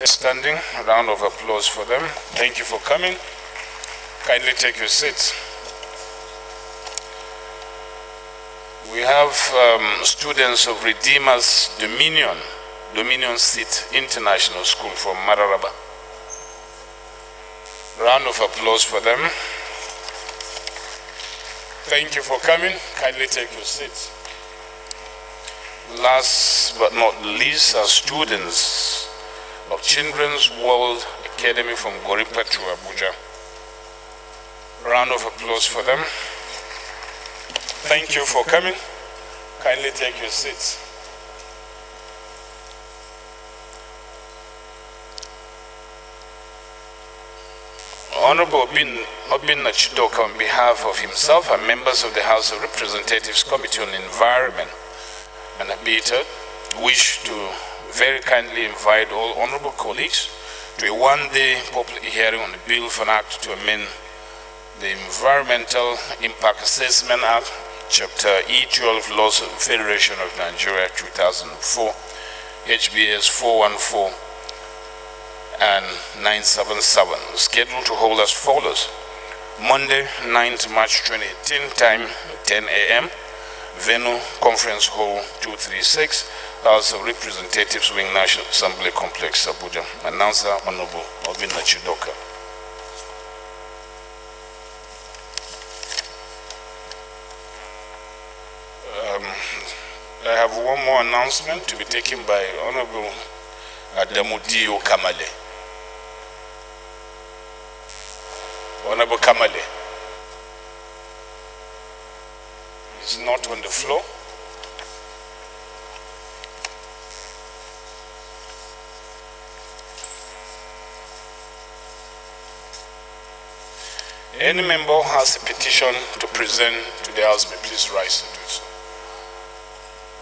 Standing, a round of applause for them. Thank you for coming. Kindly take your seats. We have students of Redeemer's Dominion Seat International School from Mararaba. Round of applause for them. Thank you for coming. Kindly take your seats. Last but not least are students of Children's World Academy from Goripa to Abuja. Round of applause for them. Thank you for coming. Kindly take your seats. Honorable Obin Nachidoka, on behalf of himself and members of the House of Representatives Committee on Environment and Habitat, wish to very kindly invite all honorable colleagues to a one-day public hearing on the bill for an act to amend the Environmental Impact Assessment Act, Chapter E12, Laws of the Federation of Nigeria 2004, HBS 414 and 977, scheduled to hold as follows. Monday, 9th March 2018, time 10 a.m., venue Conference Hall 236, House of Representatives, Wing National Assembly Complex, Abuja. Announcer, Honorable Obin Nachidoka. I have one more announcement to be taken by Honorable Adamudio Kamale. Honorable Kamale is not on the floor. Any member has a petition to present to the House, may please rise to do so.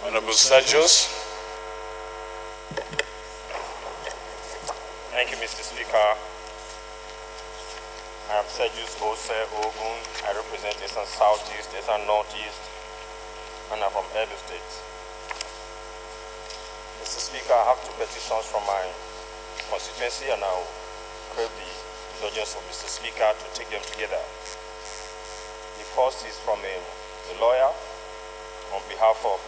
Honorable Sergius. Thank you, Mr. Speaker. I am Sergius Ose Ogun. I represent the Southeast, the Northeast, and I'm from Edo State. Mr. Speaker, I have two petitions from my constituency, and I'll crave the indulgence of Mr. Speaker to take them together. The first is from a lawyer on behalf of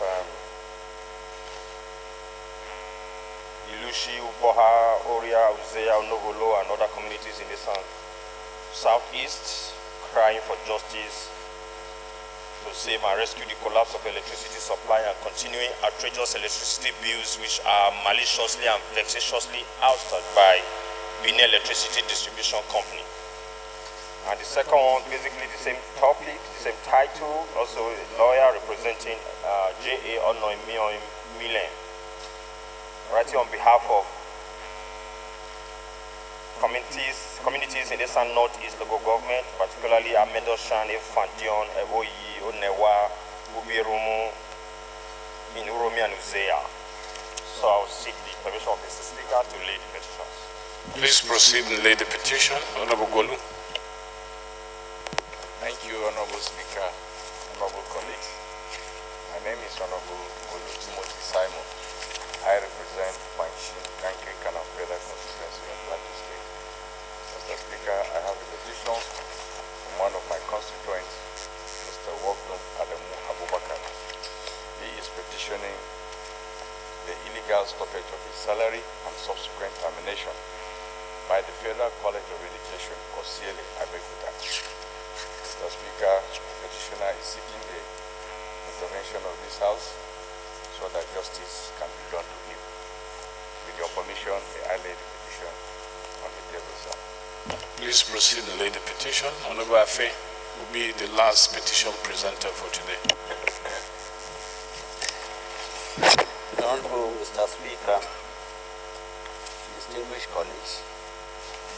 Ilushi, Uboha, Oria, Uzea, Novolo, and other communities in the Southeast, crying for justice to save and rescue the collapse of electricity supply and continuing outrageous electricity bills which are maliciously and vexatiously ousted by Benin Electricity Distribution Company. And the second one, basically the same topic, the same title, also a lawyer representing J.A. Onoimion Milen, writing on behalf of communities in the Northeast local government, particularly Amedo Shane, Fandion, Evoyi, Onewa, Ubirumu, Inuromi, and Uzea. So I will seek the permission of Mr. Speaker to lay the petitions. Please proceed and lay the petition. Honorable Golu. Thank you, Honorable Speaker, honorable colleagues. My name is Honorable Golu Timothy Simon. I represent Panshin, Kanki, Kana Federal Constituency of Plateau State. Mr. Speaker, I have a petition from one of my constituents, Mr. Woglum Adamu Abubakar. He is petitioning the illegal stoppage of his salary and subsequent termination by the Federal College of Education, or CLA, Abeokuta. Mr. Speaker, the petitioner is seeking the intervention of this House so that justice can be done to him. With your permission, may I lay the petition on the table, sir. Please proceed and lay the petition. Honorable Afe will be the last petition presenter for today. Honorable Mr. Speaker, distinguished colleagues,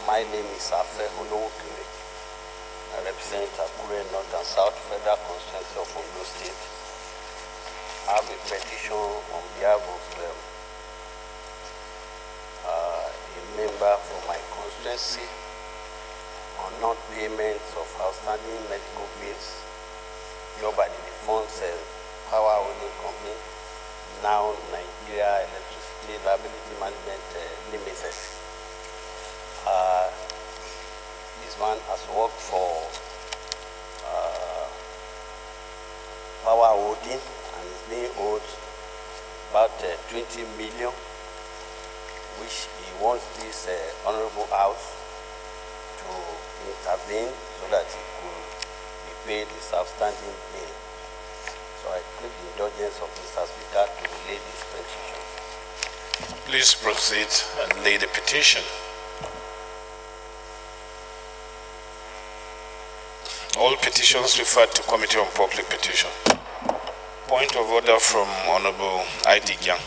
my name is Afe Olowokere. I represent Akure North and South Federal Constituency of Ondo State. I have a petition on behalf of a member from my constituency on non-payment of outstanding medical bills due by the defunct power holding company, now Nigeria Electricity Security Liability Management Limited. This man has worked for Power Holding and is being owed about 20 million, which he wants this Honorable House to intervene so that he could be paid his outstanding bill. So I crave the indulgence of Mr. Speaker to relay this petition. Please proceed and lay the petition. All petitions referred to Committee on Public Petition. Point of order from Honorable I.D. Gyang.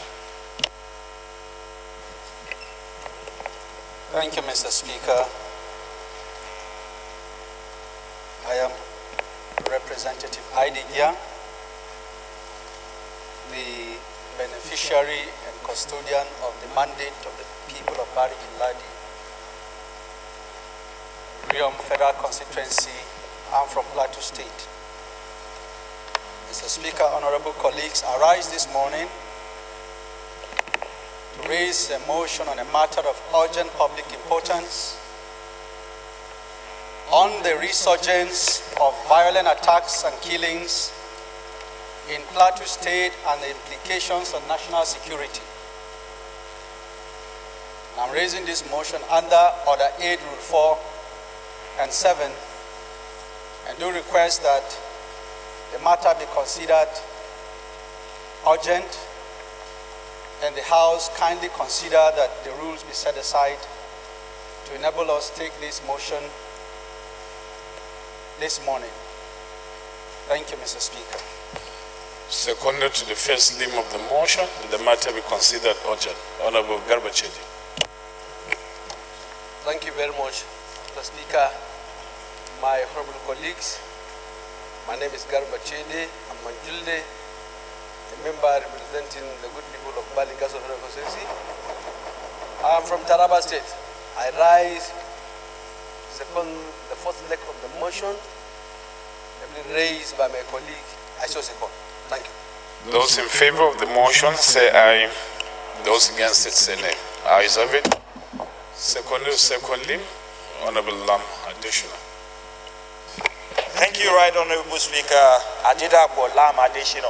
Thank you, Mr. Speaker. I am Representative I.D. Gyang, the beneficiary and custodian of the mandate of the people of Bariki Ladi, Riom Federal Constituency. I'm from Plateau State. Mr. Speaker, honorable colleagues, I rise this morning to raise a motion on a matter of urgent public importance on the resurgence of violent attacks and killings in Plateau State and the implications on national security. I'm raising this motion under Order 8, Rule 4 and 7, and do request that the matter be considered urgent and the House kindly consider that the rules be set aside to enable us to take this motion this morning. Thank you, Mr. Speaker. Seconded to the first limb of the motion, the matter be considered urgent. Honorable Garba Chedi. Thank you very much, Mr. Speaker. My honorable colleagues, my name is Garba Chedi. I'm Manjulde, a member representing the good people of Baligas of Constituency. I am from Taraba State. I rise the first leg of the motion, raised by my colleague. I so second. Thank you. Those in favor of the motion say aye. Those against it say nay. Ayes have it. Secondly, Honorable Lam, additional. Thank you, Right Honorable Speaker. Adidakbo Lam Adeshino.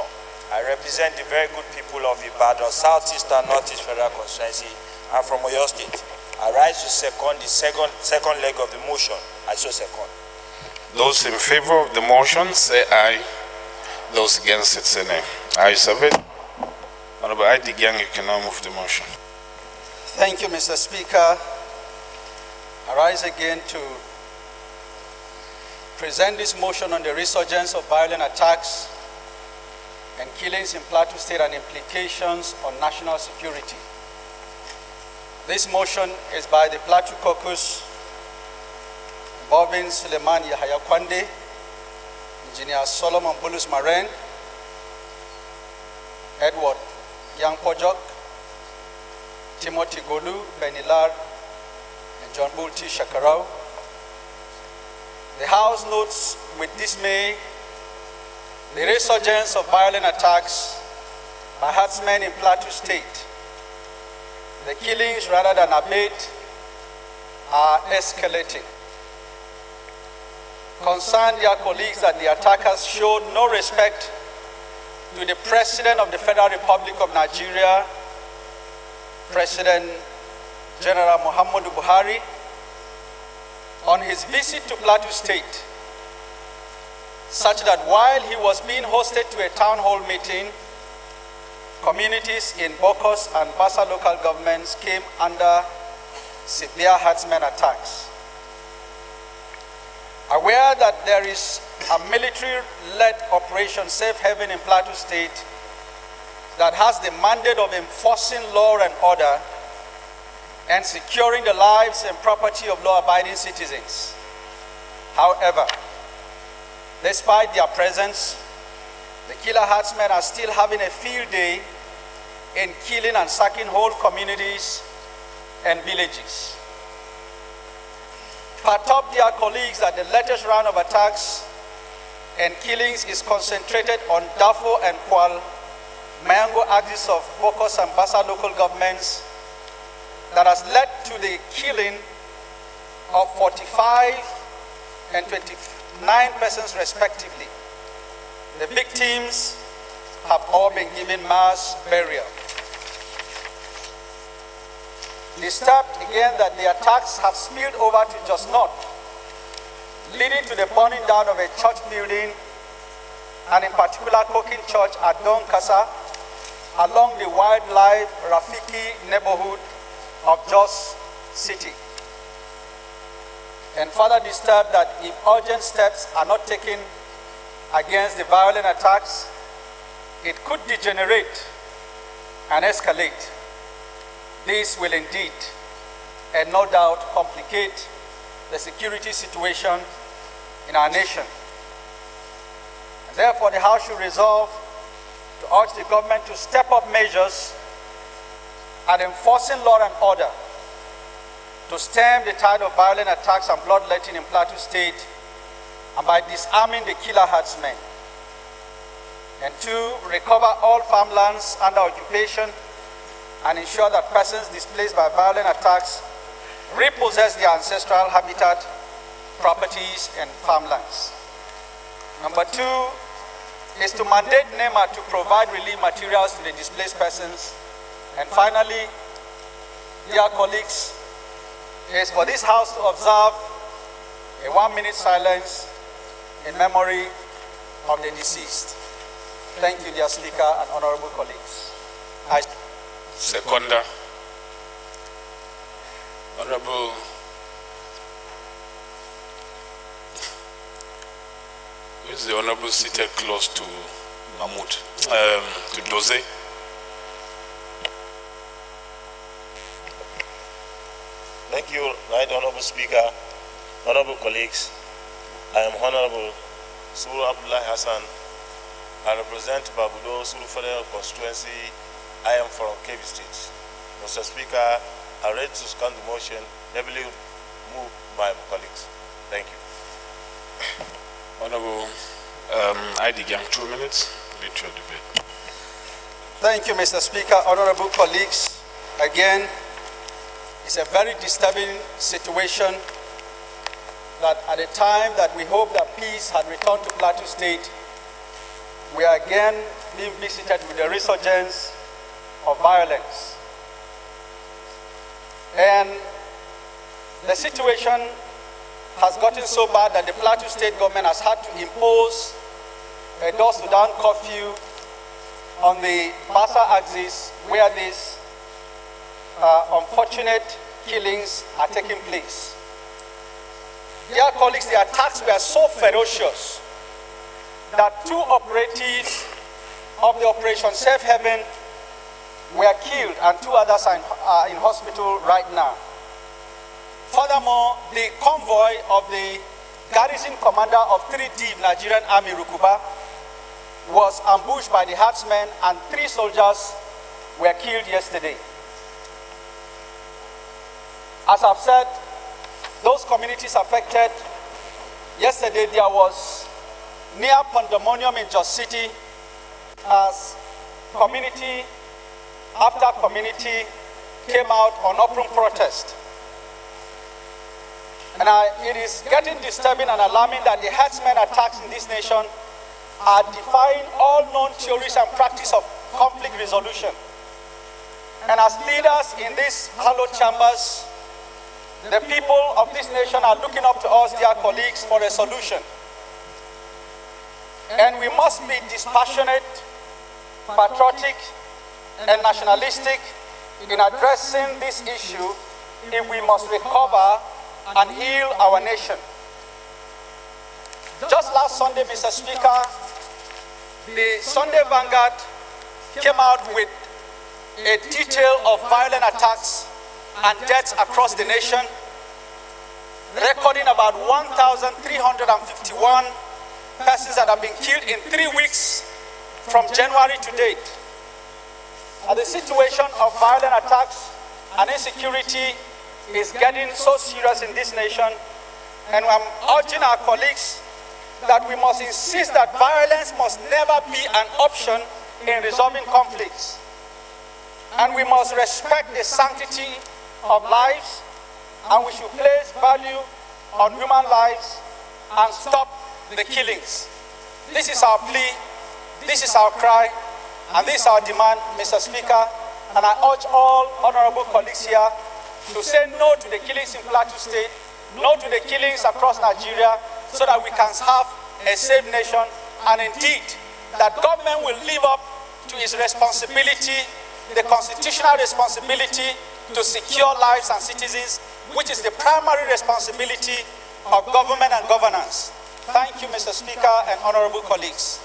I represent the very good people of Ibadan, Southeast and Northeast Federal Constituency. I'm from Oyo State. I rise to second the second leg of the motion. I so second. Those in favor of the motion say aye. Those against it say nay. Ayes have it. Honorable I.D. Gyang, you can now move the motion. Thank you, Mr. Speaker. I rise again to present this motion on the resurgence of violent attacks and killings in Plateau State and implications on national security. This motion is by the Plateau Caucus involving Suleiman Yahya Kwande, Engineer Solomon Bulus Maren, Edward Yang Pojok, Timothy Golu, Benilar, and John Bulti Shakarau. The House notes with dismay the resurgence of violent attacks by herdsmen in Plateau State. The killings, rather than abate, are escalating. Concerned their colleagues that the attackers showed no respect to the President of the Federal Republic of Nigeria, President General Muhammadu Buhari, on his visit to Plateau State, such that while he was being hosted to a town hall meeting, communities in Bokos and Bassa local governments came under severe herdsmen attacks. Aware that there is a military-led operation, Safe Haven in Plateau State, that has the mandate of enforcing law and order and securing the lives and property of law-abiding citizens. However, despite their presence, the killer herdsmen are still having a field day in killing and sacking whole communities and villages. Perturb their colleagues that the latest round of attacks and killings is concentrated on Dafo and Kwal, Mayango axis of Bokos and Basa local governments that has led to the killing of 45 and 29 persons respectively. The victims have all been given mass burial. Disturbed again that the attacks have spilled over to Jos North, leading to the burning down of a church building, and in particular Kokin Church at Donkasa, along the wildlife Rafiki neighborhood of Jos City. And further disturbed that if urgent steps are not taken against the violent attacks, it could degenerate and escalate. This will indeed, and no doubt, complicate the security situation in our nation. And therefore, the House should resolve to urge the government to step up measures at enforcing law and order to stem the tide of violent attacks and bloodletting in Plateau State, and by disarming the killer herdsmen. And two, recover all farmlands under occupation and ensure that persons displaced by violent attacks repossess their ancestral habitat, properties, and farmlands. Number two is to mandate NEMA to provide relief materials to the displaced persons. And finally, dear colleagues, is for this House to observe a 1-minute silence in memory of the deceased. Thank you, dear Speaker and honorable colleagues. Seconder, Honorable who is the Honorable seated close to Mahmoud, to Dose? Thank you, Right Honorable Speaker, honorable colleagues. I am Honorable Suru Abdullah Hassan. I represent Bagudo Suru Federal Constituency. I am from Kebbi State. Mr. Speaker, I ready to second the motion, heavily moved by my colleagues. Thank you. Honorable ID Gang, 2 minutes, lead your debate. Thank you, Mr. Speaker, honorable colleagues. Again, it's a very disturbing situation that at a time that we hope that peace had returned to Plateau State, we are again being visited with the resurgence of violence. And the situation has gotten so bad that the Plateau State government has had to impose a dusk-to-dawn curfew on the Basa axis where these unfortunate killings are taking place. Dear colleagues, the attacks were so ferocious that 2 operatives of the Operation Safe Haven were killed and 2 others are in hospital right now. Furthermore, the convoy of the garrison commander of 3D Nigerian Army Rukuba was ambushed by the herdsmen and 3 soldiers were killed yesterday. As I've said, those communities affected, yesterday there was near pandemonium in Jos City as community after community came out on open protest. And it is getting disturbing and alarming that the herdsmen attacks in this nation are defying all known theories and practice of conflict resolution. And as leaders in these hallowed chambers, the people of this nation are looking up to us, dear colleagues, for a solution. And we must be dispassionate, patriotic, and nationalistic in addressing this issue if we must recover and heal our nation. Just last Sunday, Mr. Speaker, the Sunday Vanguard came out with a detail of violent attacks and deaths across the nation, recording about 1,351 persons that have been killed in 3 weeks from January to date. And the situation of violent attacks and insecurity is getting so serious in this nation, and I'm urging our colleagues that we must insist that violence must never be an option in resolving conflicts. And we must respect the sanctity of lives, and we should place value on human lives and stop the killings. This is our plea, this is our cry, and this is our demand, Mr. Speaker. And I urge all honorable colleagues here to say no to the killings in Plateau State, no to the killings across Nigeria, so that we can have a safe nation, and indeed that government will live up to its responsibility, the constitutional responsibility to secure lives and citizens, which is the primary responsibility of government and governance. Thank you, Mr. Speaker and honorable colleagues.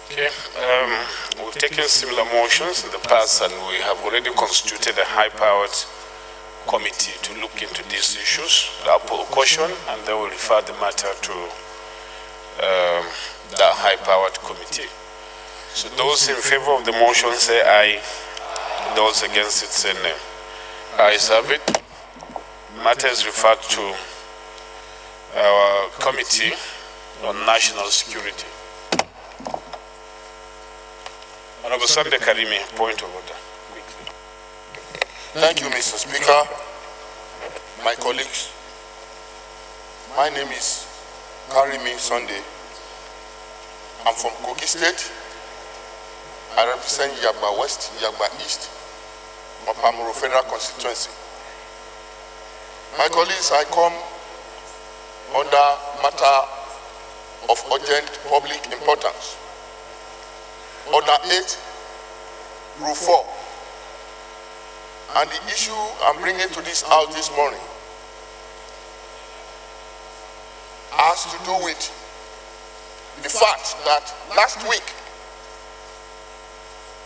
Okay, we've taken similar motions in the past, and we have already constituted a high-powered committee to look into these issues. I'll put a caution, and then we'll refer the matter to that high-powered committee. So those in favor of the motion say aye. Those against it say nay. Ayes have it. Matter is referred to our Committee on National Security. Honorable Sunday Karimi, point of order. Quickly. Thank you, Mr. Speaker. My colleagues, my name is Karimi Sunday. I'm from Kogi State. I represent Yagba West, Yagba East, Mapamuro Federal Constituency. My colleagues, I come under matter of urgent public importance. Order 8, Rule 4. And the issue I'm bringing to this house this morning has to do with the fact that last week,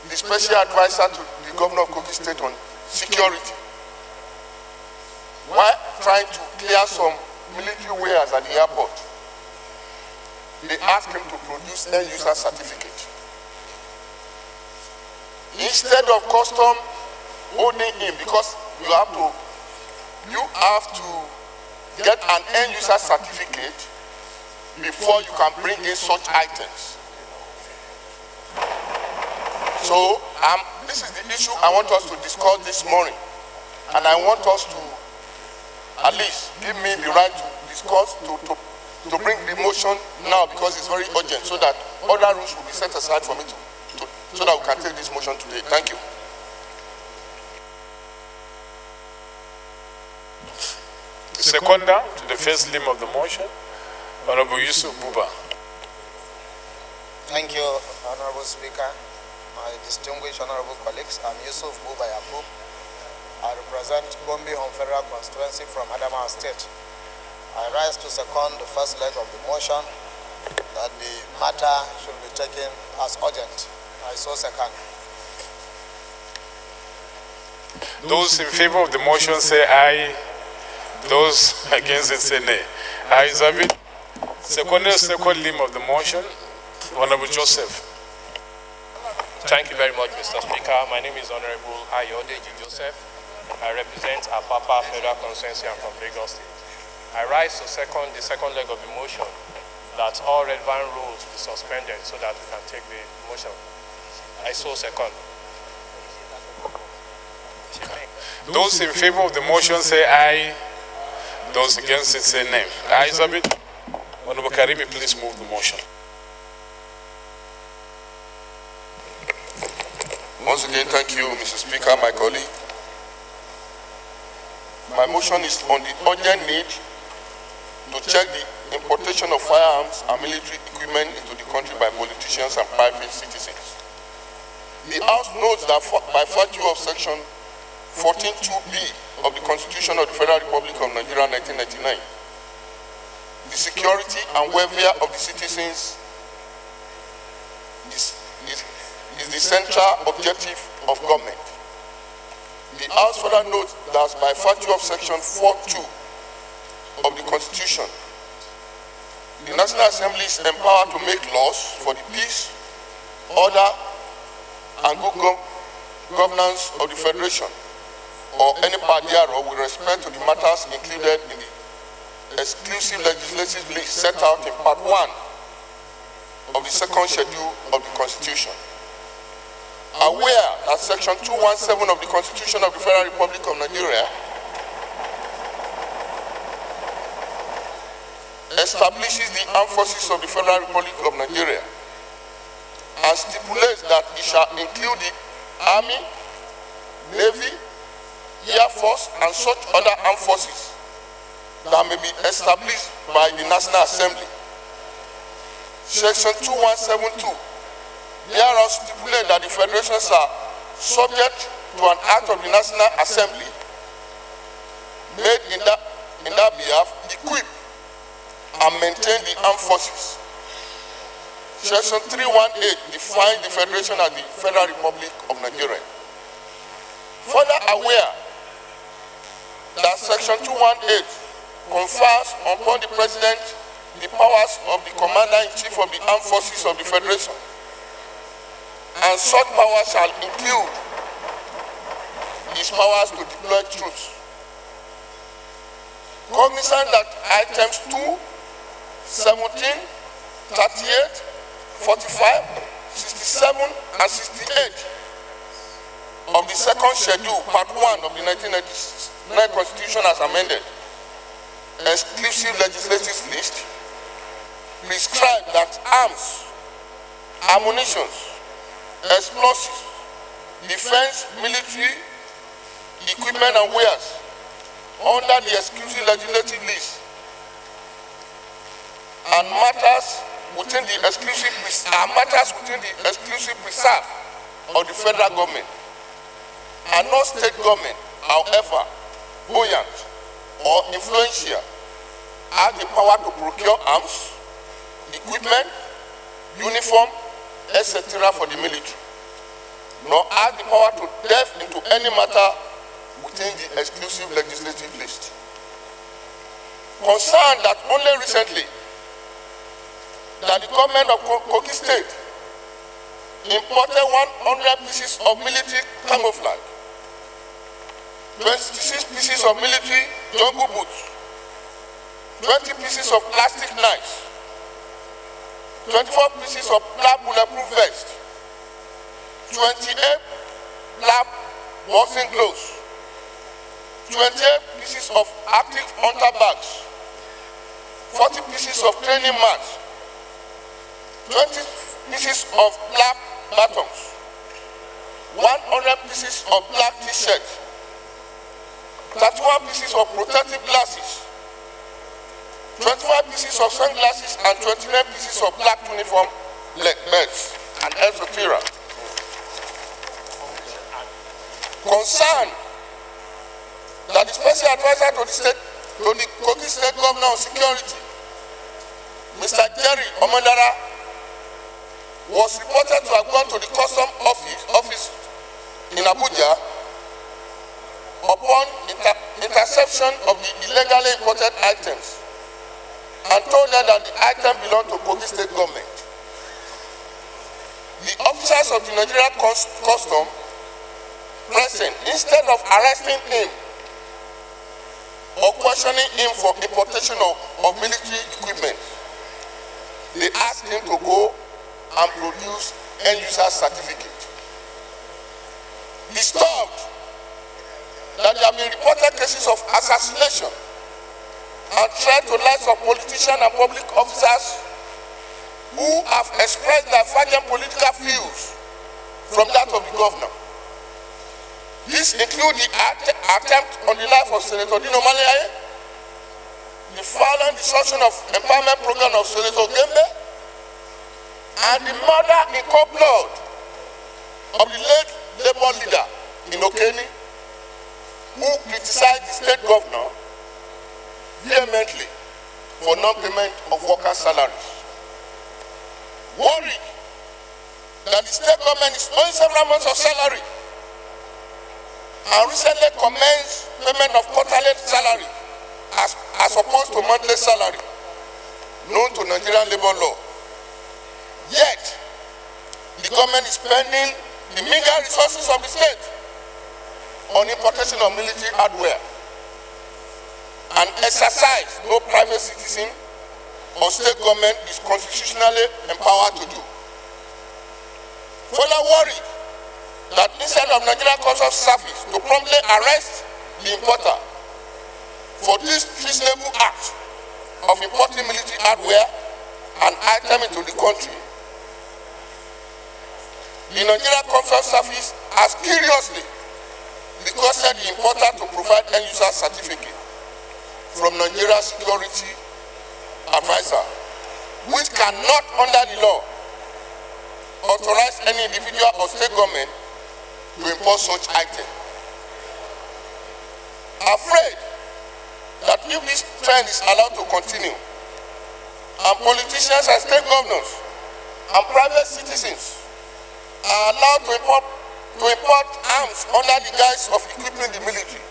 the special advisor to the governor of Kogi State on security, while trying to clear some military wares at the airport, they asked him to produce end-user certificate. Instead of custom holding him, because you have to get an end-user certificate before you can bring in such items. So this is the issue I want us to discuss this morning, and I want us to at least give me the right to discuss, to bring the motion now, because it's very urgent, so that other rules will be set aside for me so that we can take this motion today. Thank you. Seconder to the first limb of the motion, Honorable Yusuf Buba. Thank you, Honorable Speaker. My distinguished honorable colleagues, I'm Yusuf Buba Yakub. I represent Gombe Home Federal Constituency from Adamawa State. I rise to second the first leg of the motion that the matter should be taken as urgent. I so second. Those in favor of the motion say aye. Those against it say nay. Ayes have it. Second limb of the motion, Honorable Joseph. Thank you very much, Mr. Speaker. My name is Honorable Ayodeji Joseph. I represent Apapa Federal Constituency. I'm from Lagos State. I rise to second the second leg of the motion that all relevant rules be suspended so that we can take the motion. I so second. Those in favor of the motion say aye. Those against it say nay. Ayes have it. Honorable Karimi, please move the motion. Once again, thank you, Mr. Speaker, my colleague. My motion is on the urgent need to check the importation of firearms and military equipment into the country by politicians and private citizens. The House notes that by virtue of Section 14(2)(b) of the Constitution of the Federal Republic of Nigeria 1999, the security and welfare of the citizens is the central objective of government. The House further notes that by virtue of Section 4(2) of the Constitution, the National Assembly is empowered to make laws for the peace, order, and good governance of the Federation, or any part thereof, with respect to the matters included in the exclusive legislative list set out in Part 1 of the second schedule of the Constitution. aware that Section 217 of the Constitution of the Federal Republic of Nigeria establishes the armed forces of the Federal Republic of Nigeria and stipulates that it shall include the Army, Navy, Air Force, and such other armed forces that may be established by the National Assembly. Section 2172 thereof stipulates that the federations are subject to an act of the National Assembly made in that behalf, equip and maintain the armed forces. Section 318 defines the federation as the Federal Republic of Nigeria. Further aware that Section 218 confers upon the President the powers of the Commander-in-Chief of the Armed Forces of the Federation, and such powers shall include his powers to deploy troops. Cognizant that items 2, 17, 38, 45, 67, and 68 of the second schedule, part 1 of the 1999 Constitution as amended, exclusive legislative list, prescribe that arms, ammunition, explosives, defense, military, equipment and wares under the exclusive legislative list and matters within the exclusive reserve of the federal government and not state government, however buoyant or influential, have the power to procure arms, equipment, uniform, etc. for the military, nor have the power to delve into any matter within the exclusive legislative list. Concerned that only recently that the government of Kogi State imported 100 pieces of military camouflage, 26 pieces of military jungle boots, 20 pieces of plastic knives, 24 pieces of black bulletproof vest, 28 black boxing gloves, 28 pieces of active hunter bags, 40 pieces of training mats, 20 pieces of black batons, 100 pieces of black t-shirts, 31 pieces of protective glasses, 25 pieces of sunglasses, and 29 pieces of black uniform leg belts and etc. Concerned that the special advisor to the Kogi State Governor on Security, Mr. Jerry Omandara, was reported to have gone to the custom office in Abuja upon interception of the illegally imported items and told them that the item belonged to Kogi State government. The officers of the Nigerian custom present, instead of arresting him or questioning him for importation of military equipment, they asked him to go and produce end-user certificate. Disturbed that there have been reported cases of assassination and threat to lives of politicians and public officers who have expressed divergent political views from that of the governor. This includes the attempt on the life of Senator Dino Malaye, the violent destruction of empowerment program of Senator Gembe, and the murder in cold blood of the late Labour leader in Okeni, who criticized the state governor vehemently for non-payment of workers' salaries. Worried that the state government is owing several months of salary and recently commenced payment of quarterly salary as opposed to monthly salary, known to Nigerian labor law. Yet, the government is spending the meager resources of the state on importation of military hardware and exercise no private citizen or state government is constitutionally empowered to do. Further worried that instead of Nigerian Customs Service to promptly arrest the importer for this treasonable act of importing military hardware and item into the country, the Nigerian Customs Service has curiously requested the importer to provide end-user certificate from Nigeria Security Advisor, which cannot, under the law, authorize any individual or state government to import such item. Afraid that if this trend is allowed to continue, and politicians and state governors and private citizens are allowed to import arms under the guise of equipping the military,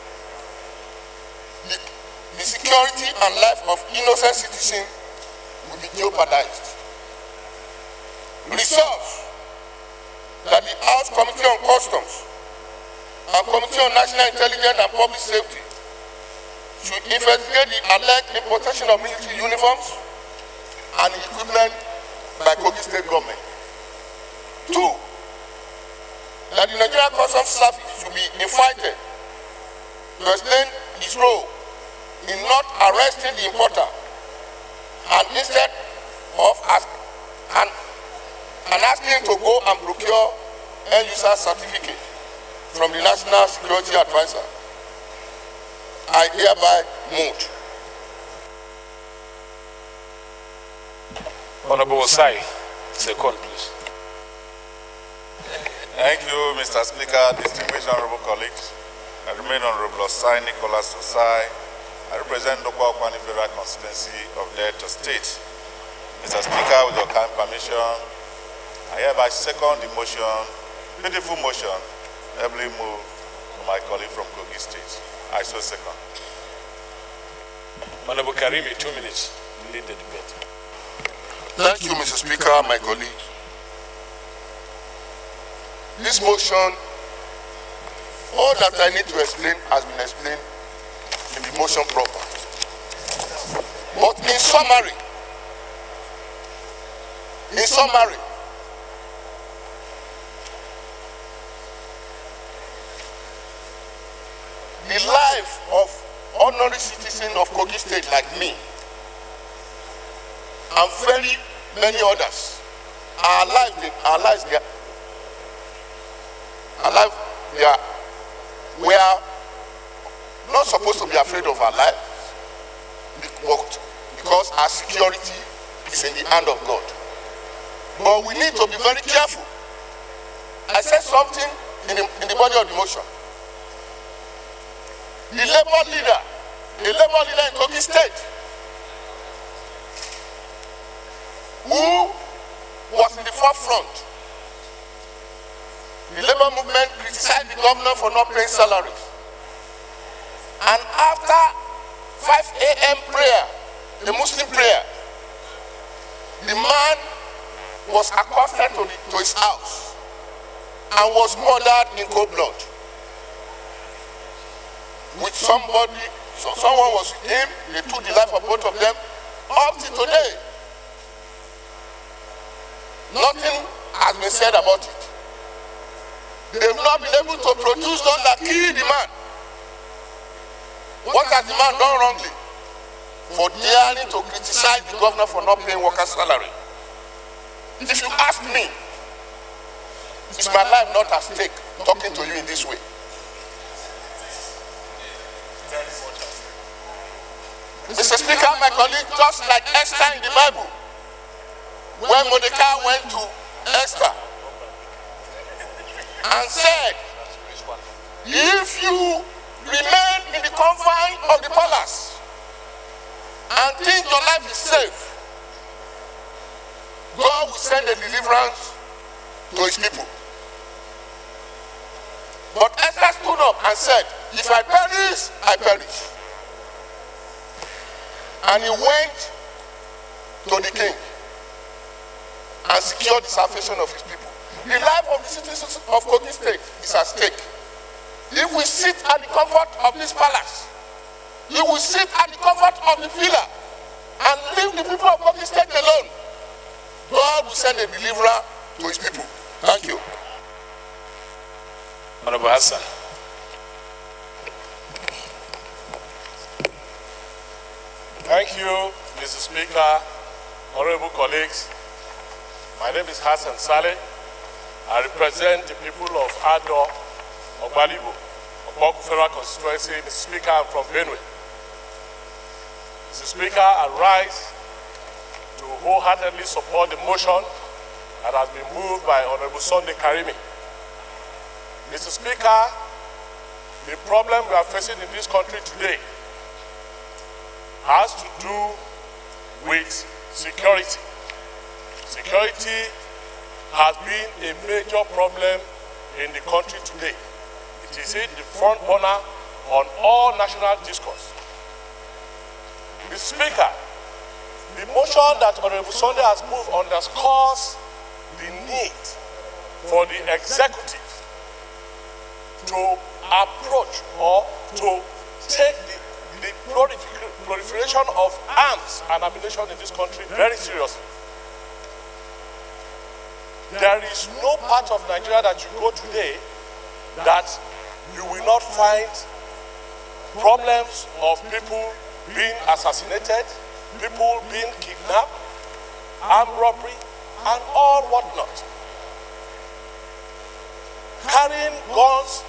the security and life of innocent citizens will be jeopardized. Resolves that the House Committee on Customs and Committee on National Intelligence and Public Safety should investigate the alleged importation of military uniforms and equipment by Kogi State government. 2, that the Nigerian Customs Service should be invited to explain its role in not arresting the importer and instead of asking him to go and procure end-user certificate from the National Security Advisor. I hereby move. Honorable Osai, second, please. Thank you, Mr. Speaker, distinguished honorable colleagues. I remain Honorable Osai Nicholas Osai. I represent Dokwa Okwani Federal Constituency of Delta State. Mr. Speaker, with your kind permission, I hereby second the motion, beautiful motion, heavily moved to my colleague from Kogi State. I so second. Honorable Karimi, 2 minutes. Lead the debate. Thank you, Mr. Speaker, my colleague. This motion, all that I need to explain has been explained in the motion proper. But in summary, the life of ordinary citizens of Kogi State like me and very many others, our lives we are not supposed to be afraid of our lives because our security is in the hand of God. But we need to be very careful. I said something in the body of the motion. The labor leader in Kogi State, who was in the forefront, the labor movement criticized the governor for not paying salaries. And after 5 a.m. prayer, the Muslim prayer, the man was accosted to his house and was murdered in cold blood. With someone was with him, they took the life of both of them. Up to today, nothing has been said about it. They have not been able to produce those that killed the man. What has the man done wrongly? For daring to criticize the governor for not paying workers' salary. If you ask me, is my life not at stake talking to you in this way? Mr. Speaker, my colleague, just like Esther in the Bible, when Mordecai went to Esther and said, if you remain in the confines of the palace and think your life is safe, God will send a deliverance to his people. But Esther stood up and said, if I perish, I perish. And he went to the king and secured the salvation of his people. The life of the citizens of Kogi State is at stake. If we sit at the comfort of this palace, if we sit at the comfort of the villa and leave the people of Kogi State alone, God will send a deliverer to his people. Thank you. Honorable Hassan. Thank you, Mr. Speaker, honorable colleagues. My name is Hassan Saleh. I represent the people of Ado, Ogbalibo, Oboku Federal Constituency. Mr. Speaker, I'm from Benue. Mr. Speaker, I rise to wholeheartedly support the motion that has been moved by Honorable Sunday Karimi. Mr. Speaker, the problem we are facing in this country today has to do with security. Security has been a major problem in the country today. It is in the front burner on all national discourse. Mr. Speaker, the motion that Honorable Sunday has moved underscores the need for the executive to approach or to take the proliferation of arms and ammunition in this country very seriously. There is no part of Nigeria that you go today that you will not find problems of people being assassinated, people being kidnapped, armed robbery, and all whatnot. Carrying guns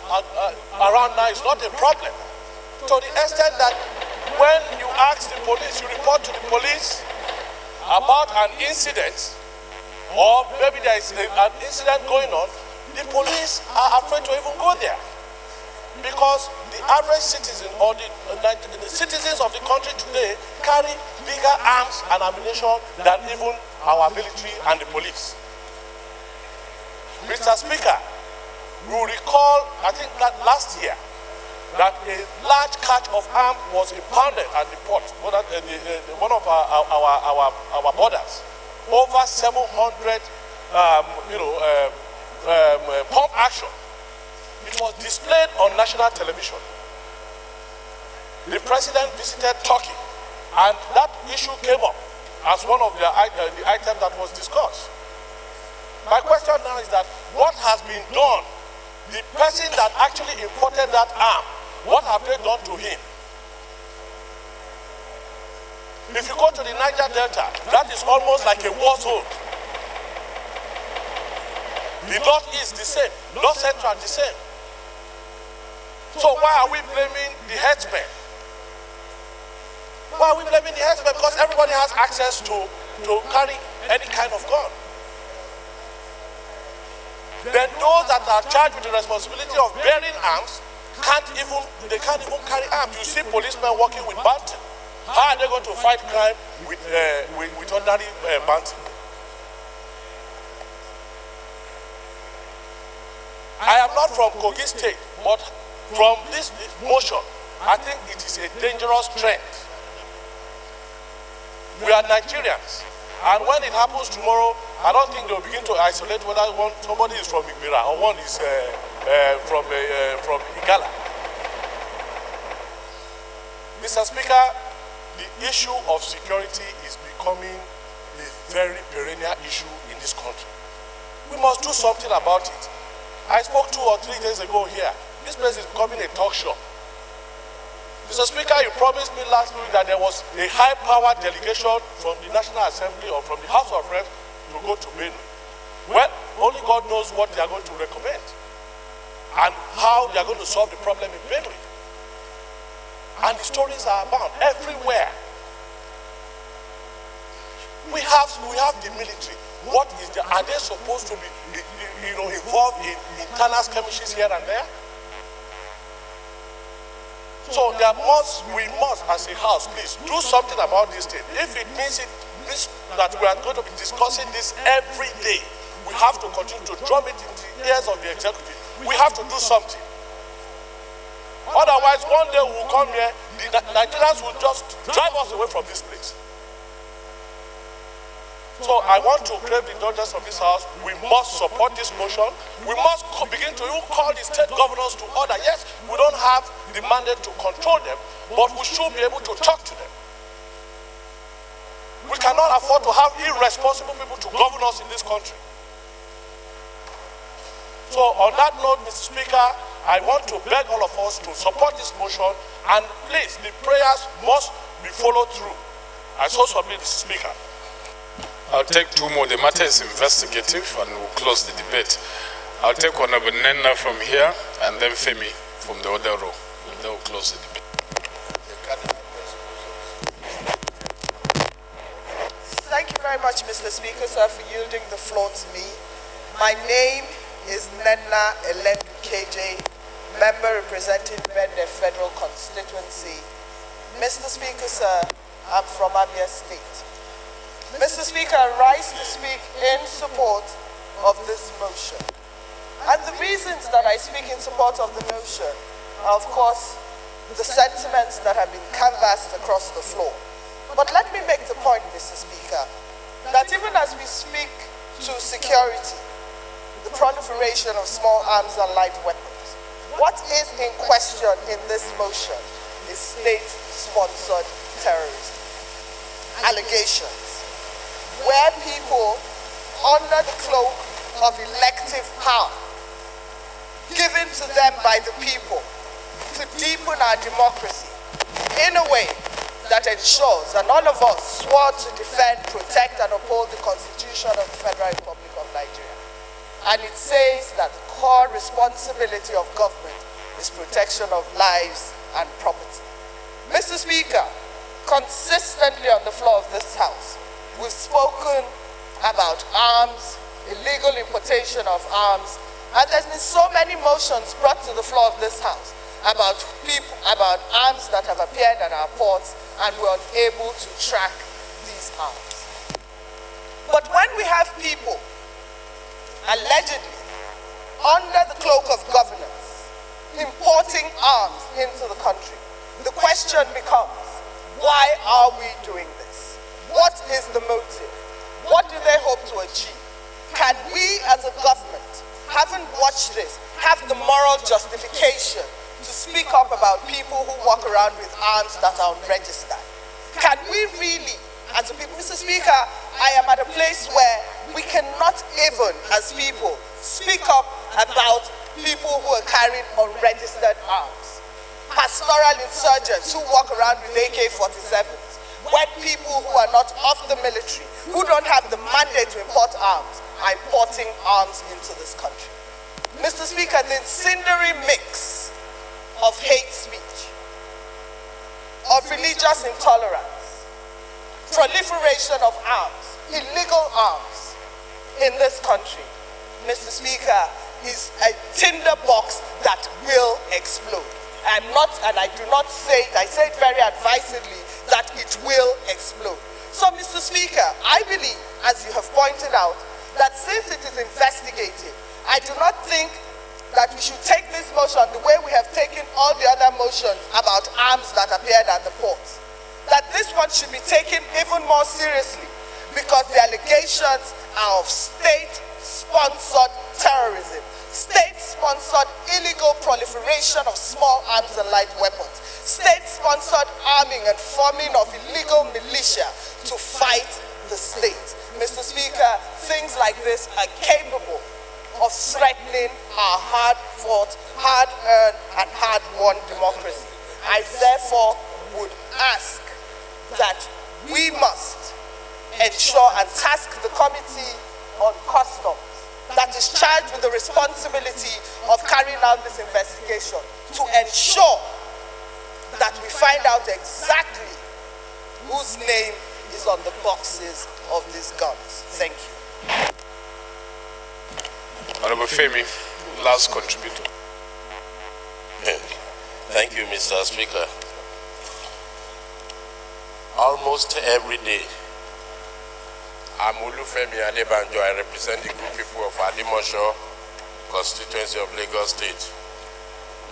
around now is not a problem, to the extent that when you ask the police, you report to the police about an incident, or maybe there is an incident going on, the police are afraid to even go there. Because the average citizen or the citizens of the country today carry bigger arms and ammunition than even our military and the police. Mr. Speaker, you recall, I think that last year, that a large catch of arms was impounded at the port, one of our borders. Over 700, pump action. It was displayed on national television. The president visited Turkey, and that issue came up as one of the items that was discussed. My question now is that what has been done? The person that actually imported that arm, what have they done to him? If you go to the Niger Delta, that is almost like a war zone. The north is the same, north central the same. So why are we blaming the headsmen? Why are we blaming the headsmen? Because everybody has access to carry any kind of gun. Then those that are charged with the responsibility of bearing arms can't even carry arms. You see policemen working with bounty. How are they going to fight crime with ordinary bounty? I am not from Kogi State, but from this motion, I think it is a dangerous trend. We are Nigerians, and when it happens tomorrow, I don't think they will begin to isolate whether somebody is from Igbira or one is from Igala. Mr. Speaker, the issue of security is becoming a very perennial issue in this country. We must do something about it. I spoke 2 or 3 days ago here. This place is becoming a talk show. Mr. Speaker, you promised me last week that there was a high-powered delegation from the National Assembly or from the House of Reps to go to Benue. Well, only God knows what they are going to recommend and how they are going to solve the problem in Benue. And the stories are abound everywhere. We have the military. What is are they supposed to be involved in internal skirmishes here and there? So we must, as a house, please do something about this thing. If it means that we are going to be discussing this every day, we have to continue to drum it in the ears of the executive. We have to do something. Otherwise, one day we will come here, the Nigerians will just drive us away from this place. So I want to crave the indulgence of this house. We must support this motion. We must begin to even call the state governors to order. Yes, we don't have the mandate to control them, but we should be able to talk to them. We cannot afford to have irresponsible people to govern us in this country. So on that note, Mr. Speaker, I want to beg all of us to support this motion, and please, the prayers must be followed through. I so submit, Mr. Speaker. I'll take two more. The matter is investigative and we'll close the debate. I'll take Honorable Nenna from here and then Femi from the other row. And then we'll close the debate. Thank you very much, Mr. Speaker, sir, for yielding the floor to me. My name is Nenna Elendu KJ, member representing Bende Federal Constituency. Mr. Speaker, sir, I'm from Abia State. Mr. Speaker, I rise to speak in support of this motion. And the reasons that I speak in support of the motion are, of course, the sentiments that have been canvassed across the floor. But let me make the point, Mr. Speaker, that even as we speak to security, the proliferation of small arms and light weapons, what is in question in this motion is state-sponsored terrorism. Allegations where people, under the cloak of elective power given to them by the people to deepen our democracy in a way that ensures that all of us swore to defend, protect, and uphold the Constitution of the Federal Republic of Nigeria. And it says that the core responsibility of government is protection of lives and property. Mr. Speaker, consistently on the floor of this House, we've spoken about arms, illegal importation of arms, and there's been so many motions brought to the floor of this House about people, about arms that have appeared at our ports, and we're unable to track these arms. But when we have people allegedly under the cloak of governance importing arms into the country, the question becomes, why are we doing this? What is the motive? What do they hope to achieve? Can we as a government, having watched this, have the moral justification to speak up about people who walk around with arms that are unregistered? Can we really, as a people, Mr. Speaker, I am at a place where we cannot even, as people, speak up about people who are carrying unregistered arms. Pastoral insurgents who walk around with AK-47s, when people who are not of the military, who don't have the mandate to import arms, are importing arms into this country. Mr. Speaker, the incendiary mix of hate speech, of religious intolerance, proliferation of arms, illegal arms in this country, Mr. Speaker, is a tinderbox that will explode. I'm not, and I do not say it, I say it very advisedly, that it will explode. So, Mr. Speaker, I believe, as you have pointed out, that since it is investigated, I do not think that we should take this motion the way we have taken all the other motions about arms that appeared at the ports. That this one should be taken even more seriously because the allegations are of state-sponsored terrorism, state-sponsored illegal proliferation of small arms and light weapons, state-sponsored arming and forming of illegal militia to fight the state. Mr. Speaker, things like this are capable of threatening our hard-fought, hard-earned, and hard-won democracy. I therefore would ask that we must ensure and task the Committee on Customs that is charged with the responsibility of carrying out this investigation to ensure that we find out exactly whose name is on the boxes of these guns. Thank you. Honorable Femi, last contributor. Thank you, Mr. Speaker. Almost every day, I'm Olufemi Adebanjo. I represent the good people of Adimosho constituency of Lagos State.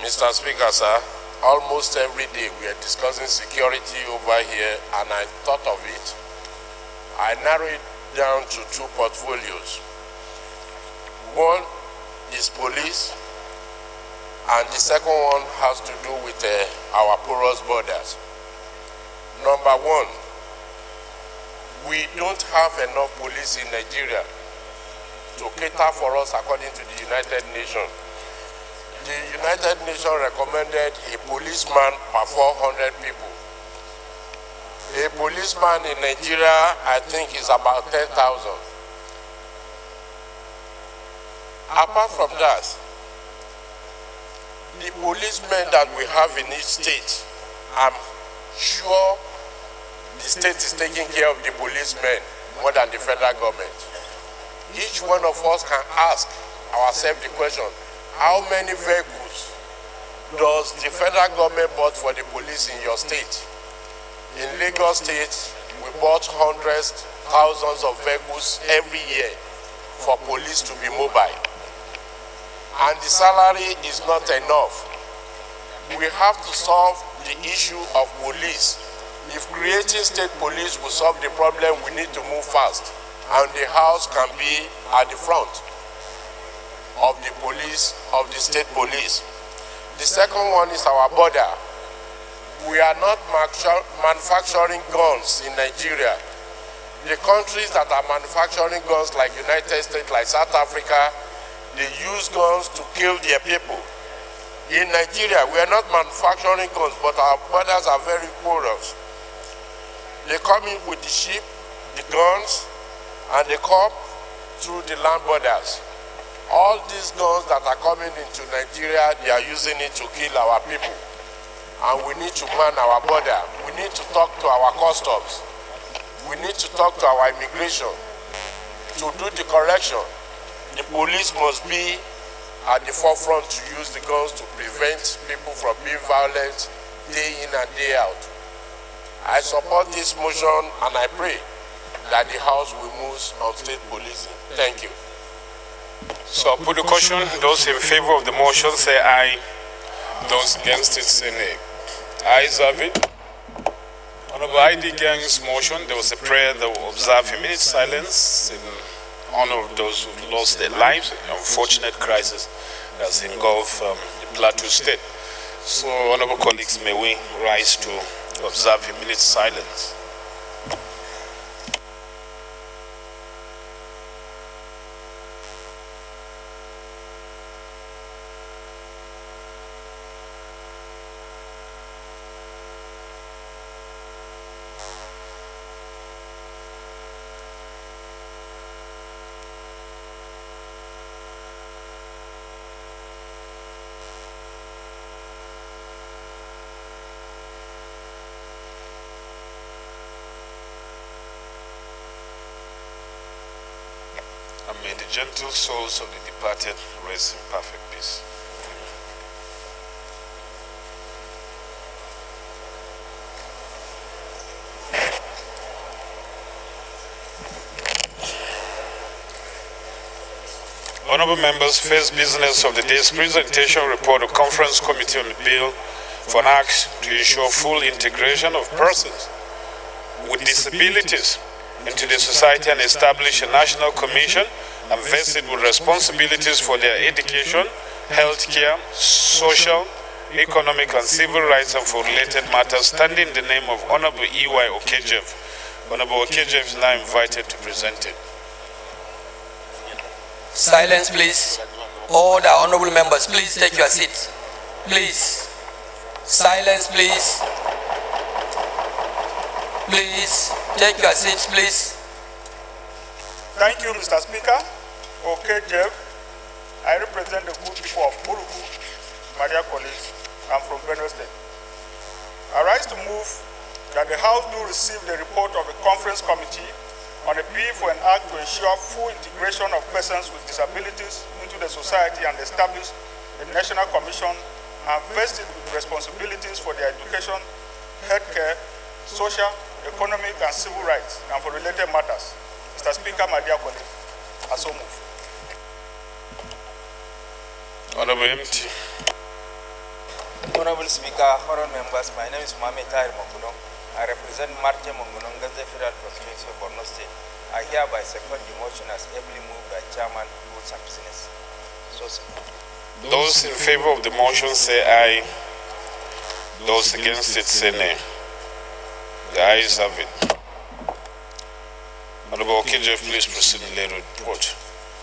Mr. Speaker, sir, almost every day we are discussing security over here, and I thought of it. I narrowed it down to two portfolios. One is police, and the second one has to do with our porous borders. Number one, we don't have enough police in Nigeria. to cater for us according to the United Nations. The United Nations recommended a policeman per 400 people. A policeman in Nigeria, I think, is about 10,000. Apart from that, the policemen that we have in each state, I'm sure the state is taking care of the policemen more than the federal government. Each one of us can ask ourselves the question, how many vehicles does the federal government bought for the police in your state? In Lagos State, we bought hundreds, thousands of vehicles every year for police to be mobile. And the salary is not enough. We have to solve the issue of police. If creating state police will solve the problem, we need to move fast. And the house can be at the front of the police, of the state police. The second one is our border. We are not manufacturing guns in Nigeria. The countries that are manufacturing guns like United States, like South Africa, they use guns to kill their people. In Nigeria, we are not manufacturing guns, but our borders are very porous. They come in with the ship, the guns, and they come through the land borders. All these guns that are coming into Nigeria, they are using it to kill our people. And we need to man our border. We need to talk to our customs. We need to talk to our immigration to do the correction. The police must be at the forefront to use the guns to prevent people from being violent day in and day out. I support this motion and I pray that the House will move on state policing. Thank you. So put the question. Those in favor of the motion say aye. Those against it say nay. Ayes have it. Honorable ID Gang's motion, there was a prayer that will observe a minute's silence in honor of those who lost their lives in the unfortunate crisis that's engulfed the Plateau State. So, honorable colleagues, may we rise to observe a minute's silence. And may the gentle souls of the departed rest in perfect peace. Honorable members, first business of the day's presentation report of Conference Committee on the Bill for an Act to ensure full integration of persons with disabilities into the society and establish a national commission and vested with responsibilities for their education, health care, social, economic and civil rights and for related matters, standing in the name of Honorable E.Y. Okejev. Honorable Okejev is now invited to present it. Silence, please. All the honorable members, please take your seats. Please. Silence, please. Please, take your seats, please. Thank you, Mr. Speaker. Okay, Jeff. I represent the good people of Burugu, Maria College. I'm from Benue State. I rise to move that the House do receive the report of the Conference Committee on a plea for an act to ensure full integration of persons with disabilities into the society and establish a national commission and vested with responsibilities for their education, healthcare, social, economic and civil rights and for related matters. Mr. Speaker, Maria College, I so move. Honorable MT. Honorable Speaker, honorable members, my name is Mohamed Tahir Monguno. I represent Marche Monguno, Gaza Federal Constituency of Borno State. I hereby second the motion as ably moved by Chairman Rules and Business. Those in favor of the motion say aye. Those against it say nay. The ayes have it. Honorable Okejev, please proceed in later report.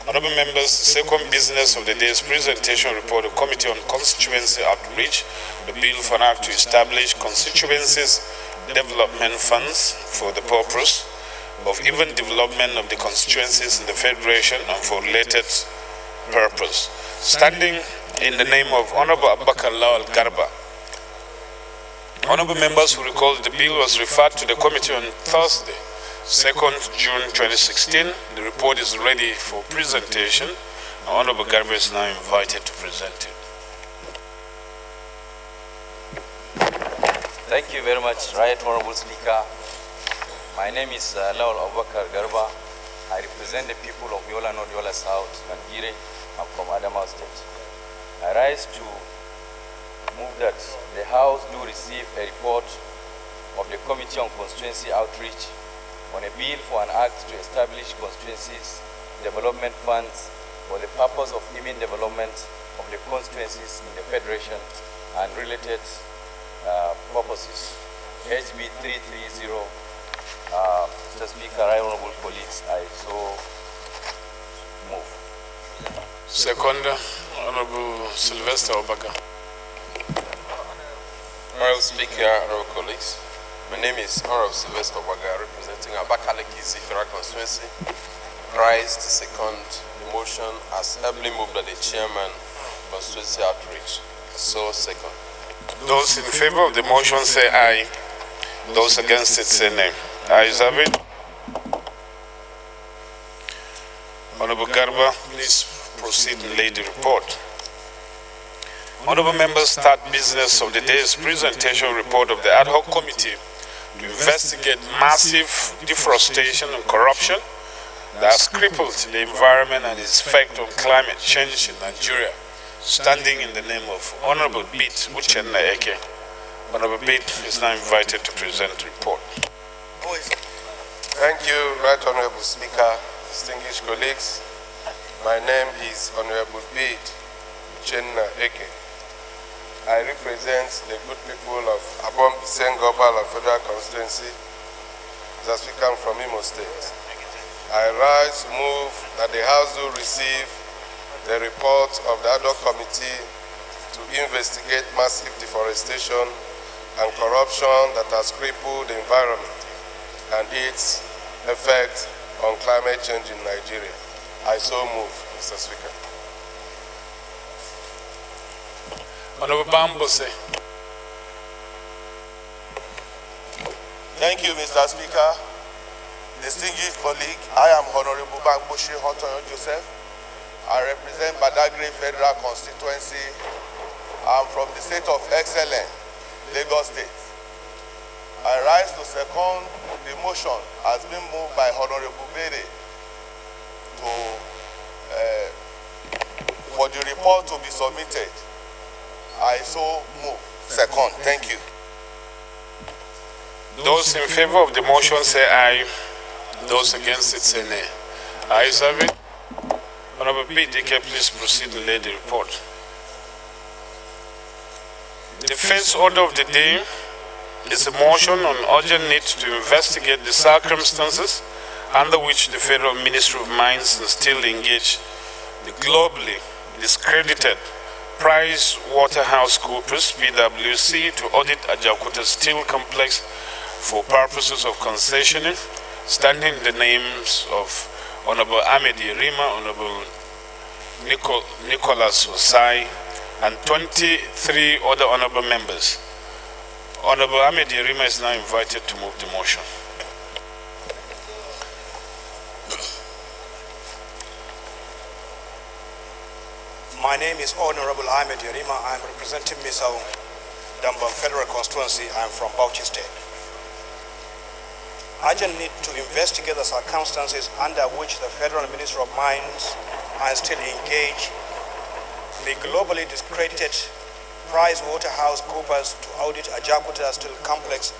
Honorable members, the second business of the day is presentation report of Committee on Constituency Outreach, the bill for an act to establish constituencies development funds for the purpose of even development of the constituencies in the Federation and for related purpose. Standing in the name of Honorable Abubakar Lawal Garba, honorable members who recall the bill was referred to the committee on Thursday, 2nd June 2016. The report is ready for presentation. Honorable Garba is now invited to present it. Thank you very much, Right Honorable Speaker. My name is Lawal Abubakar Garba. I represent the people of Yola North, Yola South, and Gire. I'm from Adamawa State. I rise to move that the House do receive a report of the Committee on Constituency Outreach on a bill for an act to establish constituencies development funds for the purpose of even development of the constituencies in the Federation and related purposes. HB 330, Mr. Speaker, right honorable colleagues, I so move. Second, Honorable Sylvester Obaga. Honorable Speaker, honorable colleagues, my name is Honorable Sylvester Obaga, representing Abakaliki Federal Constituency. Rise to second the motion as ably moved by the chairman of Constituency Outreach. So second. Those in favor of the motion say aye. Those against it say nay. Ayes have it. Honorable Garba, please proceed and lay the report. Honorable members, start business of the day's presentation report of the ad hoc committee to investigate massive deforestation and corruption that has crippled the environment and its effect on climate change in Nigeria. Standing in the name of Honorable Beat Uchenna Eke. Honorable Beat is now invited to present the report. Thank you, Right Honorable Speaker, distinguished colleagues. My name is Honorable Beat Uchenna Eke. I represent the good people of Abom Bisengobal of Federal Constituency. Mr. Speaker, I'm from Imo State. I rise to move that the House do receive the report of the ad hoc committee to investigate massive deforestation and corruption that has crippled the environment and its effect on climate change in Nigeria. I so move, Mr. Speaker. Honorable Bambose. Thank you, Mr. Speaker. Distinguished colleague, I am Honorable Bamboshe Hotoyo Joseph. I represent Badagry Federal Constituency. I'm from the state of Excellence, Lagos State. I rise to second the motion has been moved by Honorable Bede for the report to be submitted. I so move. Second. Thank you. Those in favor of the motion say aye. Those against it say nay. Ayes have it. Honorable BDK, please proceed and lay the report. The first order of the day is a motion on urgent need to investigate the circumstances under which the Federal Ministry of Mines and Steel engaged the globally discredited PricewaterhouseCoopers (PwC) to audit Ajaokuta Steel Complex for purposes of concessioning, standing in the names of Honorable Ahmed Yerima, Honorable Nicholas Osai, and 23 other honorable members. Honorable Ahmed Yerima is now invited to move the motion. My name is Honorable Ahmed Yerima. I am representing Misau Damba Federal Constituency. I am from Bauchi State. Urgent need to investigate the circumstances under which the Federal Ministry of Mines and Steel engaged the globally discredited PricewaterhouseCoopers to audit Ajaokuta Steel Complex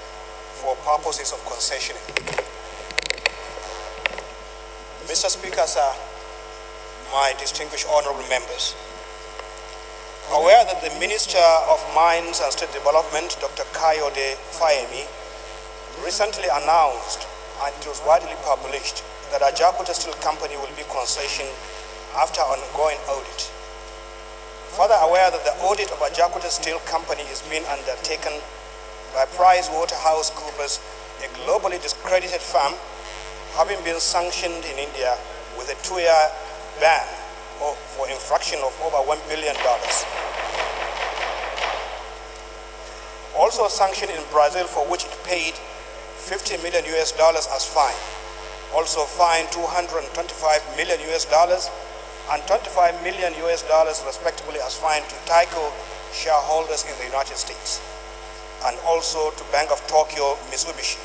for purposes of concessioning. Mr. Speaker, sir, my distinguished honorable members, aware that the Minister of Mines and State Development, Dr. Kayode Fayemi, recently announced, and it was widely published, that Ajaokuta Steel Company will be concessioned after ongoing audit. Further aware that the audit of Ajakuta Steel Company is being undertaken by PricewaterhouseCoopers, a globally discredited firm, having been sanctioned in India with a 2-year ban for infraction of over $1 billion. Also sanctioned in Brazil, for which it paid $50 million as fine. Also fined $225 million and $25 million respectively as fine to Tyco shareholders in the United States, and also to Bank of Tokyo Mitsubishi,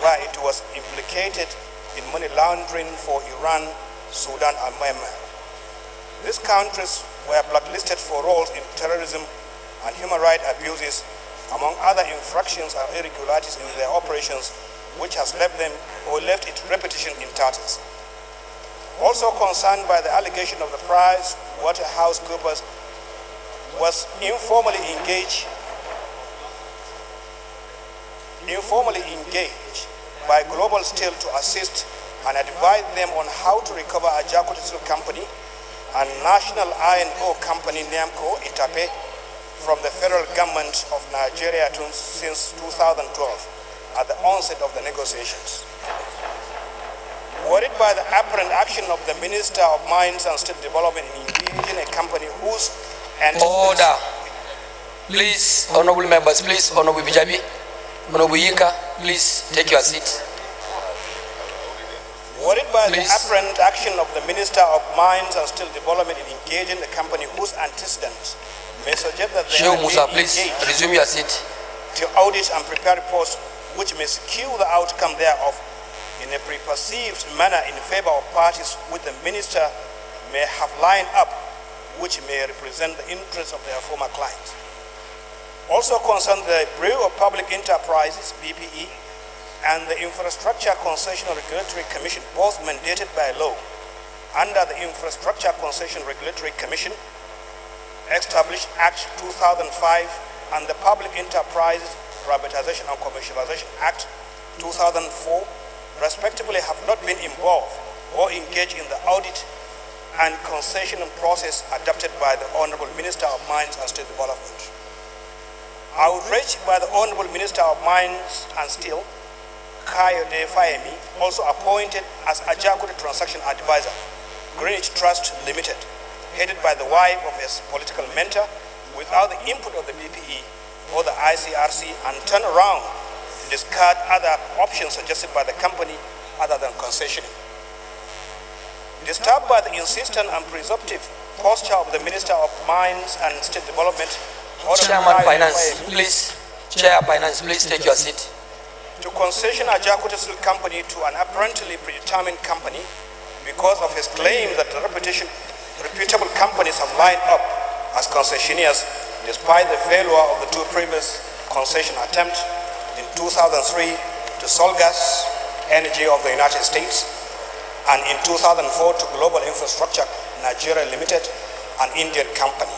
where it was implicated in money laundering for Iran, Sudan, and Myanmar. These countries were blacklisted for roles in terrorism and human rights abuses, among other infractions and irregularities in their operations, which has left its reputation in tatters. Also concerned by the allegation of the PricewaterhouseCoopers was informally engaged by Global Steel to assist and advise them on how to recover Ajakuta Steel Company and National Iron Ore Company NAMCO Itape from the federal government of Nigeria since 2012 at the onset of the negotiations. Worried by the apparent action of the Minister of Mines and State Development in engaging a company whose... Order. Please, honorable members, please, Honorable Bijabi, Honorable Yinka, please take your seat. Worried by the apparent action of the Minister of Mines and Steel Development in engaging a company whose antecedents may suggest that they are Musa, please resume your seat. To audit and prepare reports which may skew the outcome thereof in a preperceived manner in favor of parties which the minister may have lined up, which may represent the interests of their former clients. Also concern the Bureau of Public Enterprises, BPE, and the Infrastructure Concession Regulatory Commission, both mandated by law. Under the Infrastructure Concession Regulatory Commission, established Act 2005, and the Public Enterprises Privatization and Commercialization Act 2004, respectively, have not been involved or engaged in the audit and concession process adopted by the Honorable Minister of Mines and State Development. Outraged by the Honorable Minister of Mines and Steel, Kayode Fayemi, also appointed as Ajakuta Transaction Advisor, Greenwich Trust Limited, headed by the wife of his political mentor, without the input of the BPE or the ICRC, and turn around to discard other options suggested by the company other than concessioning. Disturbed by the insistent and presumptive posture of the Minister of Mines and State Development, Chairman Finance, please. Chair Finance, please take your seat. To concession Ajakuta Steel Company to an apparently predetermined company because of his claim that the reputable companies have lined up as concessionaires despite the failure of the two previous concession attempts in 2003 to Solgas Energy of the United States and in 2004 to Global Infrastructure Nigeria Limited, an Indian company.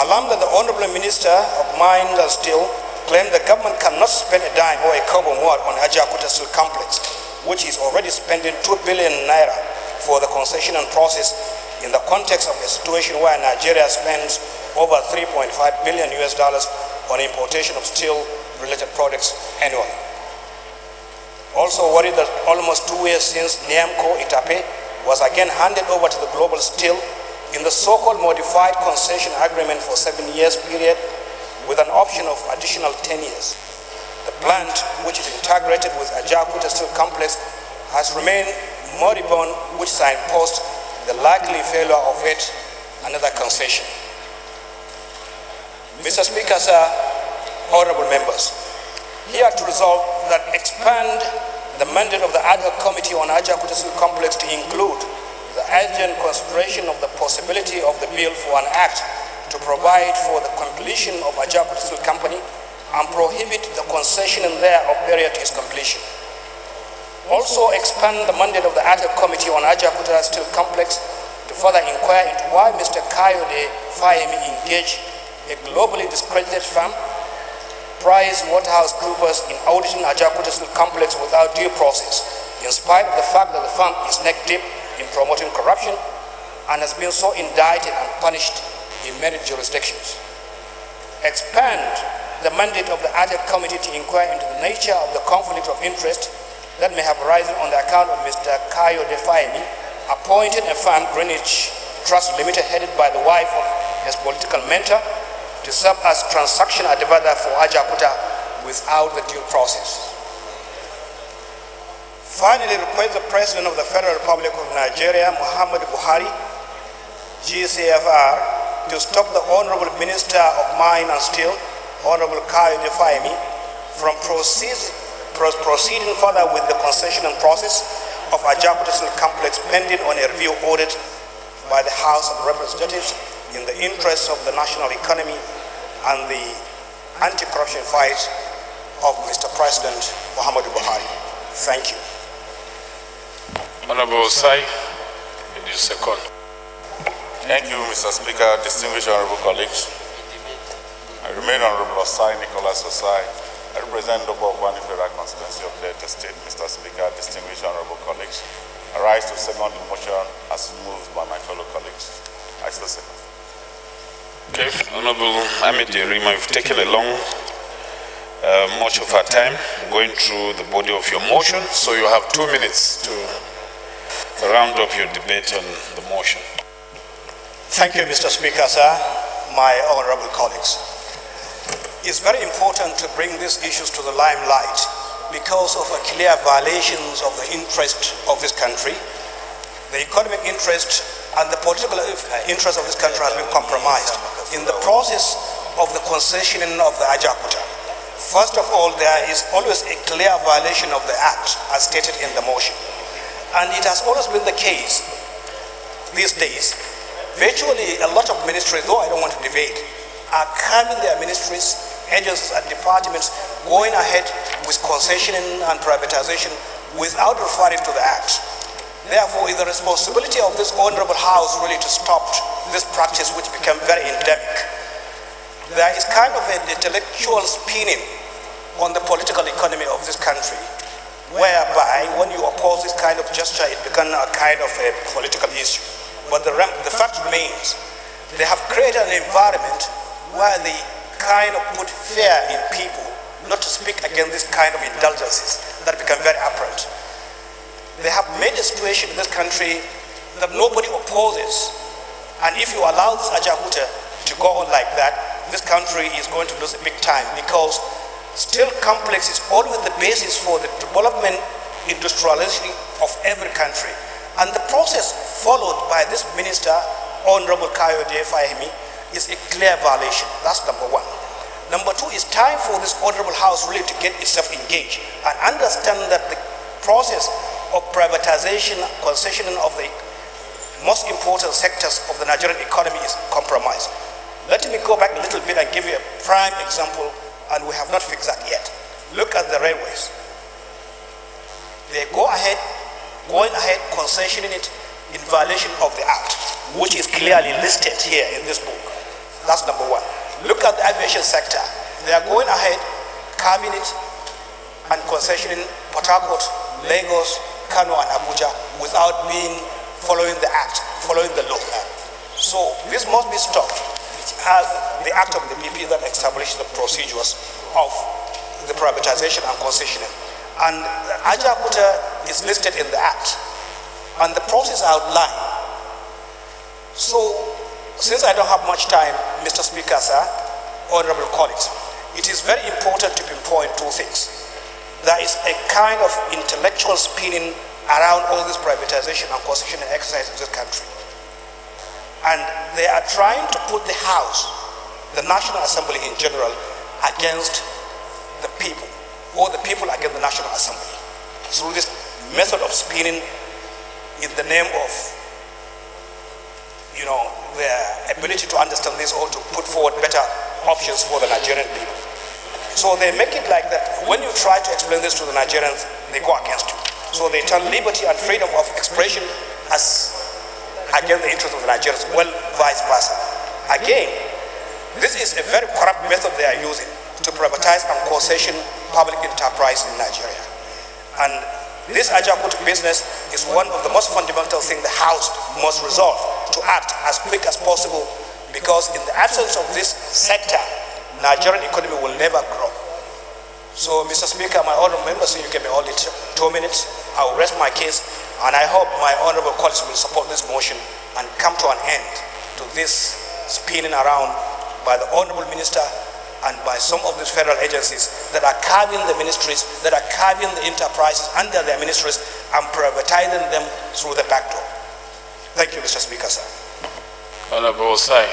Alarmed that the Honorable Minister of Mines and Steel claimed the government cannot spend a dime or a kobo more on Ajakuta Steel Complex, which is already spending 2 billion naira for the concession and process in the context of a situation where Nigeria spends over $3.5 billion on importation of steel-related products annually. Also worried that almost 2 years since NAMCO Itape was again handed over to the Global Steel in the so-called modified concession agreement for 7 years period with an option of additional 10 years. The plant, which is integrated with Ajakuta Steel Complex, has remained moribund, which signposts the likely failure of yet another concession. Mr. Speaker, sir, honorable members, here to resolve that expand the mandate of the ad hoc committee on Ajakuta Steel Complex to include the urgent consideration of the possibility of the bill for an act to provide for the completion of Ajakuta Steel Company and prohibit the concession thereof prior to its completion. Also expand the mandate of the ad hoc committee on Ajakuta Steel Complex to further inquire into why Mr. Kayode Fayemi engaged a globally discredited firm, PricewaterhouseCoopers, in auditing Ajakuta Steel Complex without due process, in spite of the fact that the firm is neck deep in promoting corruption and has been so indicted and punished in many jurisdictions. Expand the mandate of the ADEC committee to inquire into the nature of the conflict of interest that may have arisen on the account of Mr. Kayode Fayemi, appointed a firm, Greenwich Trust Limited, headed by the wife of his political mentor, to serve as transaction advisor for Ajakuta without the due process. Finally, request the President of the Federal Republic of Nigeria, Muhammadu Buhari, GCFR, to stop the Honorable Minister of Mine and Steel, Honorable Kayode Fayemi, from proceeding further with the concession process of Ajakuta Steel Complex pending on a review audit by the House of Representatives in the interests of the national economy and the anti-corruption fight of Mr. President Muhammadu Buhari. Thank you. Honorable Osai, you second. Thank you, Mr. Speaker, distinguished honorable colleagues. I remain Honorable Osai Nicholas Osai. I represent Doko Okwani Federal Constituency of Delta State. Mr. Speaker, distinguished honorable colleagues, I rise to second the motion as moved by my fellow colleagues. I still second. Okay, Honorable Ahmed Yerima, you've taken a long, much of our time going through the body of your motion, so you have 2 minutes to round up your debate on the motion. Thank you, Mr. Speaker, sir, my honorable colleagues. It's very important to bring these issues to the limelight because of a clear violations of the interest of this country. The economic interest and the political interest of this country has been compromised in the process of the concessioning of the Ajakuta. First of all, there is always a clear violation of the Act as stated in the motion. And it has always been the case these days. Virtually a lot of ministries, though I don't want to debate, are calming their ministries, agencies and departments going ahead with concessioning and privatization without referring to the Act. Therefore, it's the responsibility of this honorable House really to stop this practice which became very endemic. There is kind of an intellectual spinning on the political economy of this country, whereby when you oppose this kind of gesture, it becomes a kind of a political issue. But the fact remains, they have created an environment where they kind of put fear in people not to speak against this kind of indulgences that become very apparent. They have made a situation in this country that nobody opposes. And if you allow this Ajakuta to go on like that, this country is going to lose a big time because steel complex is always the basis for the development, industrialization of every country. And the process followed by this minister, Honorable Kayode Fayemi, is a clear violation. That's number one. Number two, it's time for this honorable House really to get itself engaged and understand that the process of privatization, concessioning of the most important sectors of the Nigerian economy is compromised. Let me go back a little bit and give you a prime example, and we have not fixed that yet. Look at the railways. They going ahead concessioning it in violation of the Act, which is clearly listed here in this book. That's number one. Look at the aviation sector. They are going ahead carving it and concessioning Port Harcourt, Lagos, Kano and Abuja without following the Act, following the law. So this must be stopped. It has the Act of the BP that establishes the procedures of the privatization and concessioning. And Ajakuta is listed in the Act and the process outlined. So since I don't have much time, Mr. Speaker, sir, honorable colleagues, it is very important to pinpoint two things. There is a kind of intellectual spinning around all this privatization and concession exercise in this country. And they are trying to put the House, the National Assembly in general, against the people, or the people against the National Assembly, through this method of spinning in the name of, their ability to understand this or to put forward better options for the Nigerian people. So they make it like that. When you try to explain this to the Nigerians, they go against you. So they turn liberty and freedom of expression as against the interests of the Nigerians, well, vice versa. Again, this is a very corrupt method they are using to privatize and concession public enterprise in Nigeria. And this Ajakuta business is one of the most fundamental things the House must resolve to act as quick as possible, because in the absence of this sector, Nigerian economy will never grow. So, Mr. Speaker, my honorable members, you give me only 2 minutes. I will rest my case, and I hope my honorable colleagues will support this motion and come to an end to this spinning around by the honorable minister and by some of these federal agencies that are carving the ministries, that are carving the enterprises under their ministries and privatizing them through the back door. Thank you, Mr. Speaker, sir. Honorable Osai.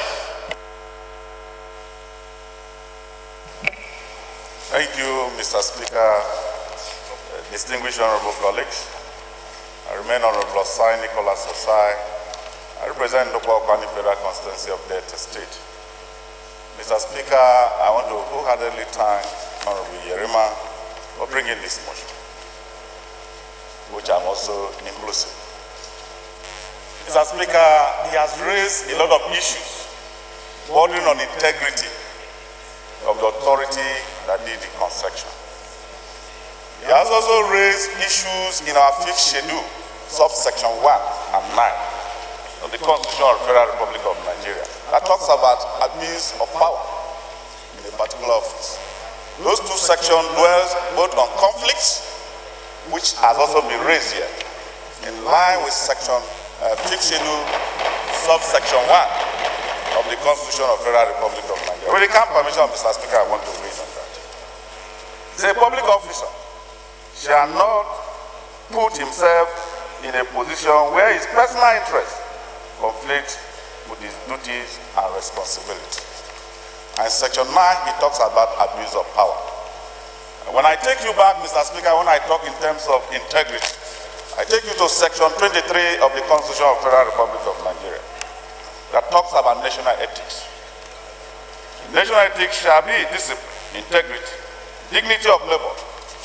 Thank you, Mr. Speaker, distinguished honorable colleagues. I remain Honorable Osai Nicholas Osai. I represent the Kwani Federal Constituency of Delta State. Mr. Speaker, I want to wholeheartedly thank Honorable Yerima for bringing this motion, which I'm also inclusive. Mr. Speaker, he has raised a lot of issues bordering on integrity of the authority that did the construction. He has also raised issues in our 5th schedule, subsection 1 and 9 of the Constitution of the Federal Republic of Nigeria, that talks about abuse of power in a particular office. Those two sections dwell both on conflicts, which has also been raised here, in line with section 5th schedule, subsection 1 of the Constitution of the Federal Republic of Nigeria. With the kind permission of Mr. Speaker, I want to raise on that. The public officer shall not put himself in a position where his personal interest conflicts with his duties and responsibilities. And section 9, he talks about abuse of power. And when I take you back, Mr. Speaker, when I talk in terms of integrity, I take you to section 23 of the Constitution of the Federal Republic of Nigeria that talks about national ethics. National ethics shall be discipline, integrity, dignity of labor.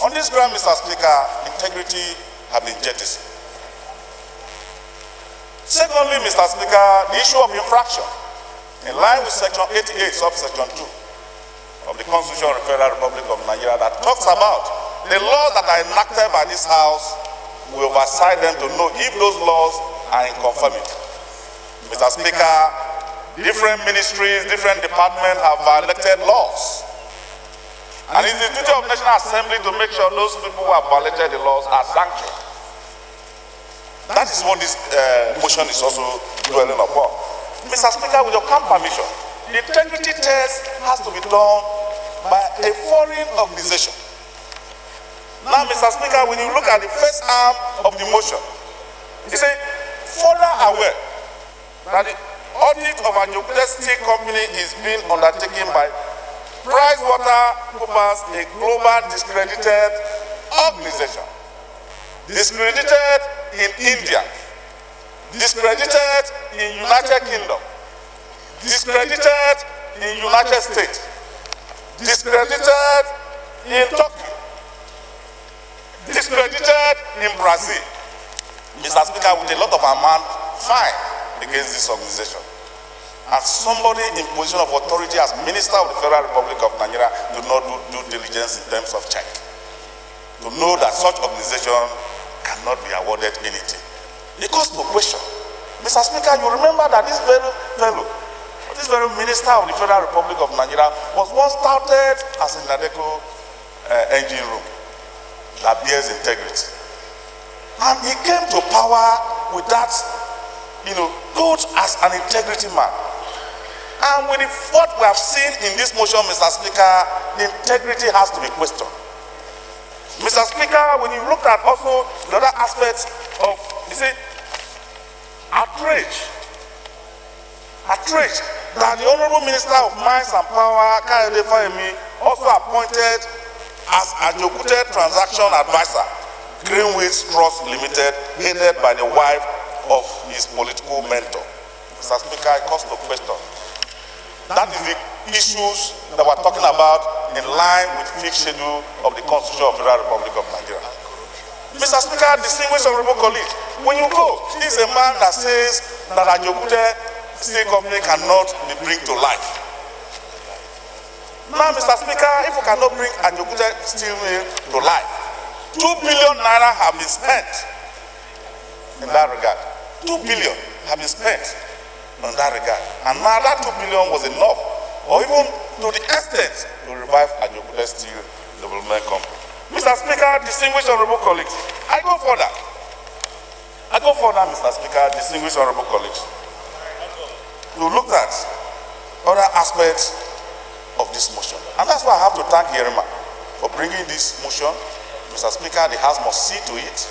On this ground, Mr. Speaker, integrity has been jettisoned. Secondly, Mr. Speaker, the issue of infraction, in line with section 88, subsection 2 of the Constitution of the Federal Republic of Nigeria, that talks about the laws that are enacted by this House, we oversight them to know if those laws are in conformity. Mr. Speaker, different ministries, different departments have violated laws. And it's the duty of the National Assembly to make sure those people who have violated the laws are sanctioned. That is what this motion is also dwelling upon. Mr. Speaker, with your kind permission, the integrity test has to be done by a foreign organization. Now, Mr. Speaker, when you look at the first arm of the motion, it says, further aware that the audit of a nuclear steel company is being undertaken by PricewaterhouseCoopers, a global discredited organization. Discredited in India, discredited in United Kingdom, discredited in United States, discredited in Turkey, discredited in Brazil. Mr. Speaker, with a lot of amount fine against this organization. And somebody in position of authority as Minister of the Federal Republic of Nigeria do not do due diligence in terms of check. To know that such organization cannot be awarded anything. It calls to question. Mr. Speaker, you remember that this very fellow, this very Minister of the Federal Republic of Nigeria was once touted as a Nadeco engine room that bears integrity. And he came to power with that, good as an integrity man. And with what we have seen in this motion, Mr. Speaker, the integrity has to be questioned. Mr. Speaker, when you look at also the other aspects of, outrage that the Honorable Minister of Mines and Power, Kayode Fayemi, also appointed as Ajokute Transaction Advisor, Greenwich Trust Limited, headed by the wife of his political mentor. Mr. Speaker, it calls to question. That is the issues that we're talking about in line with 5th schedule of the Constitution of the Federal Republic of Nigeria. Mr. Speaker, distinguished honorable colleagues, when you go, he's a man that says that a Jokute steel company cannot be bring to life. Now, Mr. Speaker, if we cannot bring a Jokute steel mill to life, 2 billion naira have been spent in that regard. 2 billion have been spent. in that regard. And now that 2 billion was enough, or even to the extent to revive Ajokuta Steel Development Company. Mr. Speaker, distinguished honorable colleagues, I go further. Mr. Speaker, distinguished honorable colleagues. We looked at other aspects of this motion. And that's why I have to thank Yerima for bringing this motion. Mr. Speaker, the House must see to it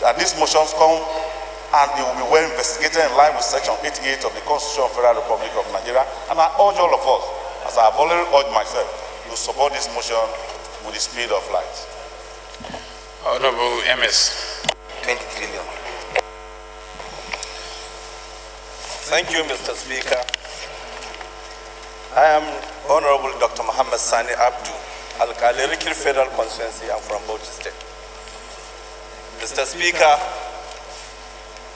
that these motions come and it will be well investigated in line with Section 88 of the Constitution of the Federal Republic of Nigeria. And I urge all of us, as I have already urged myself, to support this motion with the speed of light. Honorable MS. 20 trillion. Thank you, Mr. Speaker. I am Honorable Dr. Muhammad Sani Abdu, Al-Kalirikir Federal Constituency. I'm from Bauchi State. Mr. Speaker,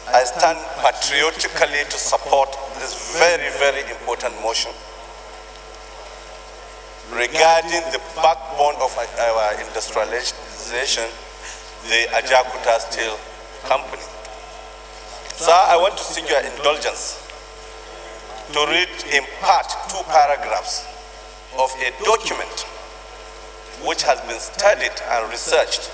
I stand patriotically to support this very, very important motion regarding the backbone of our industrialization, the Ajakuta Steel Company. Sir, I want to seek your indulgence to read in part 2 paragraphs of a document which has been studied and researched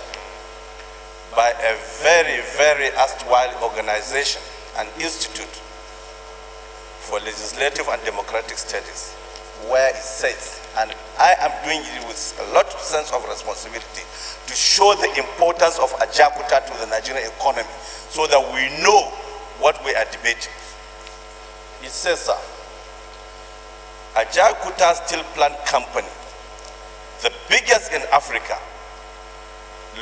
by a very, very erstwhile organization, an institute for legislative and democratic studies, where it says, and I am doing it with a lot of sense of responsibility, to show the importance of Ajakuta to the Nigerian economy so that we know what we are debating. It says, sir, Ajakuta Steel Plant Company, the biggest in Africa,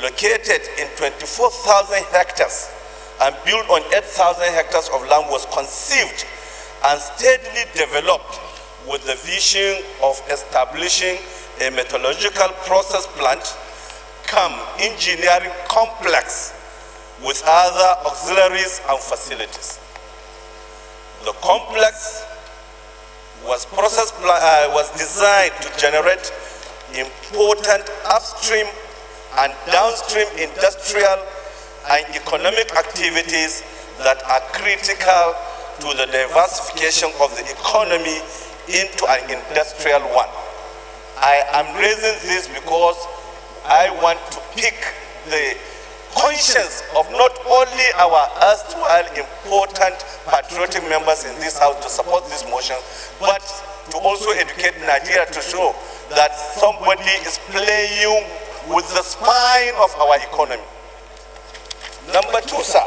located in 24,000 hectares and built on 8,000 hectares of land, was conceived and steadily developed with the vision of establishing a metallurgical process plant cum engineering complex with other auxiliaries and facilities. The complex was designed to generate important upstream and downstream industrial and economic activities that are critical to the diversification of the economy into an industrial one. I am raising this because I want to pick the conscience of not only our erstwhile important patriotic members in this house to support this motion, but to also educate Nigeria to show that somebody is playing with the spine of our economy. Number 2, sir,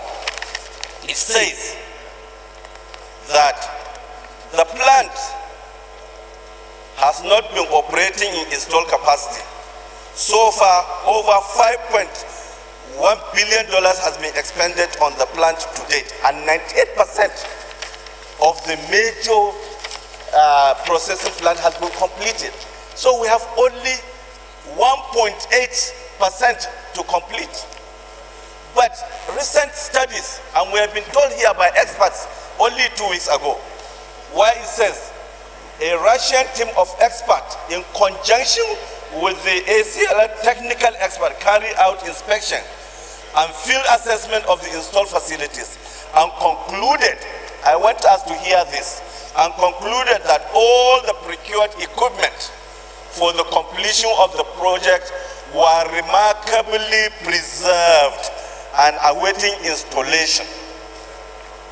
it says that the plant has not been operating in installed capacity. So far, over $5.1 billion has been expended on the plant to date, and 98% of the major processing plant has been completed. So we have only 1.8% to complete. But recent studies, and we have been told here by experts only 2 weeks ago, where it says a Russian team of experts in conjunction with the ACL technical expert carry out inspection and field assessment of the installed facilities and concluded, I want us to hear this, and concluded that all the procured equipment for the completion of the project were remarkably preserved and awaiting installation.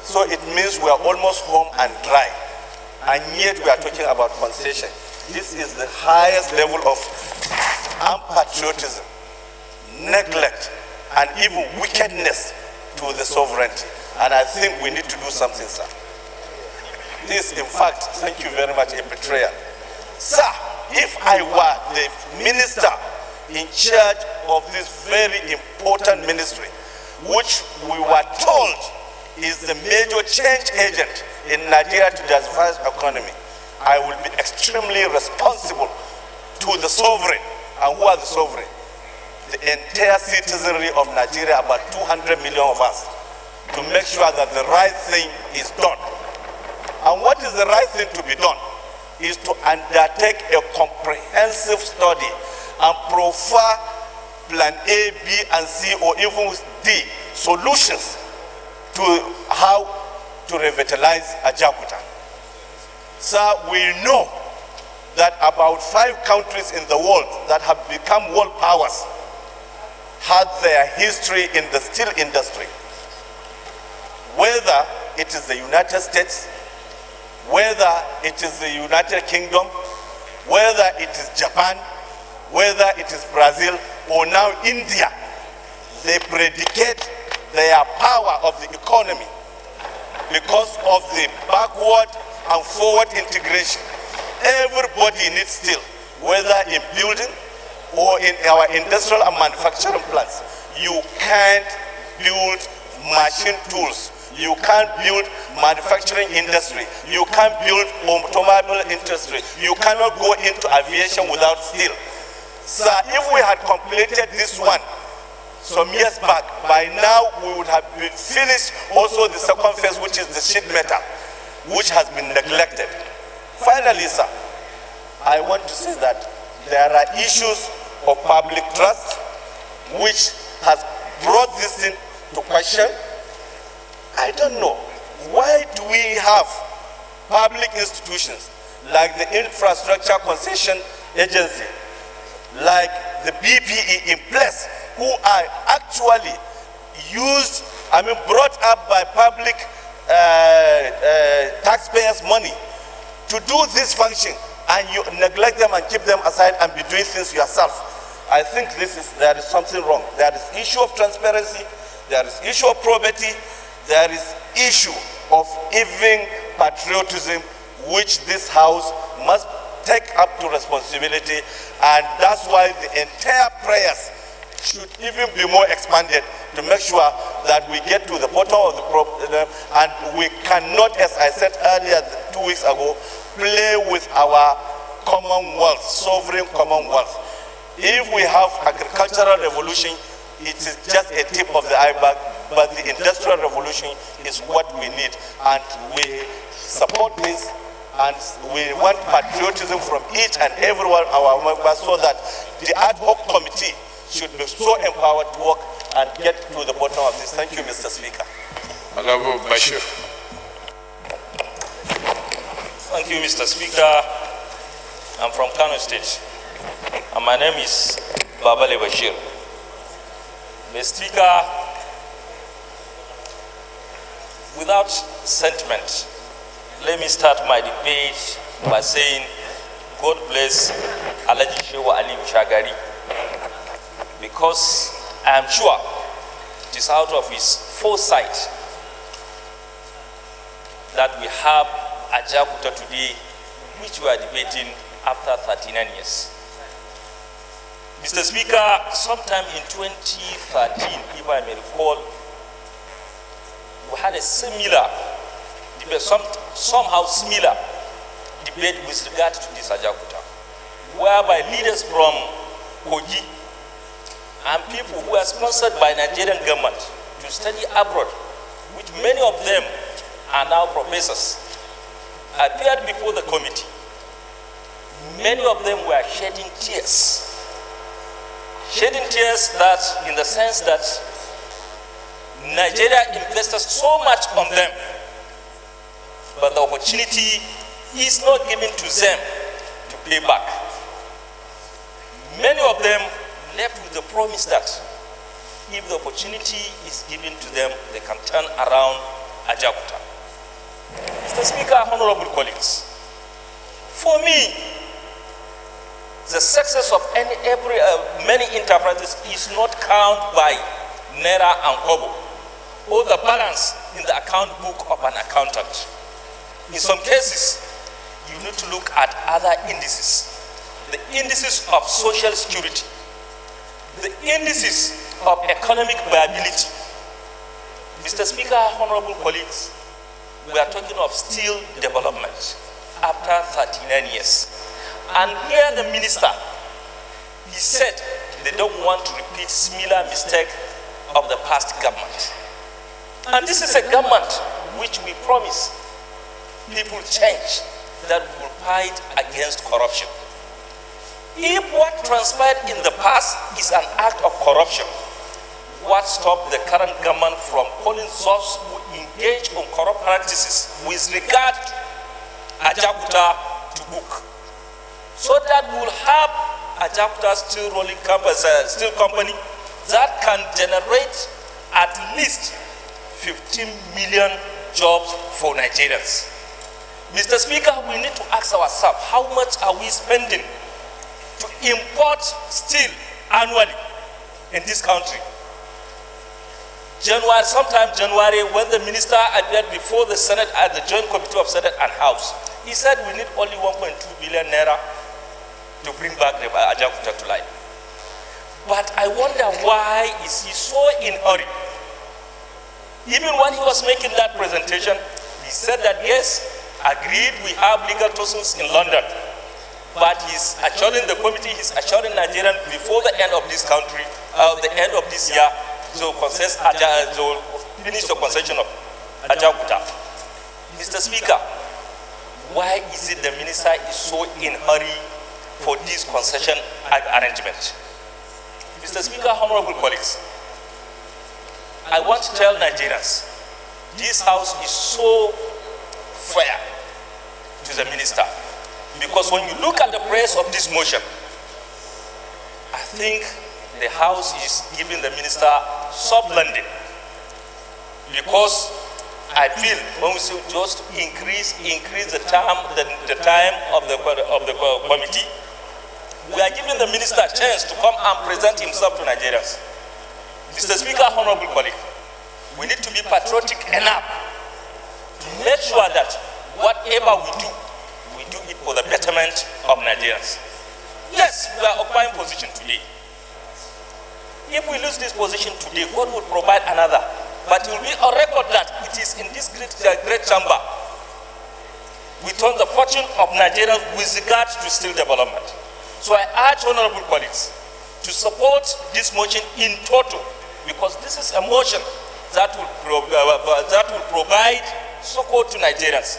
So it means we are almost home and dry, and yet we are talking about concession. This is the highest level of unpatriotism, neglect, and even wickedness to the sovereignty. And I think we need to do something, sir. This, in fact, thank you very much, a betrayal. Sir, if I were the minister in charge of this very important ministry, which we were told is the major change agent in Nigeria to diversify the economy, I will be extremely responsible to the sovereign. And who are the sovereign? The entire citizenry of Nigeria, about 200 million of us, to make sure that the right thing is done. And what is the right thing to be done? Is to undertake a comprehensive study and profile plan A, B, and C, or even D solutions to how to revitalize Ajaokuta. Sir, we know that about 5 countries in the world that have become world powers had their history in the steel industry. Whether it is the United States, whether it is the United Kingdom, whether it is Japan, whether it is Brazil, or now India, they predicate their power of the economy because of the backward and forward integration. Everybody needs steel, whether in building or in our industrial and manufacturing plants. You can't build machine tools. You can't build manufacturing industry. You can't build automobile industry. You cannot go into aviation without steel. So if we had completed this one some years back, by now we would have been finished also the second phase, which is the sheet metal, which has been neglected. Finally, sir, I want to say that there are issues of public trust which has brought this thing to question. I don't know, why do we have public institutions like the Infrastructure Concession Agency, like the BPE in place, who are actually used, brought up by public taxpayers' money to do this function, and you neglect them and keep them aside and be doing things yourself? I think there is something wrong. There is issue of transparency, there is issue of probity, there is issue of even patriotism, which this house must take up to responsibility, and that's why the entire prayers should even be more expanded to make sure that we get to the bottom of the problem, and we cannot, as I said earlier 2 weeks ago, play with our commonwealth, sovereign commonwealth. If we have agricultural revolution, it is just a tip of the iceberg, but the industrial revolution is what we need, and we support this, and we want patriotism from each and every one of our members, so that the ad hoc committee should be so empowered to work and get to the bottom of this. Thank you, Mr. Speaker. Honorable Bashir. Thank you, Mr. Speaker. I'm from Kano State, and my name is Babale Bashir. Mr. Speaker, without sentiment, let me start my debate by saying, God bless Alhaji Shehu Ali Shagari, because I am sure it is out of his foresight that we have Ajaokuta today, which we are debating after 39 years. Mr. Speaker, sometime in 2013, if I may recall, we had a similar debate, somehow similar debate with regard to this Ajaokuta, whereby leaders from Kogi and people who are sponsored by Nigerian government to study abroad, which many of them are now professors, appeared before the committee. Many of them were shedding tears. Shedding tears that, in the sense that Nigeria invested so much on them, but the opportunity is not given to them to pay back. Many of them left with the promise that if the opportunity is given to them, they can turn around Ajaokuta. Mr. Speaker, honorable colleagues, for me, the success of many enterprises is not counted by Naira and Kobo, or the balance in the account book of an accountant. In some cases, you need to look at other indices, the indices of social security, the indices of economic viability. Mr. Speaker, honorable colleagues, we are talking of steel development after 39 years. And here the minister, he said they don't want to repeat similar mistake of the past government. And this is a government which we promise people change, that we will fight against corruption. If what transpired in the past is an act of corruption, what stopped the current government from calling those who engage on corrupt practices with regard to Ajakuta to book, so that we will have Ajakuta steel rolling steel company that can generate at least 15 million jobs for Nigerians. Mr. Speaker, we need to ask ourselves, how much are we spending to import steel annually in this country? Sometime January, when the minister appeared before the Senate at the Joint Committee of Senate and House, he said we need only 1.2 billion naira to bring back the Ajakuta to life. But I wonder, why is he so in a hurry? Even when he was making that presentation, he said that yes, agreed, we have legal tussles in London, but he's assuring the committee, he's assuring Nigerians before the end of this country, the end of this year, to finish the concession of Ajakuta. Mr. Speaker, why is it the minister is so in a hurry for this concession arrangement? Mr. Speaker, honorable colleagues, I want to tell Nigerians, this house is so fair to the minister, because when you look at the price of this motion, I think the house is giving the minister soft landing, because I feel when we say just increase the time of the committee, we are giving the minister a chance to come and present himself to Nigerians. Mr. Speaker, honorable colleague, we need to be patriotic enough to make sure that whatever we do it for the betterment of Nigerians. Yes, we are occupying position today. If we lose this position today, God will provide another. But it will be a record that it is in this great chamber we turn the fortune of Nigerians with regard to steel development. So I urge honorable colleagues to support this motion in total, because this is a motion that will provide support to Nigerians.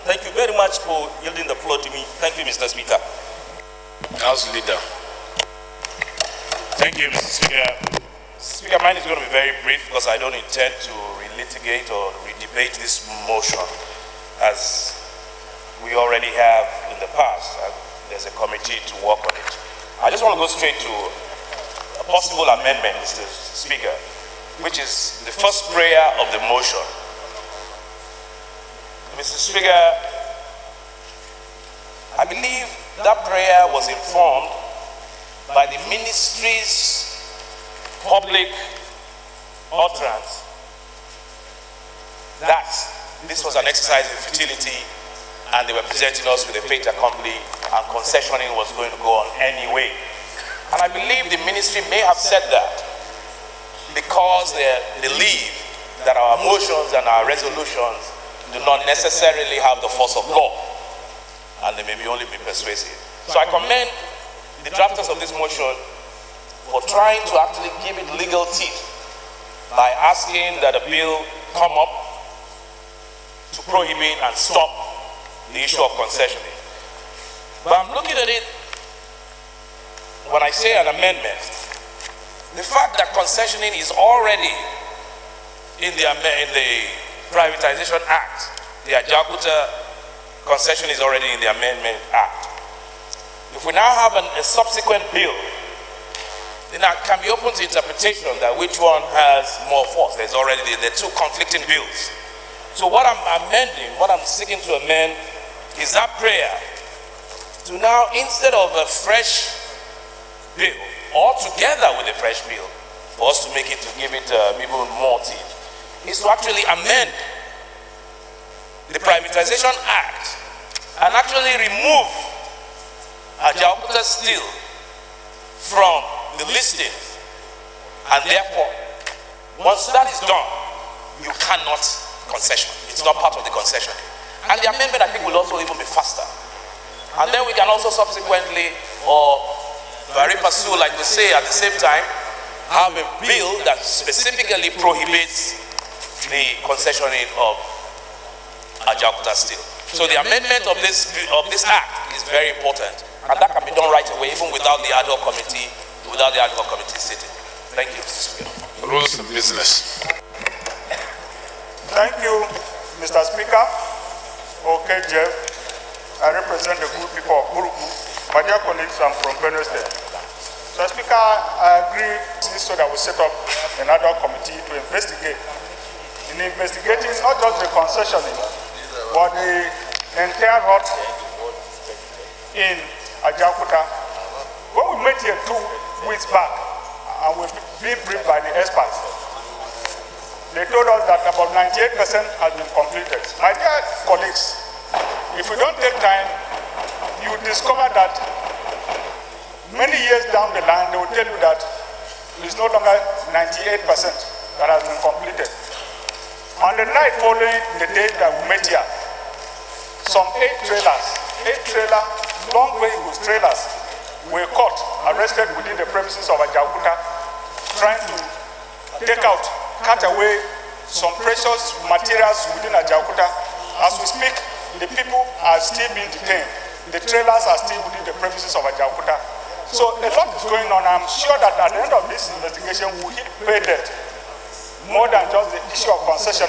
Thank you very much for yielding the floor to me. Thank you, Mr. Speaker. House Leader. Thank you, Mr. Speaker. Speaker, mine is going to be very brief because I don't intend to relitigate or redebate this motion as we already have in the past. There's a committee to work on it. I just want to go straight to a possible amendment, Mr. Speaker, which is the first prayer of the motion. Mr. Speaker, I believe that prayer was informed by the ministry's public utterance that this was an exercise in futility and they were presenting us with a fait accompli and concessioning was going to go on anyway. And I believe the ministry may have said that because they believe that our motions and our resolutions do not necessarily have the force of law and they may only be persuasive. So I commend the drafters of this motion for trying to actually give it legal teeth by asking that a bill come up to prohibit and stop the issue of concessioning. But I'm looking at it, when I say an amendment, the fact that concessioning is already in the Privatization Act, the Ajakuta concession is already in the Amendment Act. If we now have a subsequent bill, then that can be open to interpretation that which one has more force. There's already the two conflicting bills. So what I'm amending, what I'm seeking to amend is that prayer to now, instead of a fresh bill, or together with a fresh bill, for us to make it, to give it even more teeth, is to actually amend the Privatization Act and actually remove Ajakuta Steel from the listing, and therefore, once that is done, you cannot concession. It's not part of the concession. And the amendment, I think, will also even be faster. And then we can also subsequently, or very pursue, like we say, at the same time, have a bill that specifically prohibits the concessioning of Ajakuta Steel. So the amendment of this act is very important, and that can be done right away, even without the ad hoc committee, sitting. Thank you, Mr. Speaker. Rules of business. Thank you, Mr. Speaker. Okay, Jeff. I represent the good people of Buruku. My dear colleagues, I'm from Plenary. Mr. Speaker, I agree so that we set up another committee to investigate. In investigating not just the concessioning, but the entire route in Ajaokuta. When we met here 2 weeks back, and we've been briefed by the experts, they told us that about 98% has been completed. My dear colleagues, if we don't take time, you discover that many years down the line, they will tell you that it's no longer 98% that has been completed. On the night following the day that we met here, some 8 trailer, long vehicles, trailers, were caught, arrested within the premises of Ajaokuta, trying to cut away some precious materials within Ajaokuta. As we speak, the people are still being detained. The trailers are still within the premises of Ajaokuta. So a lot is going on. I'm sure that at the end of this investigation, we will pay debt more than just the issue of concession.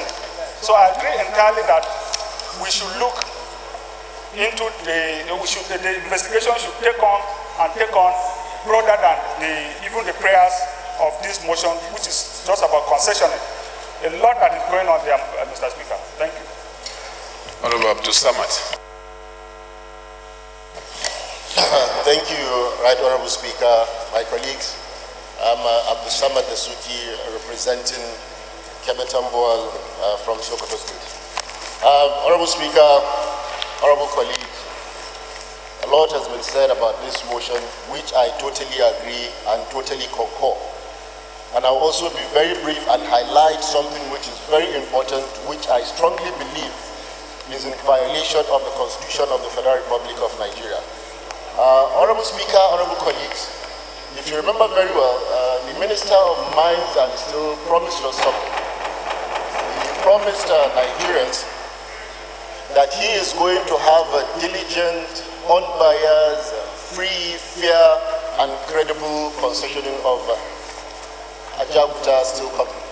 So I agree entirely that we should look into the investigation should take on broader than even the prayers of this motion, which is just about concessioning. A lot that is going on there, Mr. Speaker. Thank you. Honorable Abdul Samad. Thank you, Right Honorable Speaker, my colleagues. I'm Abdul Samad Dasuki, representing Kebetamboal from Sokoto State. Honorable Speaker, honorable colleagues, a lot has been said about this motion, which I totally agree and totally concur. And I'll also be very brief and highlight something which is very important, which I strongly believe is in violation of the Constitution of the Federal Republic of Nigeria. Honorable Speaker, honorable colleagues, if you remember very well, the Minister of Mines and Steel promised us something. He promised Nigerians that he is going to have a diligent, unbiased, free, fair, and credible concessioning of Ajaokuta Steel Company.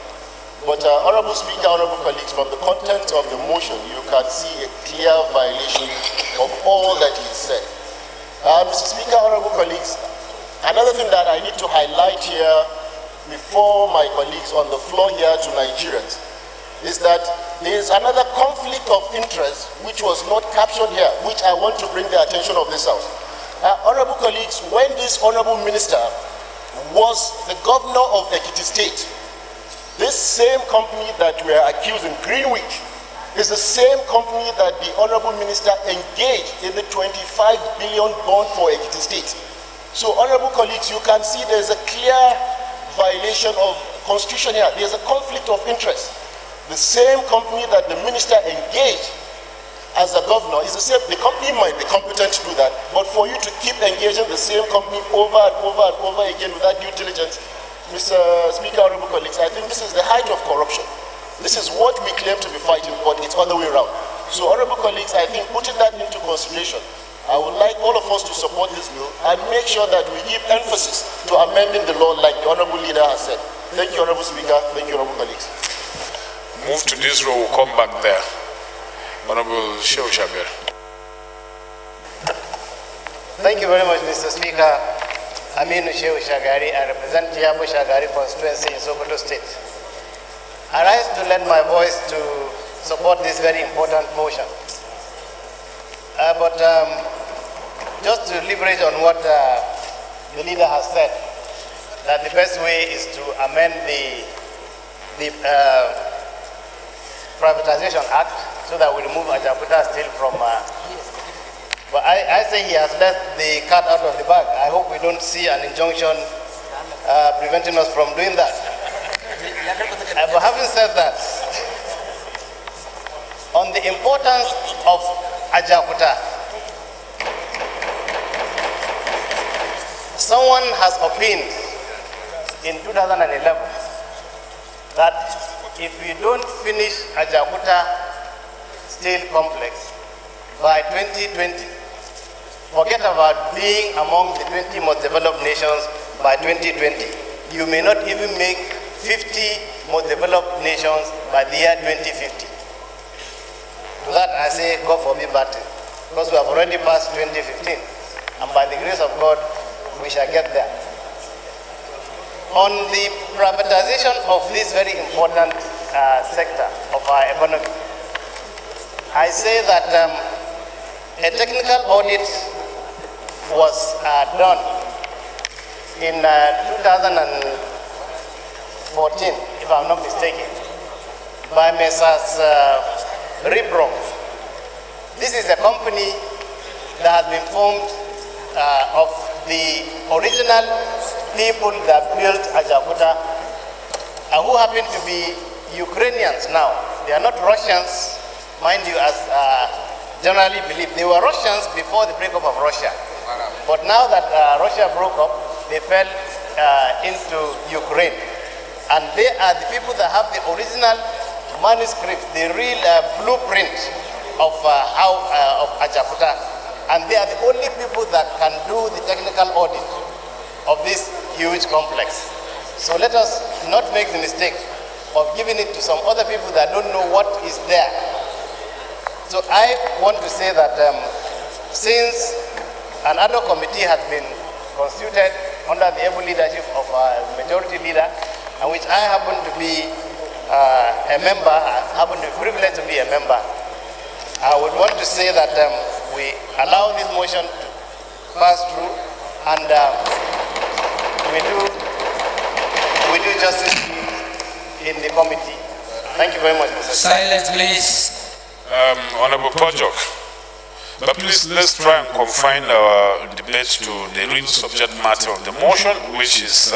But honorable Speaker, honorable colleagues, from the content of the motion, you can see a clear violation of all that he said. Mr. Speaker, honorable colleagues, another thing that I need to highlight here before my colleagues on the floor here to Nigerians is that there is another conflict of interest which was not captured here, which I want to bring the attention of this House. Honorable colleagues, when this honorable minister was the governor of Ekiti State, this same company that we are accusing, Greenwich, is the same company that the honorable minister engaged in the 25 billion bond for Ekiti State. So, honorable colleagues, you can see there's a clear violation of constitution here. There's a conflict of interest. The same company that the minister engaged as a governor is the same. The company might be competent to do that, but for you to keep engaging the same company over and over and over again without due diligence, Mr. Speaker, honorable colleagues, I think this is the height of corruption. This is what we claim to be fighting, but it's other way around. So, honorable colleagues, I think putting that into consideration, I would like all of us to support this bill and make sure that we give emphasis to amending the law like the honorable leader has said. Thank you, honorable Speaker. Thank you, honorable colleagues. Move to this row, we'll come back there. Honorable Shehu Shabir. Thank you very much, Mr. Speaker. Aminu Shehu Shagari. I represent Tiabu Shagari constituency in Sokoto State. I rise to lend my voice to support this very important motion. But just to leverage on what the leader has said, that the best way is to amend the Privatization Act so that we remove Ajaokuta Steel from. But I say he has let the cat out of the bag. I hope we don't see an injunction preventing us from doing that. But having said that, on the importance of Ajaokuta, someone has opined in 2011 that if we don't finish Ajaokuta Steel Complex by 2020, forget about being among the 20 most developed nations by 2020. You may not even make 50 most developed nations by the year 2050. To that I say, God forbid bad thing, because we have already passed 2015, and by the grace of God, we shall get there. On the privatization of this very important sector of our economy, I say that a technical audit was done in 2014, if I'm not mistaken, by Messrs. Ribro. This is a company that has been formed of the original people that built Ajakuta, who happen to be Ukrainians now. They are not Russians, mind you, as generally believed. They were Russians before the breakup of Russia. But now that Russia broke up, they fell into Ukraine. And they are the people that have the original manuscript, the real blueprint of Ajakuta. And they are the only people that can do the technical audit of this huge complex. So let us not make the mistake of giving it to some other people that don't know what is there. So I want to say that since an ad hoc committee has been constituted under the able leadership of a majority leader, and which I happen to be a member, I happen to be privileged to be a member, I would want to say that we allow this motion to pass through, and we do justice in the committee. Thank you very much, Mr. Silence, please. Honorable Pojok, but please let's try and confine our debate to the real subject matter of the motion, which is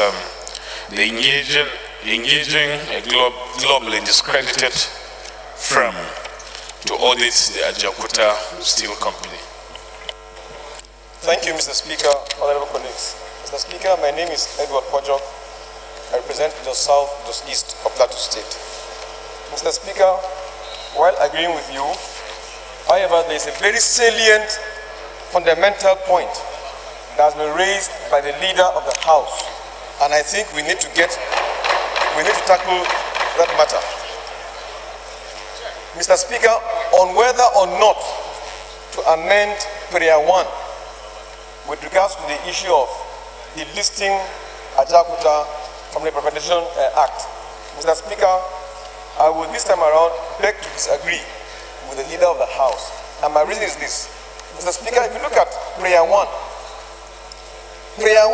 the engaging a globally discredited firm to audit the Ajakuta Steel Company. Thank you, Mr. Speaker, honorable colleagues. Mr. Speaker, my name is Edward Pojok. I represent the South, the East of Plateau State. Mr. Speaker, while agreeing with you, however, there is a very salient, fundamental point that has been raised by the leader of the House, and I think we need to tackle that matter. Mr. Speaker, on whether or not to amend Prayer 1 with regards to the issue of delisting Ajakuta from the Privatization Act, Mr. Speaker, I will this time around beg to disagree with the leader of the House. And my reason is this. Mr. Speaker, if you look at Prayer 1, Prayer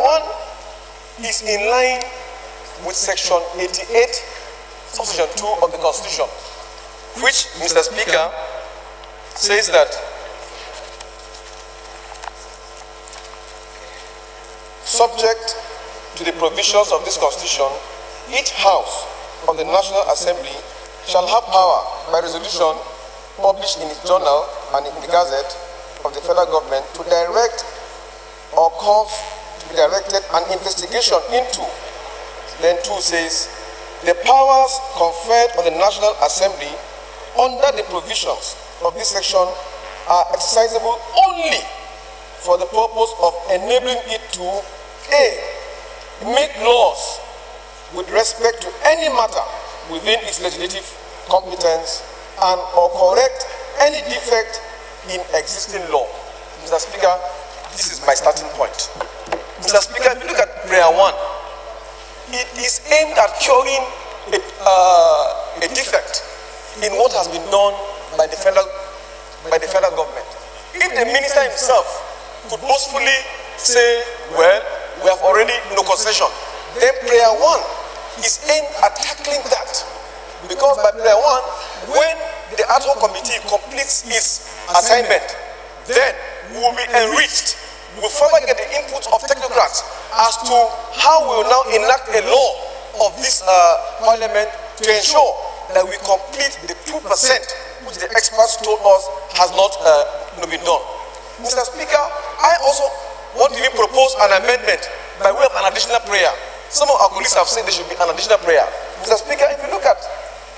1 is in line with Section 88, Subsection 2 of the Constitution, which, Mr. Speaker, says that subject to the provisions of this Constitution, each House of the National Assembly shall have power by resolution published in its journal and in the Gazette of the federal government to direct or cause to be directed an investigation into. Then 2 says, the powers conferred on the National Assembly under the provisions of this section are exercisable only for the purpose of enabling it to A, make laws with respect to any matter within its legislative competence and or correct any defect in existing law. Mr. Speaker, this is my starting point. Mr. Speaker, if you look at Prayer 1, it is aimed at curing a defect in what has been done by the federal government. If the minister himself could boastfully say, well, we have already no concession, then Prayer 1 is aimed at tackling that. Because by Prayer 1, when the ad hoc committee completes its assignment, then we will be enriched. We will further get the input of technocrats as to how we will now enact a law of this parliament to ensure that we complete the 2% which the experts told us has not been done. Mr. Speaker, I also want to even propose an amendment by way of an additional prayer. Some of our colleagues have said there should be an additional prayer. Mr. Speaker, if you look at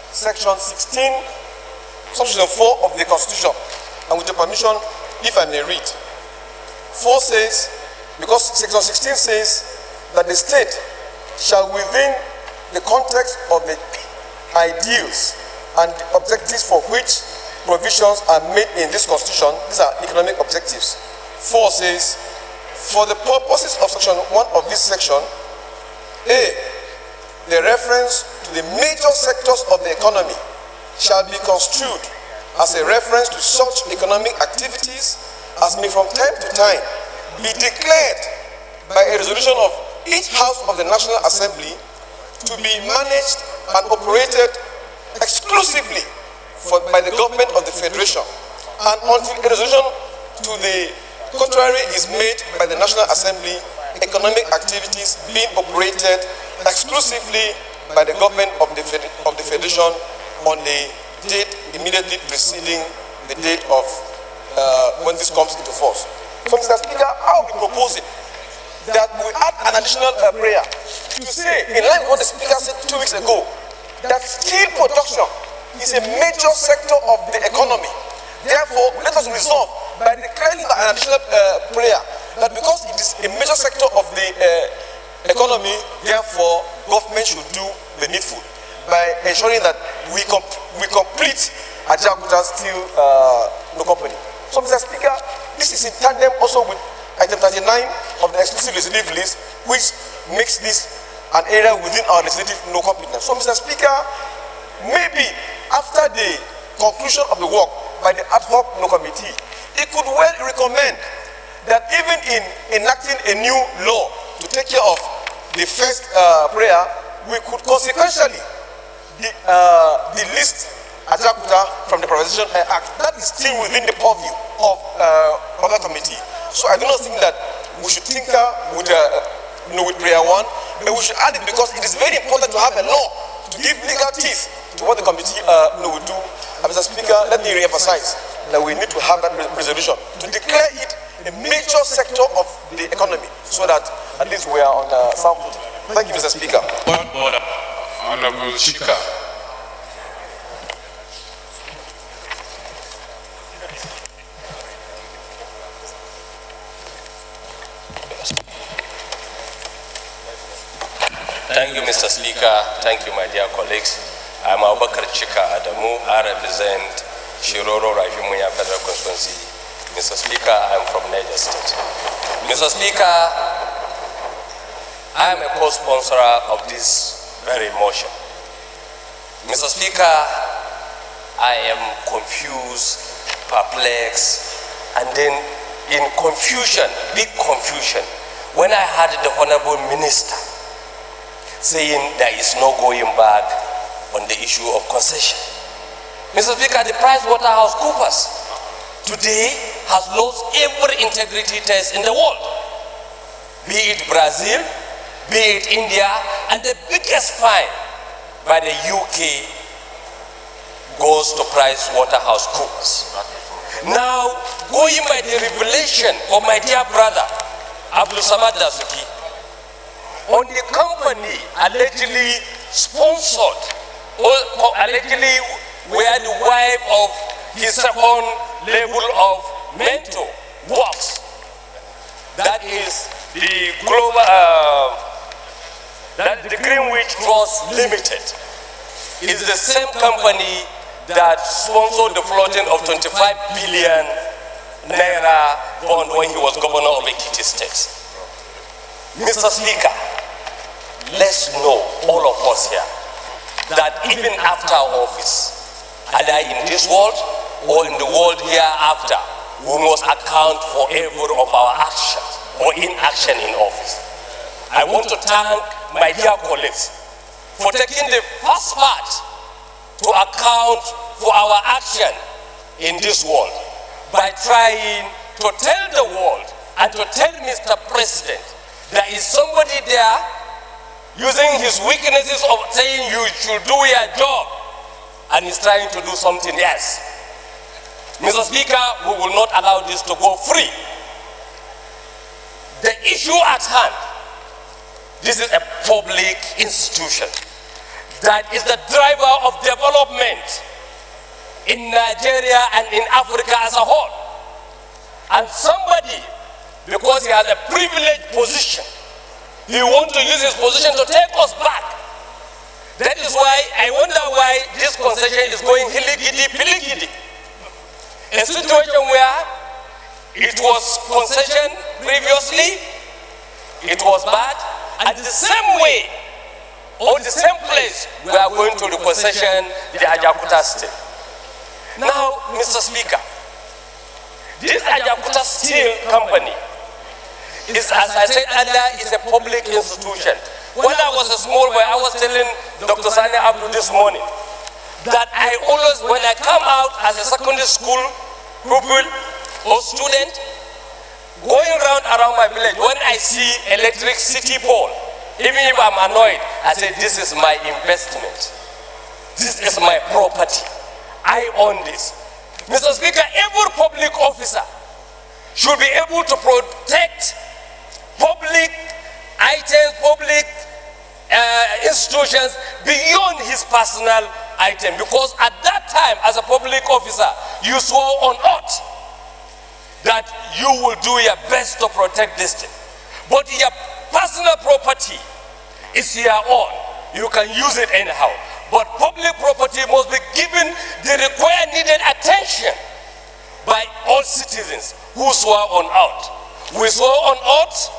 Section 16, Subsection 4 of the Constitution, and with your permission, if I may read, 4 says, because Section 16 says that the state shall within the context of the ideals and the objectives for which provisions are made in this constitution. These are economic objectives. 4 says, for the purposes of section 1 of this section, A, the reference to the major sectors of the economy shall be construed as a reference to such economic activities as may from time to time be declared by a resolution of each house of the National Assembly to be managed and operated exclusively by the government of the Federation, and until a resolution to the contrary is made by the National Assembly, economic activities being operated exclusively by the government of the Federation on the date immediately preceding the date of when this comes into force. So, Mr. Speaker, I will be proposing that we add an additional prayer to say, in line with what the Speaker said 2 weeks ago, that steel production is a major sector of the economy. Therefore, let us resolve by declaring an additional prayer that because it is a major sector of the economy, therefore, government should do the needful by ensuring that we complete Ajaokuta Steel Company. So, Mr. Speaker, this is in tandem also with item 39 of the exclusive legislative list, which makes this an area within our legislative no competence. So, Mr. Speaker, maybe after the conclusion of the work by the ad hoc no committee, it could well recommend that even in enacting a new law to take care of the first prayer, we could consequentially delist Ajaokuta from the Privatization Act. That is still within the purview of other committee. So I do not think that we should tinker with prayer 1, but we should add it because it is very important to have a law to give legal teeth to what the committee will do. And Mr. Speaker, let me re-emphasize that we need to have that resolution to declare it a major sector of the economy so that at least we are on sound footing. Thank you, Mr. Speaker. Point of order. Honorable Chika. Thank you, Mr. Speaker. Thank you, my dear colleagues. I'm Abubakar Chika Adamu. I represent Shiroro Rafimunya Federal Constituency. Mr. Speaker, I'm from Niger State. Mr. Speaker, I am a co-sponsor of this very motion. Mr. Speaker, I am confused, perplexed, and then in confusion, big confusion, when I heard the Honorable Minister saying there is no going back on the issue of concession. Mr. Speaker, the PricewaterhouseCoopers today has lost every integrity test in the world, be it Brazil, be it India, and the biggest fine by the UK goes to PricewaterhouseCoopers. Now, going by the revelation of my dear brother, Abdul Samad Dasuki, on the company allegedly sponsored or allegedly where the wife of his second level of mentor works. That is the global, that the Greenwich Trust Limited is the same company that sponsored the floating of 25 billion naira bond when he was governor of Ekiti State. Mr. Speaker, let's know, all of us here, that even after office, either in this world or in the world hereafter, we must account for every of our actions or inaction in office. I want to thank my dear colleagues for taking the first part to account for our action in this world by trying to tell the world and to tell Mr. President there is somebody there using his weaknesses of saying you should do your job and he's trying to do something else. Mr. Speaker, we will not allow this to go free. The issue at hand, this is a public institution that is the driver of development in Nigeria and in Africa as a whole. And somebody, because he has a privileged position, he wants to use his position to take us back. That is why I wonder why this concession is going hilly-giddy. A situation where it was concession previously, it was bad, and the same way, or the same place, we are going to repossession the Ajakuta Steel. Now, Mr. Speaker, this Ajakuta Steel Company is, as I said earlier, is a public institution. When I was a small boy, I was telling Dr. Sani Abdu this morning that I always, when I come out as a secondary school pupil or student, going around my village, when I see electricity pole, even if I'm annoyed, I say, this is my investment. This is my property. I own this. Mr. Speaker, every public officer should be able to protect public items, public institutions beyond his personal item, because at that time, as a public officer, you swore on oath that you will do your best to protect this thing. But your personal property is your own. You can use it anyhow. But public property must be given the required needed attention by all citizens who swore on oath. We swore on oath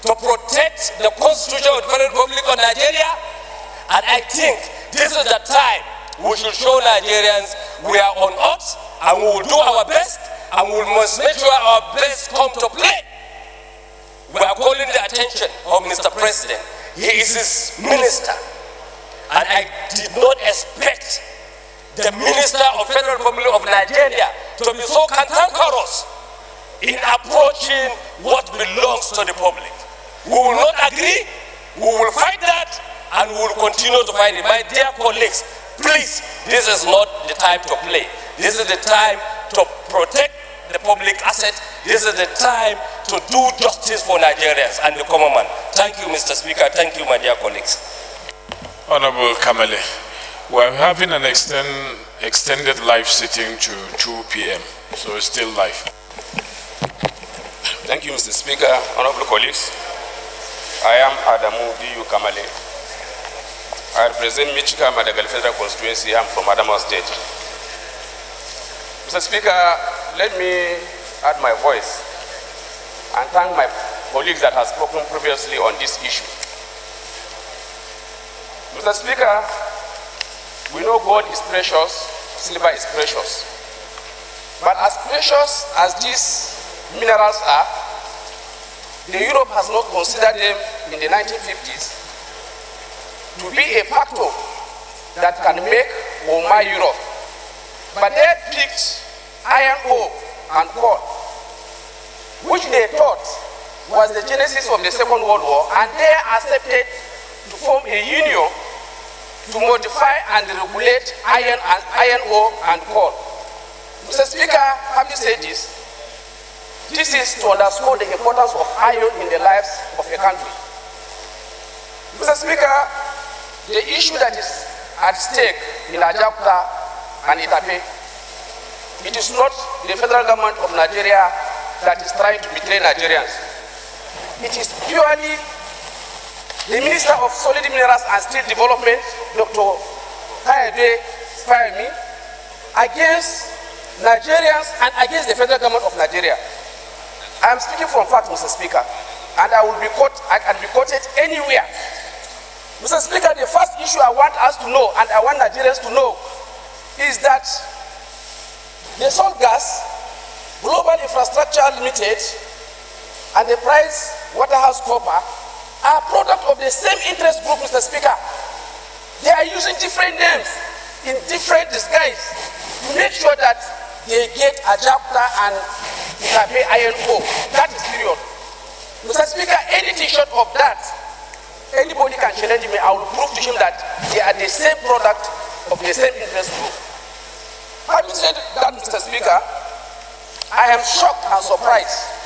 to protect the Constitution of the Federal Republic of Nigeria, and I think this is the time we should show Nigerians we are on oath, and we will do our best, and we must make sure our best come to play. We are calling the attention of Mr. President. He is his minister, and I did not expect the Minister of the Federal Republic of Nigeria to be so cantankerous in approaching what belongs to the public. We will not agree, we will fight that, and we will continue to fight it. My dear colleagues, please, this is not the time to play. This is the time to protect the public asset. This is the time to do justice for Nigerians and the common man. Thank you, Mr. Speaker. Thank you, my dear colleagues. Honorable Kamale, we are having an extended live sitting to 2 p.m., so it's still live. Thank you, Mr. Speaker. Honorable colleagues, I am Adamu D.U. Kamale. I represent Michika Madagali Federal Constituency. I am from Adamawa State. Mr. Speaker, let me add my voice and thank my colleagues that have spoken previously on this issue. Mr. Speaker, we know gold is precious, silver is precious. But as precious as these minerals are, Europe has not considered them in the 1950s to be a factor that can make or mar Europe. But they picked iron ore and coal, which they thought was the genesis of the Second World War, and they accepted to form a union to modify and regulate iron ore and coal. Mr. Speaker, having said this, this is to underscore the importance of iron in the lives of a country. Mr. Speaker, the issue that is at stake in Ajakuta and Itape, it is not the federal government of Nigeria that is trying to betray Nigerians. It is purely the Minister of Solid Minerals and Steel Development, Dr. Kayode Fayemi, against Nigerians and against the federal government of Nigeria. I am speaking from fact, Mr. Speaker, and I can be quoted anywhere. Mr. Speaker, the first issue I want us to know, and I want Nigerians to know, is that the Salt Gas, Global Infrastructure Limited, and the Price Waterhouse Copper are product of the same interest group, Mr. Speaker. They are using different names in different disguise to make sure that they get Ajakuta and Itape iron ore. That is period. Mr. Speaker, anything short of that, anybody can challenge me. I will prove to him that they are the same product of the same interest group. Having said that, Mr. Speaker, I am shocked and surprised.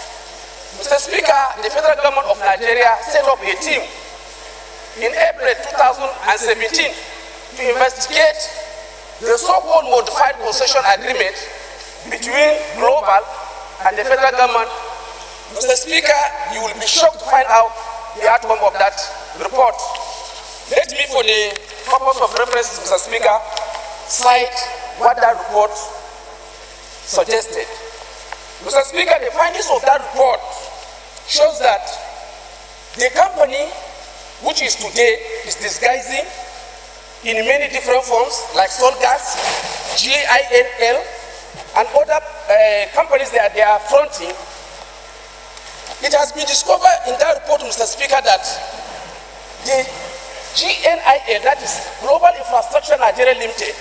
Mr. Speaker, the federal government of Nigeria set up a team in April 2017 to investigate the so-called modified concession agreement between Global and the federal government. Mr. Speaker, you will be shocked to find out the outcome of that report. Let me, for the purpose of reference, Mr. Speaker, cite what that report suggested. Mr. Speaker, the findings of that report shows that the company, which is today, is disguising in many different forms, like Sol Gas, GINL, and other companies that they are fronting. It has been discovered in that report, Mr. Speaker, that the GNIL, that is Global Infrastructure Nigeria Limited,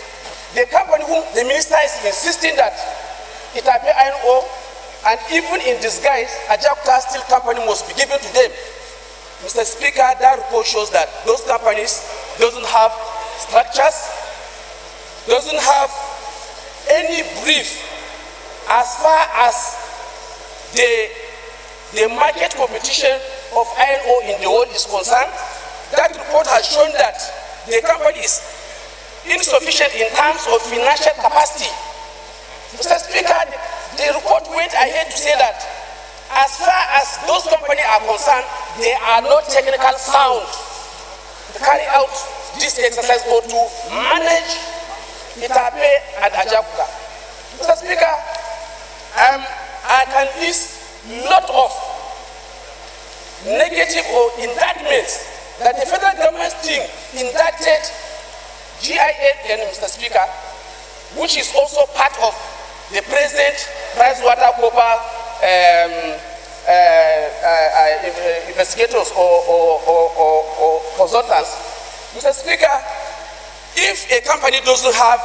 the company whom the minister is insisting that it will be iron ore, and even in disguise, a Jakarta steel company must be given to them. Mr. Speaker, that report shows that those companies doesn't have structures, doesn't have any brief as far as the market competition of iron ore in the world is concerned. That report has shown that the company is insufficient in terms of financial capacity. Mr. Speaker, the report went ahead to say that as far as those companies are concerned, they are not technical sound to carry out this exercise or to manage Itape and Ajakuta. Mr. Speaker, I can list a lot of negative or indictments that the federal government team indicted GINL, Mr. Speaker, which is also part of the present PricewaterhouseCoopers investigators or consultants. Mr. Speaker, if a company doesn't have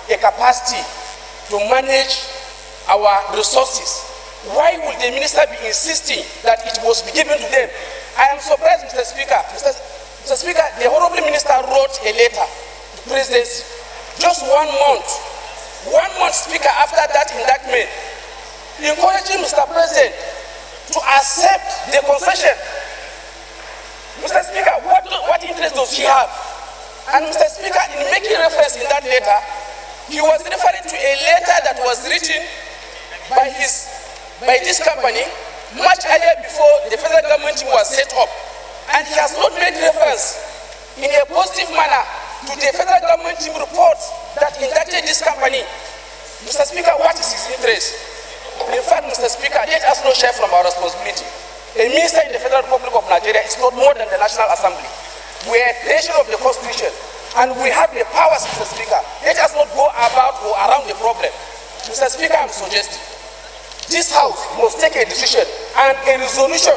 a capacity to manage our resources, why would the minister be insisting that it must be given to them? I am surprised, Mr. Speaker. Mr. Speaker, the Honorable Minister wrote a letter to the Presidency just 1 month. 1 month, Speaker, after that indictment, encouraging Mr. President to accept the concession. Mr. Speaker, what interest does he have? And Mr. Speaker, in making reference in that letter, he was referring to a letter that was written by this company much earlier before the federal government was set up. And he has not made reference in a positive manner to the federal government team report that indicted this company. Mr. Speaker, what is his interest? In fact, Mr. Speaker, let us not share from our responsibility. A minister in the Federal Republic of Nigeria is not more than the National Assembly. We are a creation of the Constitution, and we have the powers, Mr. Speaker. Let us not go about or around the problem. Mr. Speaker, I'm suggesting this House must take a decision, and a resolution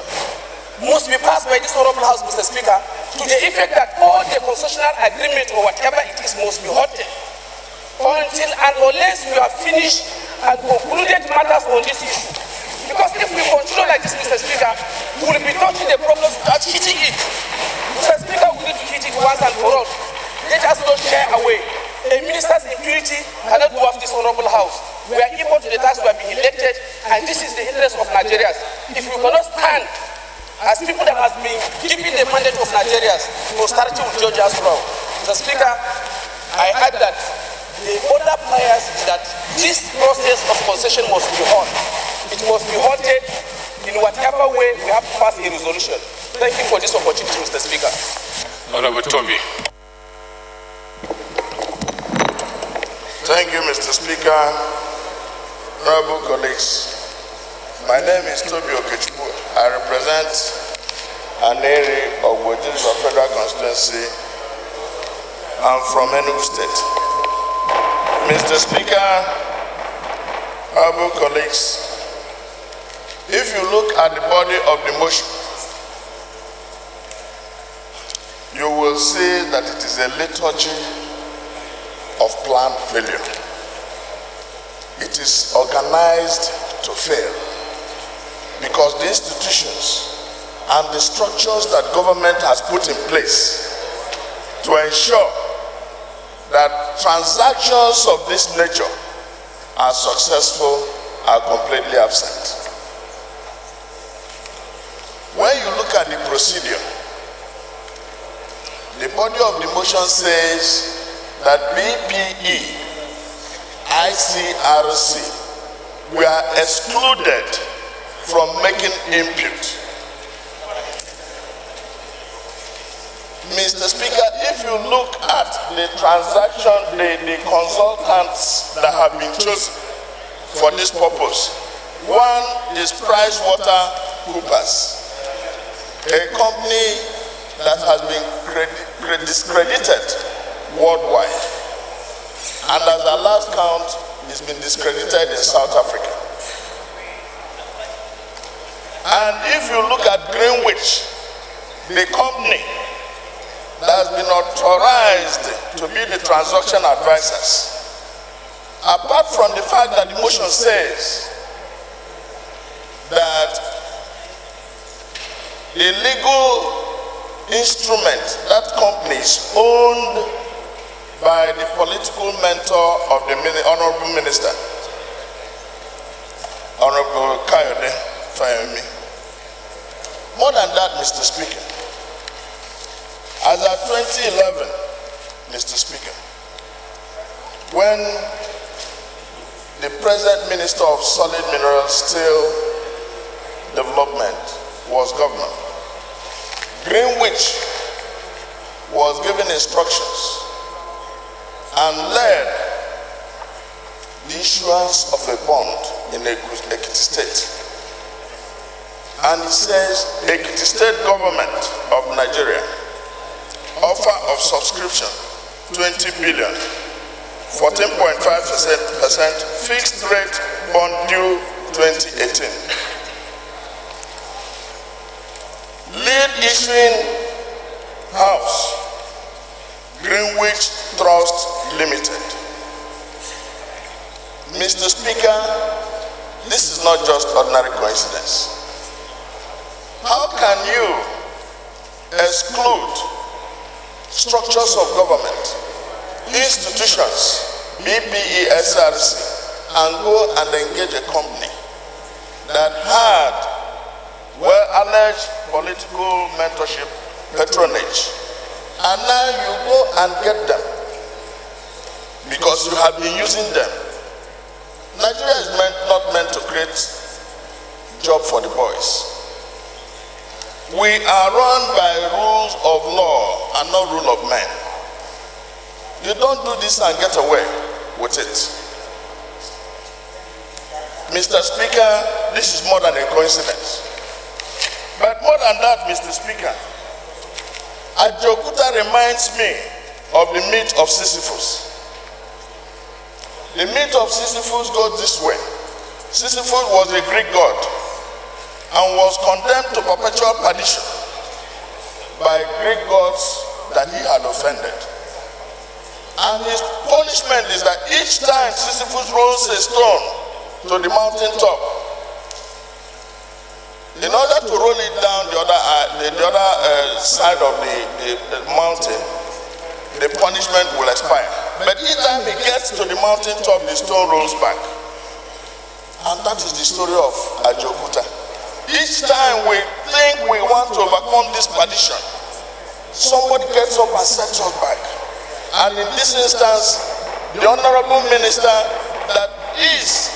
must be passed by this Honorable House, Mr. Speaker, to the effect that all the concessional agreement or whatever it is must be halted until and unless we have finished and concluded matters on this issue. Because if we continue like this, Mr. Speaker, we will be touching the problems without hitting it. Mr. Speaker, we need to hit it once and for all. Let us not shy away. A minister's impunity cannot dwarf this Honorable House. We are equal to the task we have been elected, and this is the interest of Nigerians. If we cannot stand as people that have been given the mandate of Nigerians, we will start with George Astrow. Mr. Speaker, I add that the other players that this process of concession must be halted. It must be halted in whatever way we have to pass a resolution. Thank you for this opportunity, Mr. Speaker. Honorable Toby. Thank you, Mr. Speaker. Honorable colleagues, my name is Toby Okechukwu. I represent an area of Wojinwa Federal Constituency. I'm from Enugu State. Mr. Speaker, honorable colleagues, if you look at the body of the motion, you will see that it is a liturgy of planned failure. It is organized to fail because the institutions and the structures that government has put in place to ensure that transactions of this nature are successful are completely absent. When you look at the procedure, the body of the motion says that BPE, ICRC were excluded from making input. Mr. Speaker, if you look at the transaction, the consultants that have been chosen for this purpose, one is PricewaterhouseCoopers, a company that has been discredited worldwide, and as our last count, it's been discredited in South Africa. And if you look at Greenwich, the company that has been authorized to be the transaction advisors, apart from the fact that the motion says that the legal instrument, that company is owned by the political mentor of the Honorable Minister, Honorable Kayode Fayemi. More than that, Mr. Speaker, as of 2011, Mr. Speaker, when the present Minister of Solid Mineral Steel Development was governor, Greenwich was given instructions and led the issuance of a bond in Ekiti State. And it says, Ekiti State Government of Nigeria, offer of subscription, 20 billion, 14.5% fixed rate bond due 2018. Lead issuing house, Greenwich Trust Limited. Mr. Speaker, this is not just ordinary coincidence. How can you exclude structures of government, institutions, BPE, SRC, and go and engage a company that had well-alleged political mentorship, patronage, and now you go and get them because you have been using them? Nigeria is not meant to create job for the boys. We are run by rules of law and not rule of men. You don't do this and get away with it. Mr. Speaker, this is more than a coincidence. But more than that, Mr. Speaker, Ajokuta reminds me of the myth of Sisyphus. The myth of Sisyphus goes this way. Sisyphus was a Greek god and was condemned to perpetual perdition by Greek gods that he had offended. And his punishment is that each time Sisyphus rolls a stone to the mountain top, in order to roll it down the other side of the mountain, the punishment will expire. But each time he gets to the mountain top, the stone rolls back. And that is the story of Ajokuta. Each time we think we want to overcome this perdition, somebody gets up and sets us back. And in this instance, the Honorable Minister that is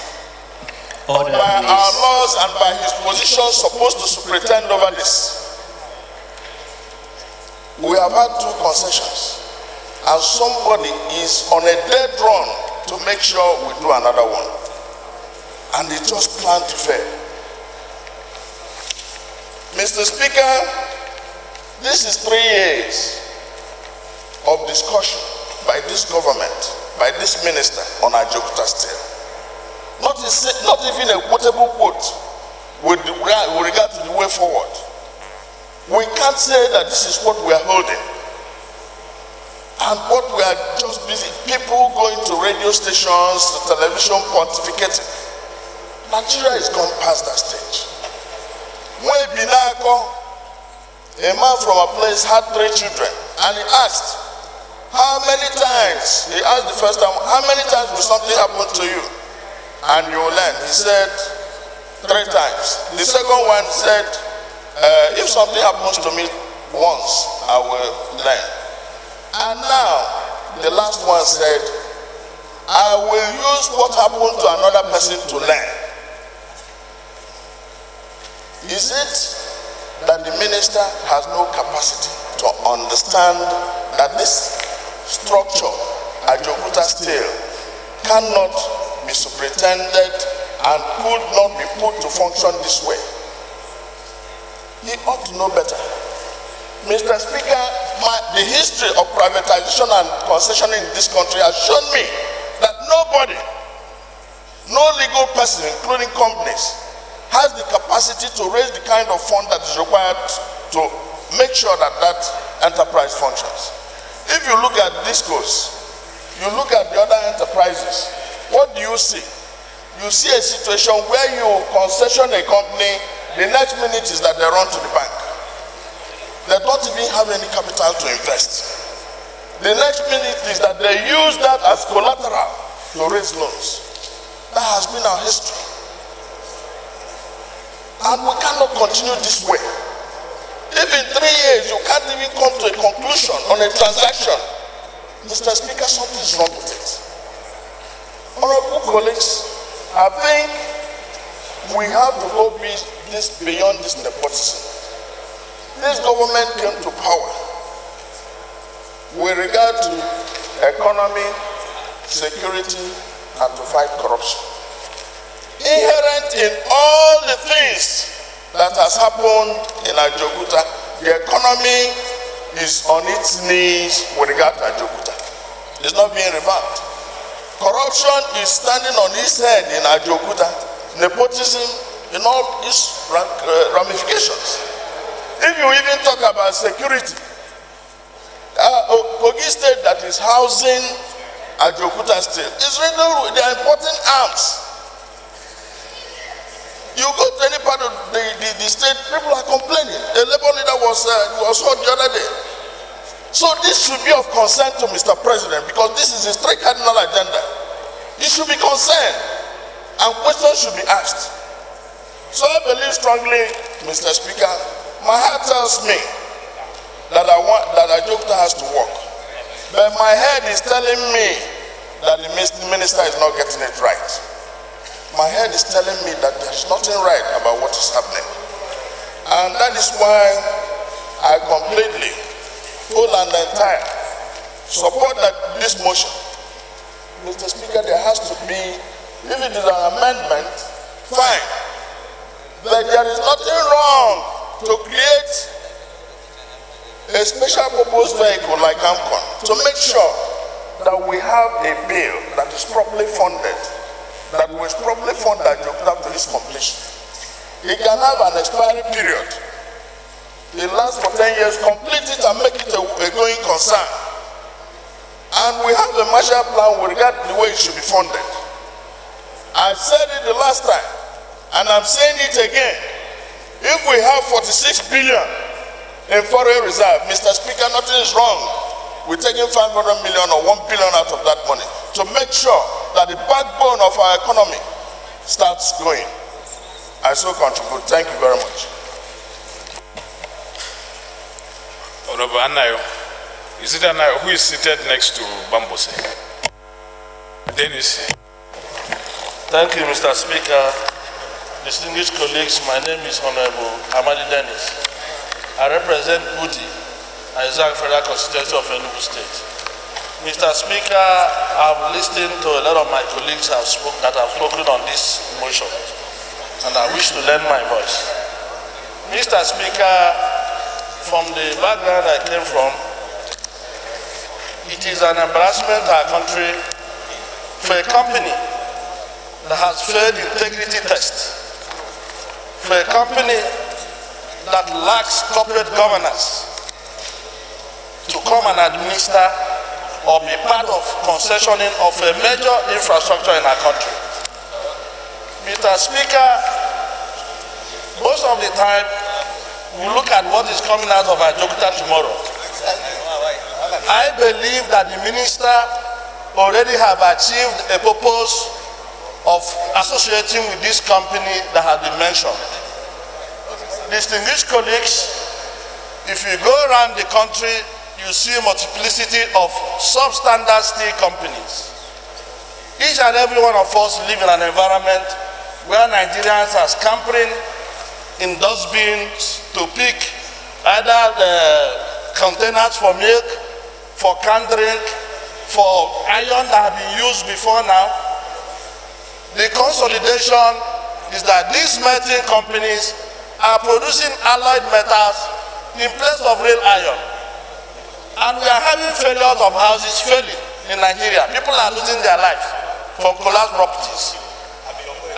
by our laws and by his position supposed to superintend over this. We have had 2 concessions and somebody is on a dead run to make sure we do another one. And they just plan to fail. Mr. Speaker, this is 3 years of discussion by this government, by this minister on Ajokuta Steel. Not even a quotable quote with regard to the way forward. We can't say that this is what we are holding. And what we are just busy, people going to radio stations, to television pontificating. Nigeria has gone past that stage. When Binako, a man from a place, had 3 children, and he asked, how many times, he asked the first time, how many times will something happen to you? And you will learn. He said, 3 times. The second one said, if something happens to me once, I will learn. And now, the last one said, I will use what happened to another person to learn. Is it that the minister has no capacity to understand that this structure, Ajokuta Steel, cannot be superintended and could not be put to function this way. He ought to know better. Mr. Speaker, the history of privatization and concessioning in this country has shown me that nobody, no legal person, including companies, has the capacity to raise the kind of fund that is required to make sure that that enterprise functions. If you look at Discos, you look at the other enterprises, what do you see? You see a situation where you concession a company, the next minute is that they run to the bank. They don't even have any capital to invest. The next minute is that they use that as collateral to raise loans. That has been our history. And we cannot continue this way. If in 3 years you can't even come to a conclusion on a transaction, Mr. Speaker, something is wrong with it. Honorable colleagues, I think we have to go beyond this nepotism. This government came to power with regard to economy, security, and to fight corruption. Inherent in all the things that has happened in Ajokuta, the economy is on its knees with regard to Ajokuta. It's not being revived. Corruption is standing on its head in Ajokuta. Nepotism in all its ramifications. If you even talk about security, Kogi State that is housing Ajokuta State is really, they are importing arms. You go to any part of the state, people are complaining. A labor leader was heard the other day. So this should be of concern to Mr. President because this is his three cardinal agenda. He should be concerned and questions should be asked. So I believe strongly, Mr. Speaker, my heart tells me that Ajokuta has to work. But my head is telling me that the minister is not getting it right. My head is telling me that there's nothing right about what is happening. And that is why I completely, full and entire, support this motion. Mr. Speaker, there has to be, if it is an amendment, fine. But there is nothing wrong to create a special purpose vehicle like AMCON to make sure that we have a bill that is properly funded, that will properly fund Ajokuta to its completion. It can have an expiry period. It lasts for 10 years, complete it and make it a going concern. And we have a Marshall Plan with regard to the way it should be funded. I said it the last time, and I'm saying it again. If we have 46 billion in foreign reserve, Mr. Speaker, nothing is wrong with taking 500 million or 1 billion out of that money to make sure that the backbone of our economy starts going. I so contribute. Thank you very much. Honorable Anayo, is it Anayo who is seated next to Bambose? Dennis. Thank you, Mr. Speaker. Distinguished colleagues, my name is Honorable Amadi Dennis. I represent Uti, Isaac Federal Constituency of Enugu State. Mr. Speaker, I've listened to a lot of my colleagues that have spoken on this motion, and I wish to lend my voice. Mr. Speaker, from the background I came from, it is an embarrassment to our country for a company that has failed integrity test, for a company that lacks corporate governance to come and administer or be part of concessioning of a major infrastructure in our country. Mr. Speaker, most of the time, we look at what is coming out of Ajokuta tomorrow. I believe that the minister already have achieved a purpose of associating with this company that has been mentioned. Distinguished colleagues, if you go around the country, you see a multiplicity of substandard steel companies. Each and every one of us live in an environment where Nigerians are scampering in dustbins to pick either containers for milk, for canned drink, for iron that have been used before now. The consolidation is that these melting companies are producing alloyed metals in place of real iron. And we are having failures of houses failing in Nigeria. People are losing their lives from collapsed properties.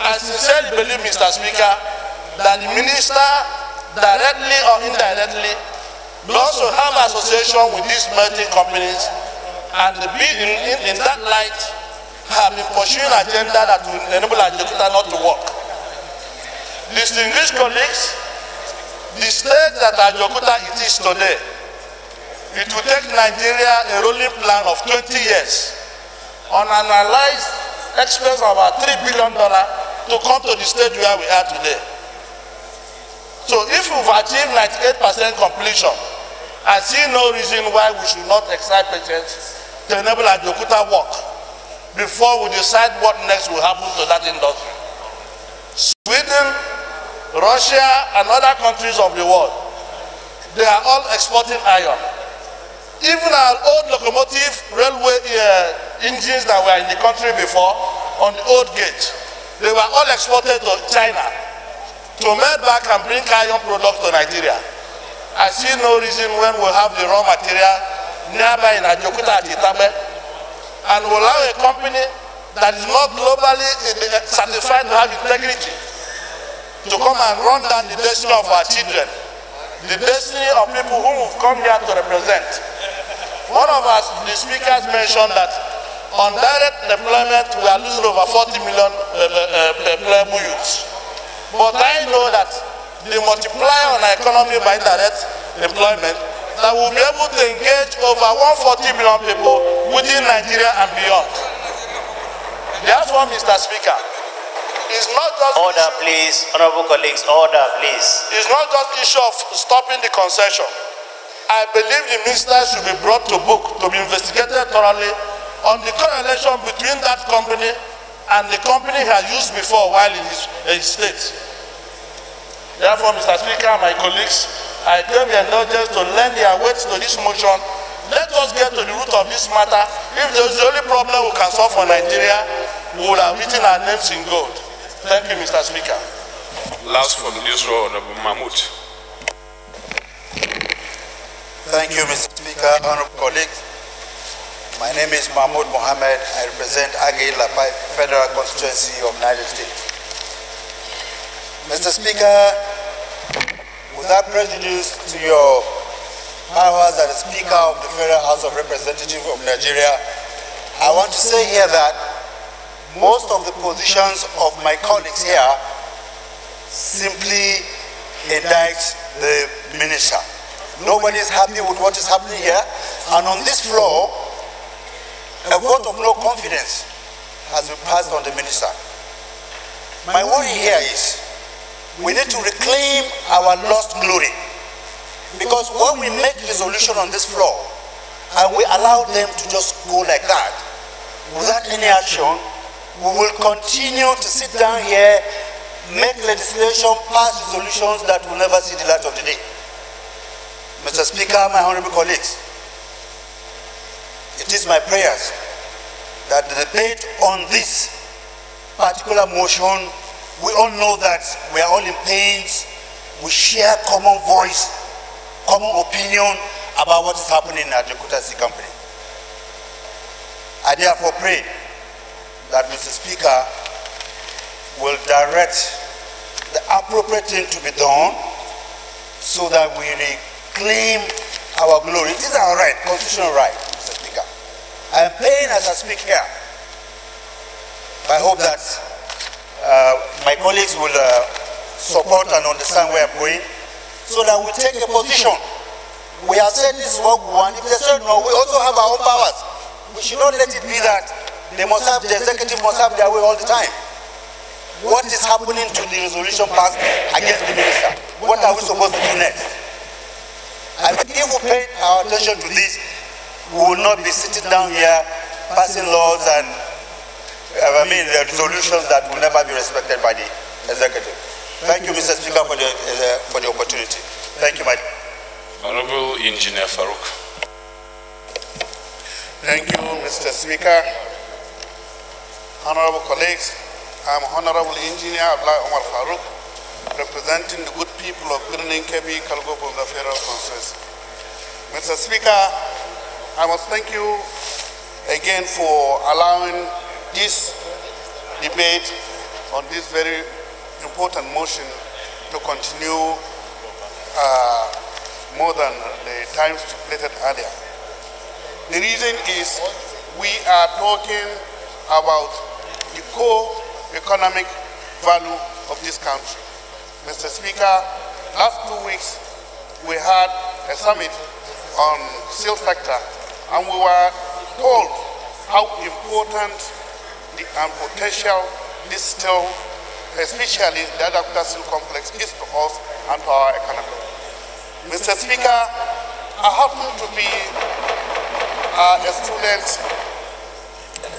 I sincerely believe, Mr. Speaker, that the minister, directly or indirectly, will also have association with these melting companies, and in that light have been pursuing an agenda that will enable Ajaokuta not to work. Distinguished colleagues, the state that Ajaokuta it is today, it will take Nigeria a rolling plan of 20 years on an analyzed expense of about $3 billion to come to the stage where we are today. So if we've achieved 98% completion, I see no reason why we should not exercise patience to enable Ajaokuta work before we decide what next will happen to that industry. Sweden, Russia, and other countries of the world, they are all exporting iron. Even our old locomotive railway engines that were in the country before, on the old gauge, they were all exported to China to melt back and bring iron products to Nigeria. I see no reason when we have the raw material nearby in Ajaokuta at Itabe, and we'll allow a company that is not globally certified to have integrity to come and run down the destiny of our children, the destiny of people whom we've come here to represent. One of us, the speakers, mentioned that on direct employment we are losing over 40 million employable youths. But I know that the multiplier on our economy by direct employment, that we'll be able to engage over 140 million people within Nigeria and beyond. Therefore, Mr. Speaker, it's not just order, please, honorable colleagues, order, please. It's not just issue of stopping the concession. I believe the minister should be brought to book to be investigated thoroughly on the correlation between that company and the company he has used before while in his state. Therefore, Mr. Speaker, my colleagues, I claim the indulgence to lend their weight to this motion. Let us get to the root of this matter. If there is the only problem we can solve for Nigeria, we would have written our names in gold. Thank you, Mr. Speaker. Last from this row, Honorable Mahmoud. Thank you, Mr. Speaker, honorable colleagues. My name is Mahmoud Mohammed. I represent Agay Lapai Federal Constituency of Niger State. Mr. Speaker, without prejudice to your powers as the Speaker of the Federal House of Representatives of Nigeria, I want to say here that most of the positions of my colleagues here simply indict the minister. Nobody is happy with what is happening here, and on this floor, a vote of no confidence has been passed on the minister. My worry here is we need to reclaim our lost glory, because when we make resolution on this floor and we allow them to just go like that without any action, we will continue to sit down here, make legislation, pass resolutions that will never see the light of the day. Mr. Speaker, my honorable colleagues, it is my prayers that the debate on this particular motion, we all know that we are all in pains, we share common voice, common opinion about what is happening at the Ajaokuta Sea Company. I therefore pray that Mr. Speaker will direct the appropriate thing to be done so that we reclaim our glory. It is our right, constitutional right, Mr. Speaker. I am paying as I speak here. I hope that my colleagues will support and understand where I'm going, so that we take a position. We have said this is what we want. If they say no, we also have our own powers. We should not let it be that they must have, the executive must have their way all the time. What is happening to the resolution passed against the minister? What are we supposed to do next? I think if we pay our attention to this, we will not be sitting down here passing laws and resolutions that will never be respected by the executive. Thank you, Mr. Speaker, for the opportunity. Thank you, my. Honorable Engineer Farouk. Thank you, Mr. Speaker. Honorable colleagues, I'm Honorable Engineer Abdullah Omar Farouk, representing the good people of Birnin Kebbi, Kalgobo, the Federal Constituency. Mr. Speaker, I must thank you again for allowing this debate on this very important motion to continue more than the time stipulated earlier. The reason is we are talking about the core economic value of this country. Mr. Speaker, last 2 weeks we had a summit on steel sector, and we were told how important and potential this steel, especially the Adapter Steel Complex, is to us and to our economy. Mr. Speaker, I happen to be a student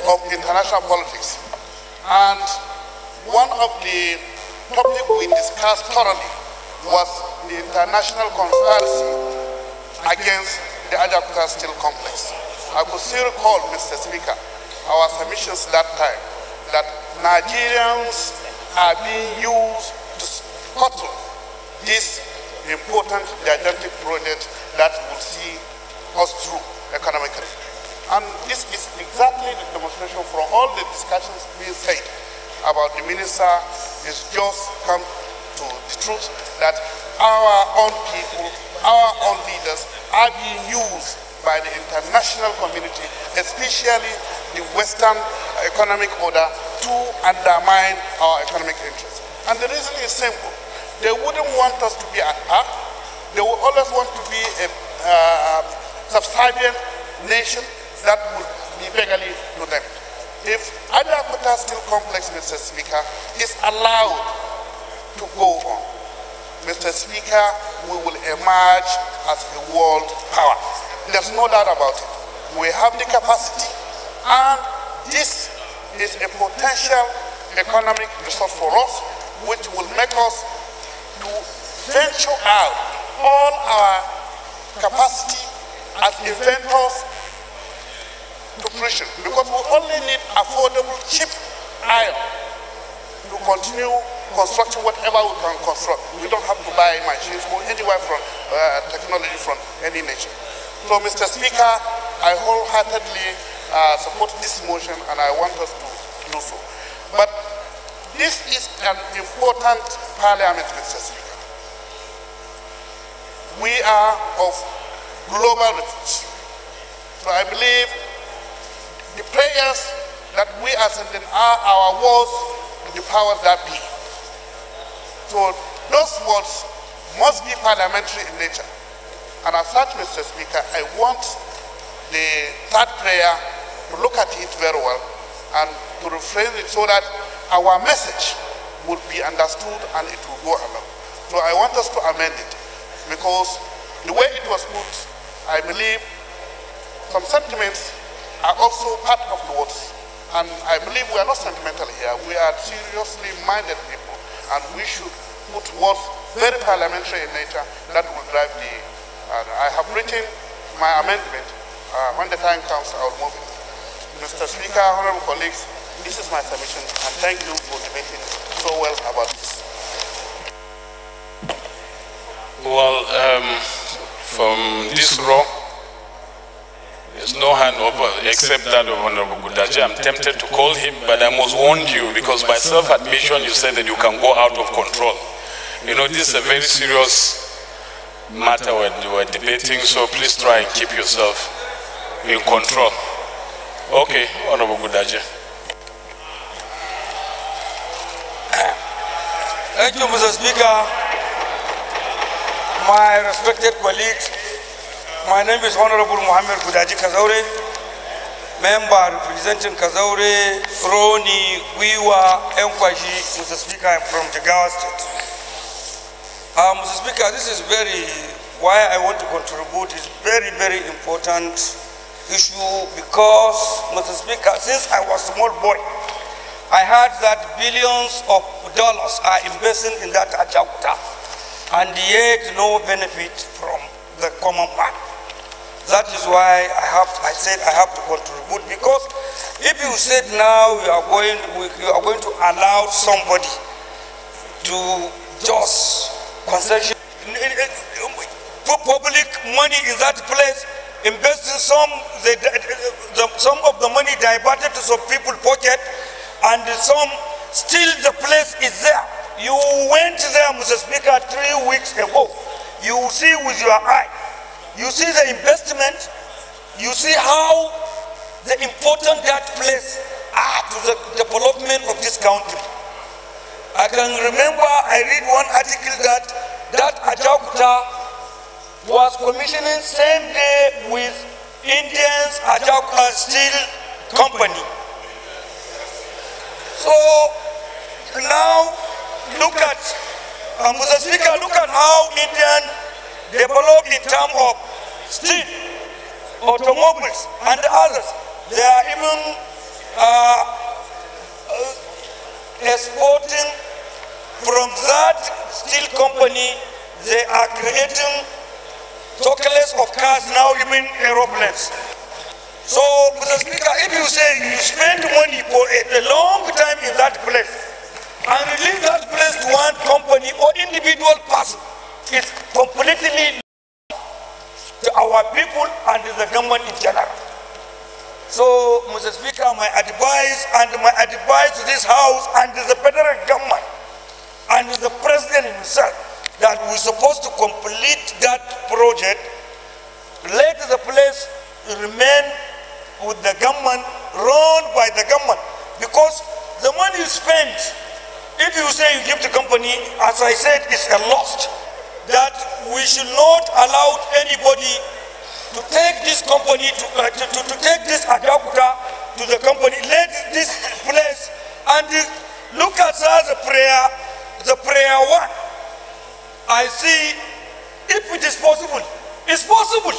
of international politics, and one of the topics we discussed thoroughly was the international conspiracy against the Adapter Steel Complex. I could still recall, Mr. Speaker, our submissions that time, that Nigerians are being used to scuttle this important gigantic project that will see us through economically. And this is exactly the demonstration from all the discussions being said about the minister is just come to the truth that our own people, our own leaders are being used by the international community, especially the Western economic order, to undermine our economic interests. And the reason is simple. They wouldn't want us to be at par. They would always want to be a subservient nation that would be beggarly to them. If Adapter Steel Complex, Mr. Speaker, is allowed to go on, Mr. Speaker, we will emerge as a world power. There's no doubt about it. We have the capacity, and this is a potential economic resource for us, which will make us to venture out all our capacity as inventors to fruition, because we only need affordable, cheap iron to continue constructing whatever we can construct. We don't have to buy machines or anywhere from technology from any nation. So, Mr. Speaker, I wholeheartedly support this motion, and I want us to do so. But this is an important parliament, Mr. Speaker. We are of global reach. So I believe the prayers that we are sending are our words to the powers that be. So those words must be parliamentary in nature. And as such, Mr. Speaker, I want the third prayer to look at it very well and to rephrase it so that our message would be understood and it will go along. So I want us to amend it, because the way it was put, I believe some sentiments are also part of the words. And I believe we are not sentimental here. We are seriously minded people, and we should put words very parliamentary in nature that will drive the... I have written my amendment. When the time comes, I will move it. Mr. Speaker, honorable colleagues, this is my submission, and thank you for debating so well about this. Well, from this row, there's no hand up except that of Honorable Gudaji. I'm tempted to call him, but I must warn you, because by self-admission you said that you can go out of control. You know, this is a very serious matter we're debating, so please try and keep yourself in control. Okay, Honorable Gudaji. Thank you, Mr. Speaker. My respected colleagues, my name is Honorable Muhammad Gudaji Kazaure, member representing Kazaure, Roni, Wiwa, Enkwaji. Mr. Speaker, I'm from Jigawa State. Mr. Speaker, this is why I want to contribute is very, very important issue, because, Mr. Speaker, since I was a small boy, I heard that billions of dollars are invested in that Ajakuta, and yet no benefit from the common man. That is why I said I have to contribute, because if you said now you are going to allow somebody to just concession, put public money in that place, invest in some of the money diverted to some people's pocket, and some still the place is there. You went there, Mr. Speaker, 3 weeks ago. You see with your eye. You see the investment. You see how the important that place are to the development of this country. I can remember I read one article that Ajaokuta was commissioning same day with Indians Ajaokuta Steel Company. So now look at, Mr. Speaker, look at how Indian developed in terms of steel, automobiles, and others. They are even exporting from that steel company. They are creating chocolates of cars, now even aeroplanes. So, Mr. Speaker, if you say you spend money for a long time in that place and release that place to one company or individual person, it's completely to our people and the government in general. So, Mr. Speaker, my advice to this House and the federal government and the President himself, that we're supposed to complete that project, let the place remain with the government, run by the government, because the money you spend, if you say you give the company, as I said, it's a loss. That we should not allow anybody to take this company, to take this Ajaokuta to the company. Let this place, and look at the prayer one. I see, if it is possible, it's possible.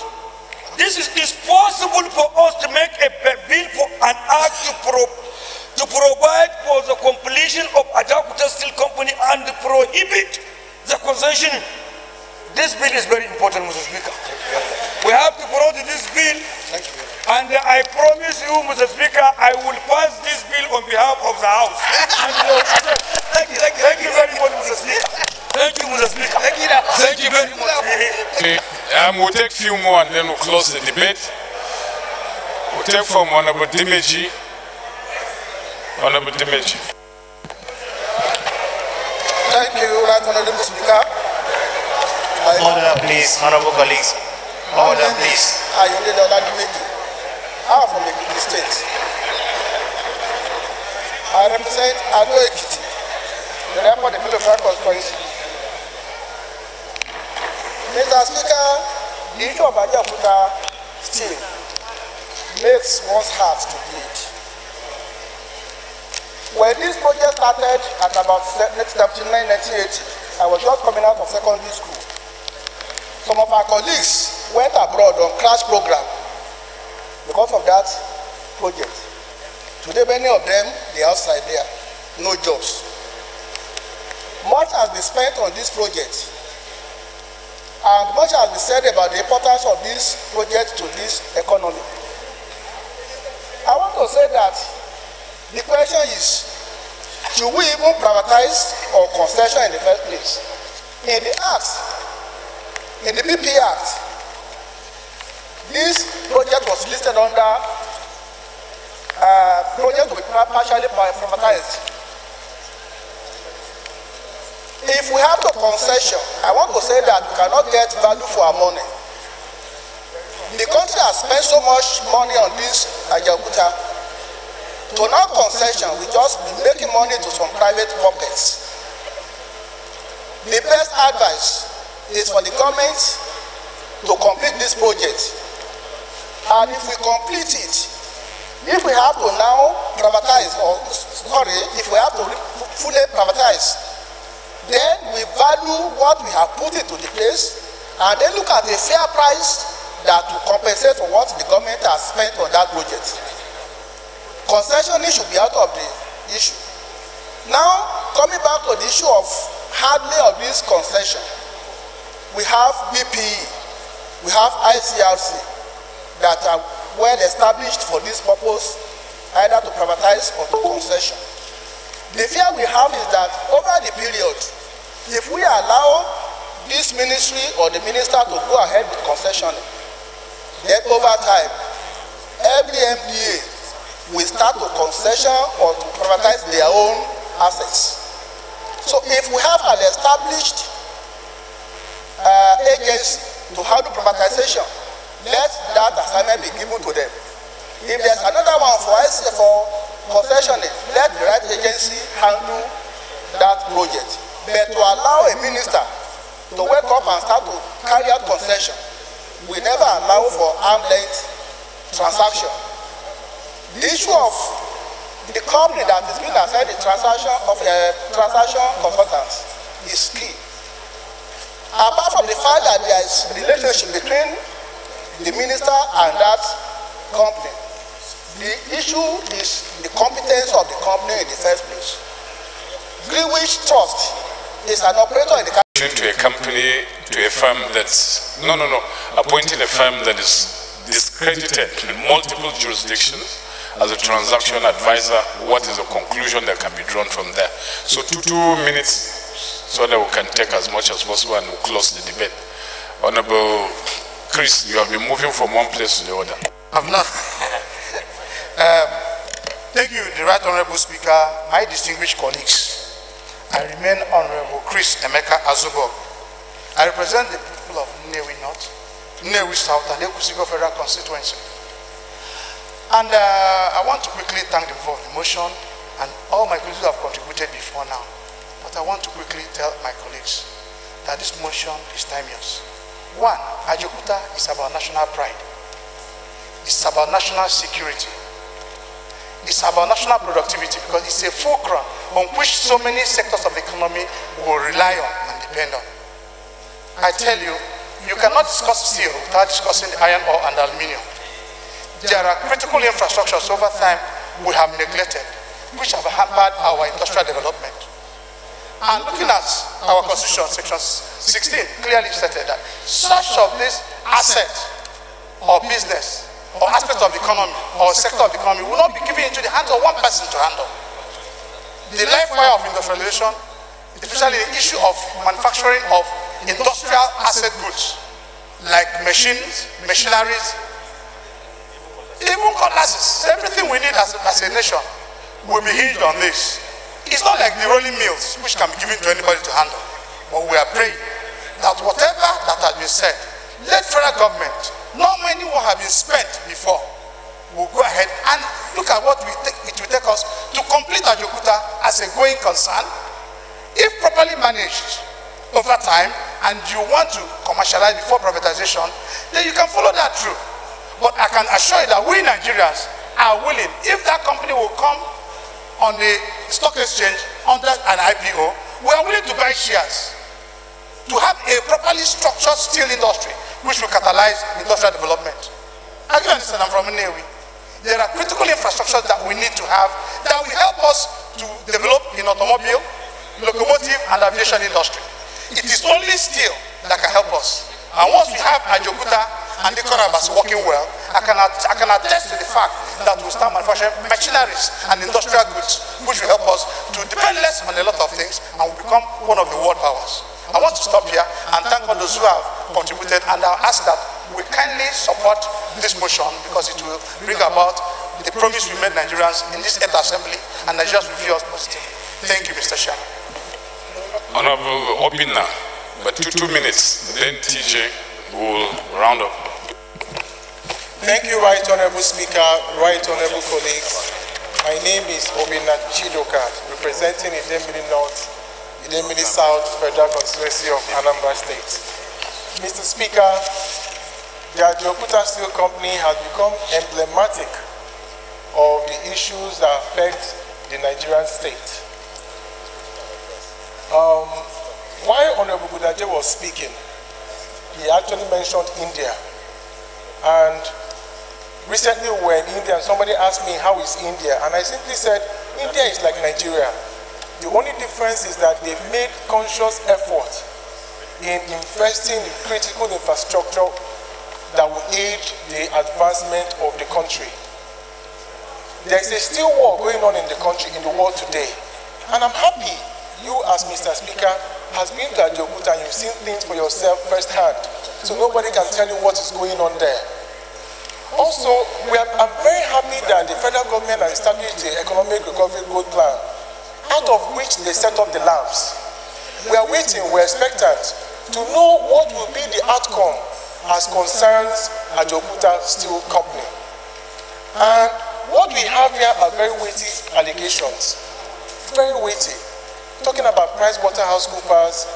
This is possible for us to make a bill for an act to provide for the completion of Ajaokuta Steel Company and prohibit the concession. This bill is very important, Mr. Speaker. We have to promote this bill, and I promise you, Mr. Speaker, I will pass this bill on behalf of the House. Thank you very much, Mr. Speaker. Thank you, Mr. Speaker. Thank you very much. Okay. We'll take a few more and then we'll close the debate. We'll take from Honorable Dimeji. Honorable Dimeji. Thank you, Right Honorable Speaker. Order, please, honorable colleagues. Order, please. I am from the state. I represent Ado Ekiti, the airport of the Federal Constituency. Mr. Speaker, the issue of Ajaokuta Steel makes one's heart to bleed. When this project started at about 1980, I was just coming out of secondary school. Some of our colleagues went abroad on crash program because of that project. Today, many of them, they are outside there, no jobs. Much has been spent on this project, and much has been said about the importance of this project to this economy. I want to say that the question is, should we even privatize or concession in the first place? In the Act, in the BP Act, this project was listed under project to be partially privatized. If we have the concession, I want to say that we cannot get value for our money. The country has spent so much money on this Ajaokuta. To now concession, we just be making money to some private pockets. The best advice is for the government to complete this project. And if we complete it, if we have to now privatize, if we have to fully privatize, then we value what we have put into the place, and then look at a fair price that will compensate for what the government has spent on that project. Concessioning should be out of the issue. Now, coming back to the issue of handling of this concession, we have BPE. We have ICRC that are well established for this purpose, either to privatize or to concession. The fear we have is that over the period, if we allow this ministry or the minister to go ahead with concession, then over time, every MDA will start to concession or to privatize their own assets. So if we have an established agency to handle privatization, let that assignment be given to them. If there's another one for concessioning, let the right agency handle that project. But to allow a minister to wake up and start to carry out concession, we never allow for arm's length transaction. The issue of the company that is being assigned the transaction of transaction consultants is key. Apart from the fact that there is a relationship between the minister and that company, the issue is the competence of the company in the first place. Greenwich Trust is an operator in the country. To a company, to a firm that's, appointing a firm that is discredited in multiple jurisdictions as a transaction advisor, what is the conclusion that can be drawn from there? So 2 minutes so that we can take as much as possible and we'll close the debate. Honorable Chris, you have been moving from one place to the other. I've not. Thank you, the Right Honorable Speaker, my distinguished colleagues. I remain Honorable Chris Emeka Azubo. I represent the people of Nnewi North, Nnewi South, and Ekusigo Federal Constituency. And I want to quickly thank the vote of the motion and all my colleagues who have contributed before now. But I want to quickly tell my colleagues that this motion is timeless. One, Ajokuta is about national pride. It's about national security. It's about national productivity because it's a fulcrum on which so many sectors of the economy will rely on and depend on. I tell you, you cannot discuss steel without discussing the iron ore and aluminium. There are critical infrastructures over time we have neglected, which have hampered our industrial development. And looking at our Constitution, Section 16 clearly stated that such of this asset or business or aspect of the economy or sector of the economy will not be given into the hands of one person to handle. The life wire of industrialization, especially the issue of manufacturing of industrial asset goods like machines, machineries, even cutlasses, everything we need as a nation will be hinged on this. It's not like the rolling mills, which can be given to anybody to handle. But we are praying that whatever that has been said, let federal government, not many will have been spent before, will go ahead and look at what it will take us to complete Ajokuta as a going concern. If properly managed over time, and you want to commercialize before privatization, then you can follow that through. But I can assure you that we Nigerians are willing, if that company will come on the stock exchange under an IPO, we are willing to buy shares to have a properly structured steel industry which will catalyze industrial development. As you understand, I'm from Nnewi. There are critical infrastructures that we need to have that will help us to develop in automobile, locomotive, and aviation industry. It is only steel that can help us. And once we have Ajokuta and the Korabas working well, I can attest to the fact that we start manufacturing machineries and industrial goods, which will help us to depend less on a lot of things and will become one of the world powers. I want to stop here and thank all those who have contributed, and I'll ask that we kindly support this motion because it will bring about the promise we made Nigerians in this 8th Assembly, and Nigerians will feel us positive. Thank you, Mr. Chairman. Honorable Obina, but 2 minutes, then TJ will round up. Thank you, Right Honorable Speaker, Right Honorable colleagues. My name is Obina Chidoka, representing Idemili North, Idemili South Federal Constituency of Anambra State. Mr. Speaker, the Ajokuta Steel Company has become emblematic of the issues that affect the Nigerian state. While Honorable Budaje was speaking, he actually mentioned India. And recently we were in India and somebody asked me, how is India? And I simply said, India is like Nigeria. The only difference is that they've made conscious effort in investing in critical infrastructure that will aid the advancement of the country. There is a still war going on in the country, in the world today. And I'm happy you, as Mr. Speaker, has been to Ajaokuta and you've seen things for yourself firsthand. So nobody can tell you what is going on there. Also, I'm very happy that the federal government has established the Economic Recovery Growth Plan, out of which they set up the labs. We are waiting, we're expectant to know what will be the outcome as concerns Ajaokuta Steel Company. And what we have here are very weighty allegations, very weighty. Talking about PricewaterhouseCoopers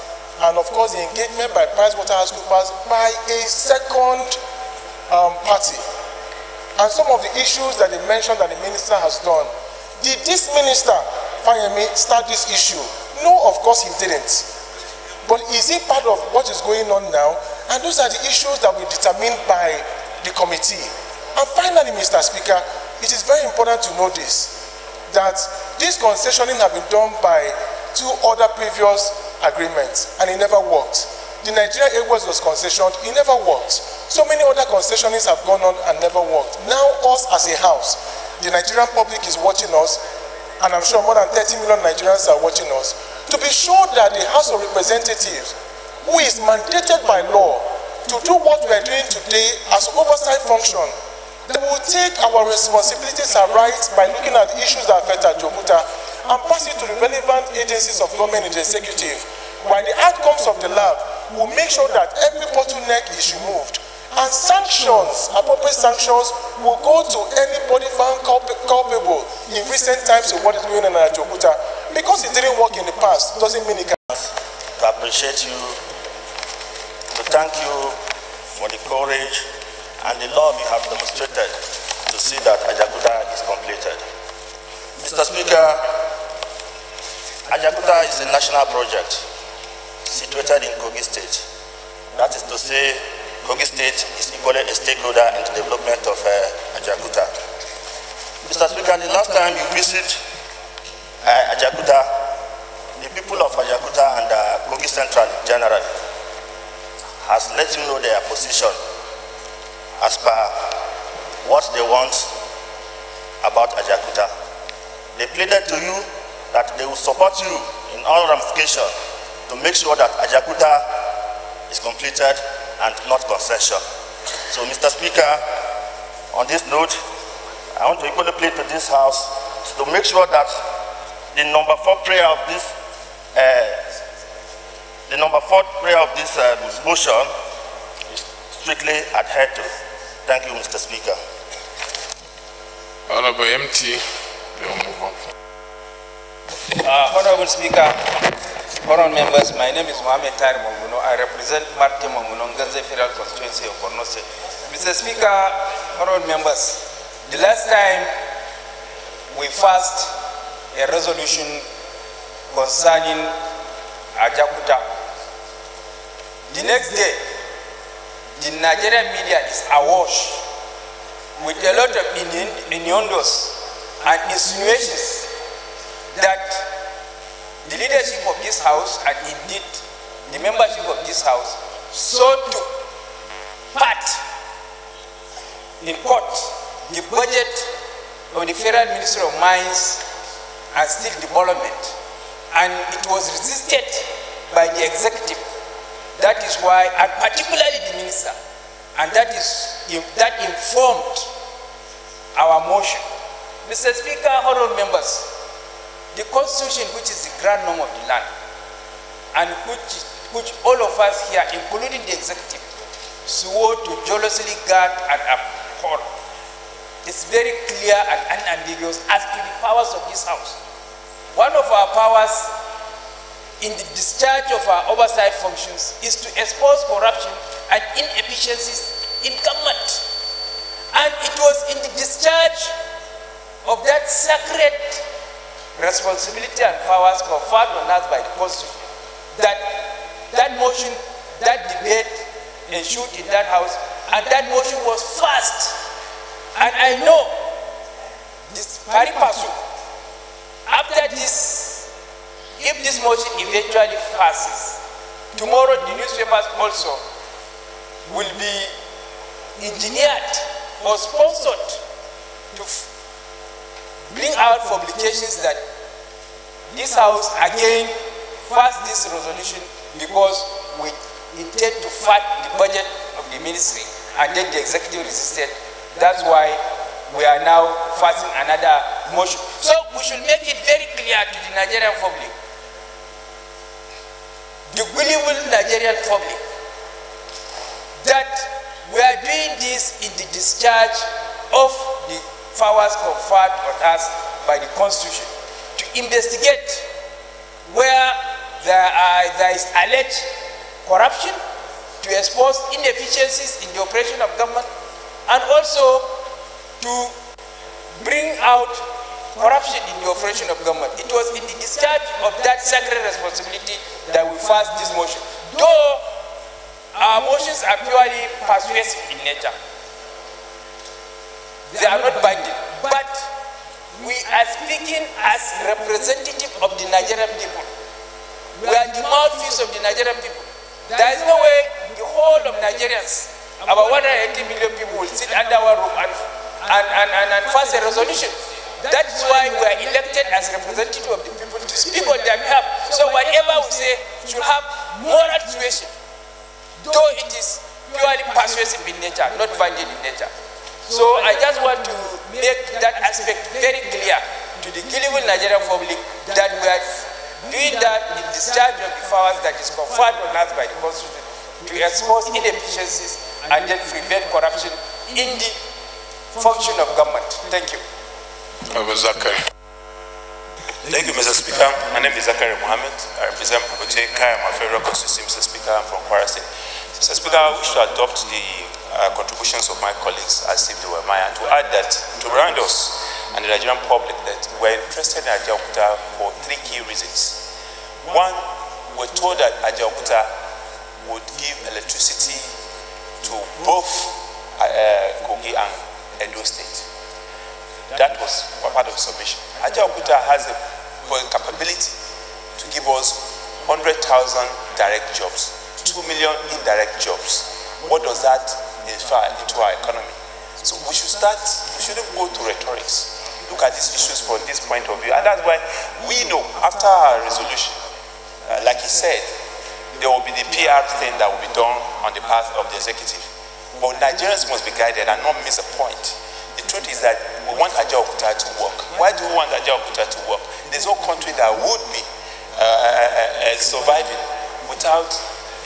and of course the engagement by PricewaterhouseCoopers by a second party. And some of the issues that they mentioned that the minister has done. Did this minister, Fayemi, start this issue? No, of course he didn't. But is it part of what is going on now? And those are the issues that will be determined by the committee. And finally, Mr. Speaker, it is very important to know this, that this concessioning has been done by 2 other previous agreements, and it never worked. The Nigerian Airways was concessioned, it never worked. So many other concessionings have gone on and never worked. Now us as a house, the Nigerian public is watching us, and I'm sure more than 30 million Nigerians are watching us, to be sure that the House of Representatives, who is mandated by law to do what we are doing today as oversight function, that will take our responsibilities and rights by looking at the issues that affect Ajaokuta and pass it to the relevant agencies of government in the executive, while the outcomes of the lab will make sure that every bottleneck is removed. And sanctions, appropriate sanctions, will go to anybody found culpable in recent times of what is going on in Ajaokuta. Because it didn't work in the past, doesn't mean it can. To appreciate you, to thank you for the courage and the love you have demonstrated to see that Ajaokuta is completed. Mr. Speaker, Ajaokuta is a national project situated in Kogi State. That is to say, Kogi State is equally a stakeholder in the development of Ajaokuta. Mr. Speaker, the last time you visited Ajaokuta, the people of Ajaokuta and Kogi Central generally has let you know their position as per what they want about Ajaokuta. They pleaded to you that they will support you in all ramifications to make sure that Ajaokuta is completed and not concession. So, Mr. Speaker, on this note, I want to equally plead to this House to make sure that the number 4 prayer of this motion is strictly adhered to. Thank you, Mr. Speaker. Honorable MT. Honorable Speaker, honorable members, my name is Mohamed Tari Monguno. I represent Martin Monguno, Ganze Federal Constituency of Borno State. Mr. Speaker, honorable members, the last time we passed a resolution concerning Ajaokuta, the next day, the Nigerian media is awash with a lot of innuendos and insinuations that the leadership of this House and indeed the membership of this House sought to part in court the budget of the Federal Ministry of Mines and Steel Development, and it was resisted by the executive. That is why, and particularly the minister, and that informed our motion. Mr. Speaker, honorable members, the Constitution, which is the grand norm of the land, and which all of us here, including the executive, swore to jealously guard and uphold, is very clear and unambiguous as to the powers of this House. One of our powers in the discharge of our oversight functions is to expose corruption and inefficiencies in government. And it was in the discharge of that sacred responsibility and powers conferred on us by the Constitution that motion, that debate ensued in that House, and that motion was passed. And I know this pari passu, after this, if this motion eventually passes, tomorrow the newspapers also will be engineered or sponsored to bring out publications that this House again passed this resolution because we intend to fund the budget of the ministry, and then the executive resisted. That's why we are now passing another motion. So we should make it very clear to the Nigerian public, the gullible Nigerian public, that we are doing this in the discharge of the powers conferred on us by the Constitution to investigate where there is alleged corruption, to expose inefficiencies in the operation of government, and also to bring out corruption in the operation of government. It was in the discharge of that sacred responsibility that we passed this motion. Though our motions are purely persuasive in nature, they are not binding, but we are speaking as representative of the Nigerian people. We are the mouthpiece of the Nigerian people. There is no way the whole of Nigerians, about 180 million people, will sit under one roof and pass a resolution. That is why we are elected as representatives of the people to speak on their behalf. So whatever we say should have moral suasion, though it is purely persuasive in nature, not binding in nature. So I just want to make that aspect very clear to the gullible Nigerian public that we are doing that in discharge of the powers that is conferred on us by the Constitution to expose inefficiencies and then prevent corruption in the function of government. Thank you. Thank you, Mr. Speaker. My name is Zachary Mohammed. I represent Pokoche Kayama Federal Constituency, Mr. Speaker. I'm from Kwara State. Mr. Speaker, I wish to adopt the contributions of my colleagues as if they were mine, and to add that, to remind us and the Nigerian public that we're interested in Ajaokuta for 3 key reasons. One, we're told that Ajaokuta would give electricity to both Kogi and Edo State. That was part of the submission. Ajaokuta has the capability to give us 100,000 direct jobs, 2 million indirect jobs. What does that infer into our economy? So we shouldn't go to rhetorics. Look at these issues from this point of view. And that's why we know after our resolution, like he said, there will be the PR thing that will be done on the part of the executive. But Nigerians must be guided and not miss a point. The truth is that we want Ajaokuta to work. Why do we want Ajaokuta to work? There's no country that would be surviving without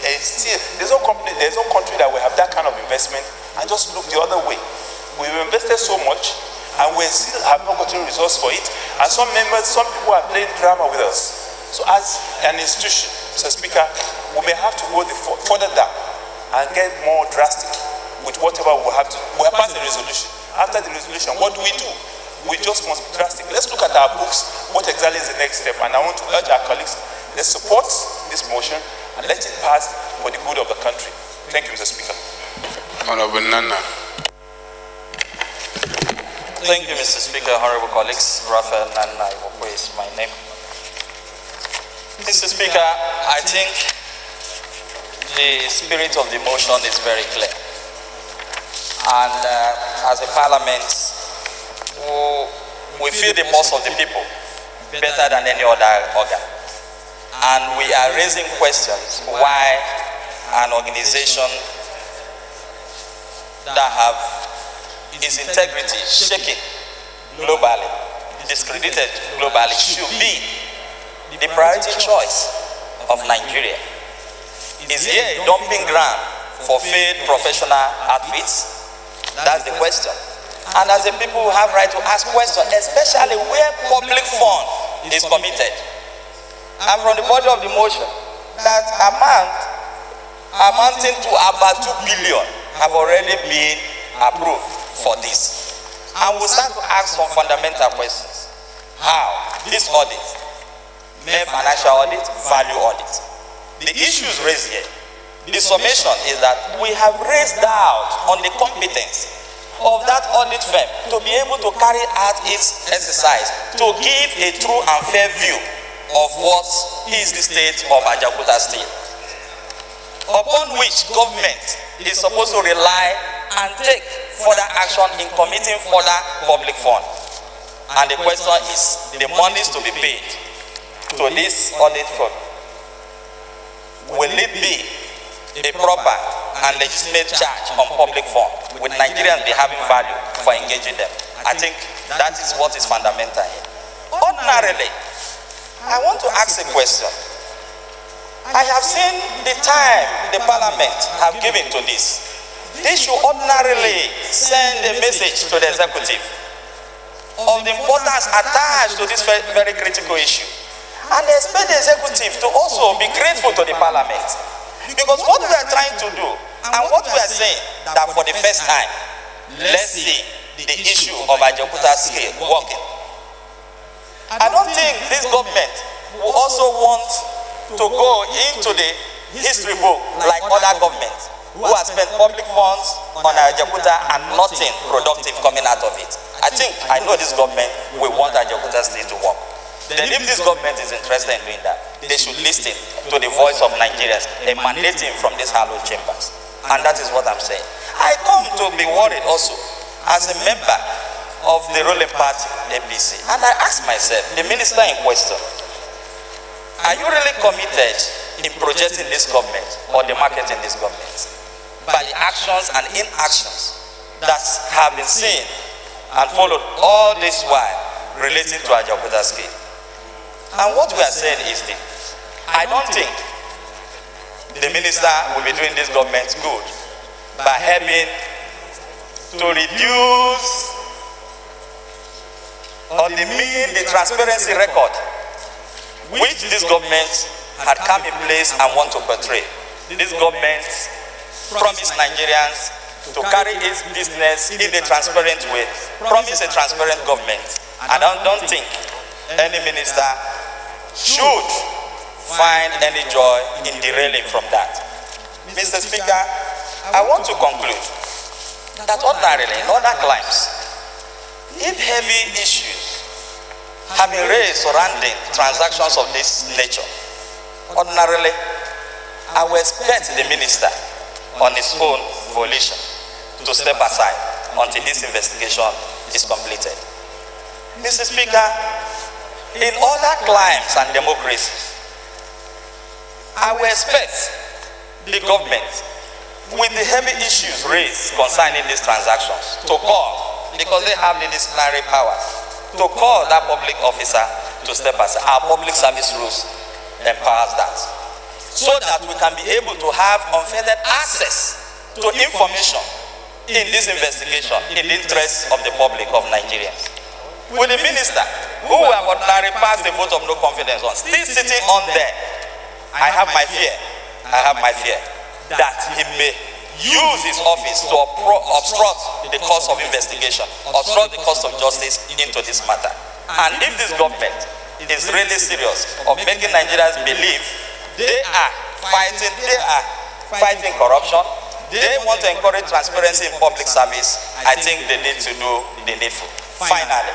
there's no country that will have that kind of investment and just look the other way. We've invested so much and we still have not gotten results for it. And some people are playing drama with us. So as an institution, Mr. Speaker, we may have to go further down and get more drastic with whatever we have to. We have passed the resolution. After the resolution, what do? We just must be drastic. Let's look at our books. What exactly is the next step? And I want to urge our colleagues, let's support this motion and let it pass for the good of the country. Thank you, Mr. Speaker. Honorable Nana. Thank you, Mr. Speaker, honorable colleagues. Raphael Nana is my name. Mr. Speaker, I think the spirit of the motion is very clear. And as a parliament, we feel the pulse of the people better than any other organ. And we are raising questions why an organization that have its integrity shaken globally, discredited globally, should be the priority choice of Nigeria. Is here a dumping ground for failed professional outfits? That's the question. And as the people who have right to ask questions, especially where public fund is committed. And from the body of the motion, that amounting to about 2 billion have already been approved for this. And we'll start to ask some fundamental questions. How? This audit, mere financial audit, value audit. The issues raised here, the summation is that we have raised doubt on the competence of that audit firm to be able to carry out its exercise, to give a true and fair view of what is the state of Ajaokuta State, upon which government is supposed to rely and take further action in committing further public fund. And the question is, the monies to be paid to this audit fund, will it be a proper and legitimate charge on public fund? Will Nigerians be having value for engaging them? I think that is what is fundamental here. Ordinarily, I want to ask a question. I have seen the time the parliament have given to this. They should ordinarily send a message to the executive of the importance attached to this very critical issue, and expect the executive to also be grateful to the parliament, because what we are trying to do and what we are saying, that for the first time, let's see the issue of Ajaokuta scale working. I don't think this government will also want to go into the history book like other governments who have spent public funds on Ajaokuta and nothing productive coming out of it. I know this government will want Ajaokuta State to work. Then if this government is interested in doing that, they should listen to the voice of Nigerians emanating from these hallowed chambers. And that is what I'm saying. I come to be worried also as a member of the ruling party, APC. And I ask myself, the minister in question, are you really committed in projecting this government or the market in this government by the actions and inactions that have been seen and followed all this while relating to Ajaokuta scale? And what we are saying is this: I don't think the minister will be doing this government good by helping to reduce or demean the transparency record which this government had come in place and want to portray. This government promised Nigerians to carry its business in a transparent way, promise a transparent government. I don't think any minister should find any joy in derailing from that. Mr. Speaker, I want to conclude that ordinarily in other climes, if heavy issues have been raised surrounding transactions of this nature, ordinarily I will expect the minister on his own volition to step aside until this investigation is completed. Mr. Speaker, in other climes and democracies, I will expect the government, with the heavy issues raised concerning these transactions, to call, because they have the disciplinary powers, to call that public officer to step aside. Our public service rules empowers that, so that we can be able to have unfettered access to information in this investigation in the interest of the public of Nigerians. With the minister, who have ordinarily passed the vote of no confidence on, still sitting on there, I have my fear that he may use his office to obstruct the course of investigation, obstruct the course of justice into this matter. And if this government is really serious of making Nigerians believe they are fighting corruption, they want to encourage transparency in public service, I think they need to do the needful. Finally,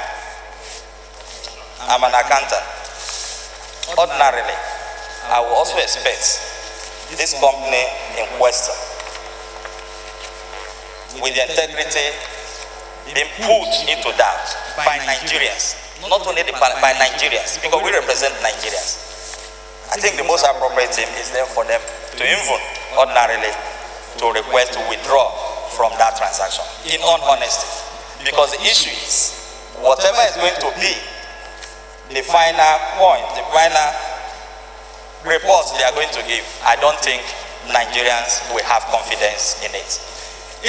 I'm an accountant. Ordinarily, I will also expect this company in question, with the integrity being put into doubt by Nigerians, not only by Nigerians, because we represent Nigerians. I think the most appropriate thing is then for them to even ordinarily to request to withdraw from that transaction, in all honesty, because the issue is, whatever is going to be the final point, the final reports they are going to give, I don't think Nigerians will have confidence in it.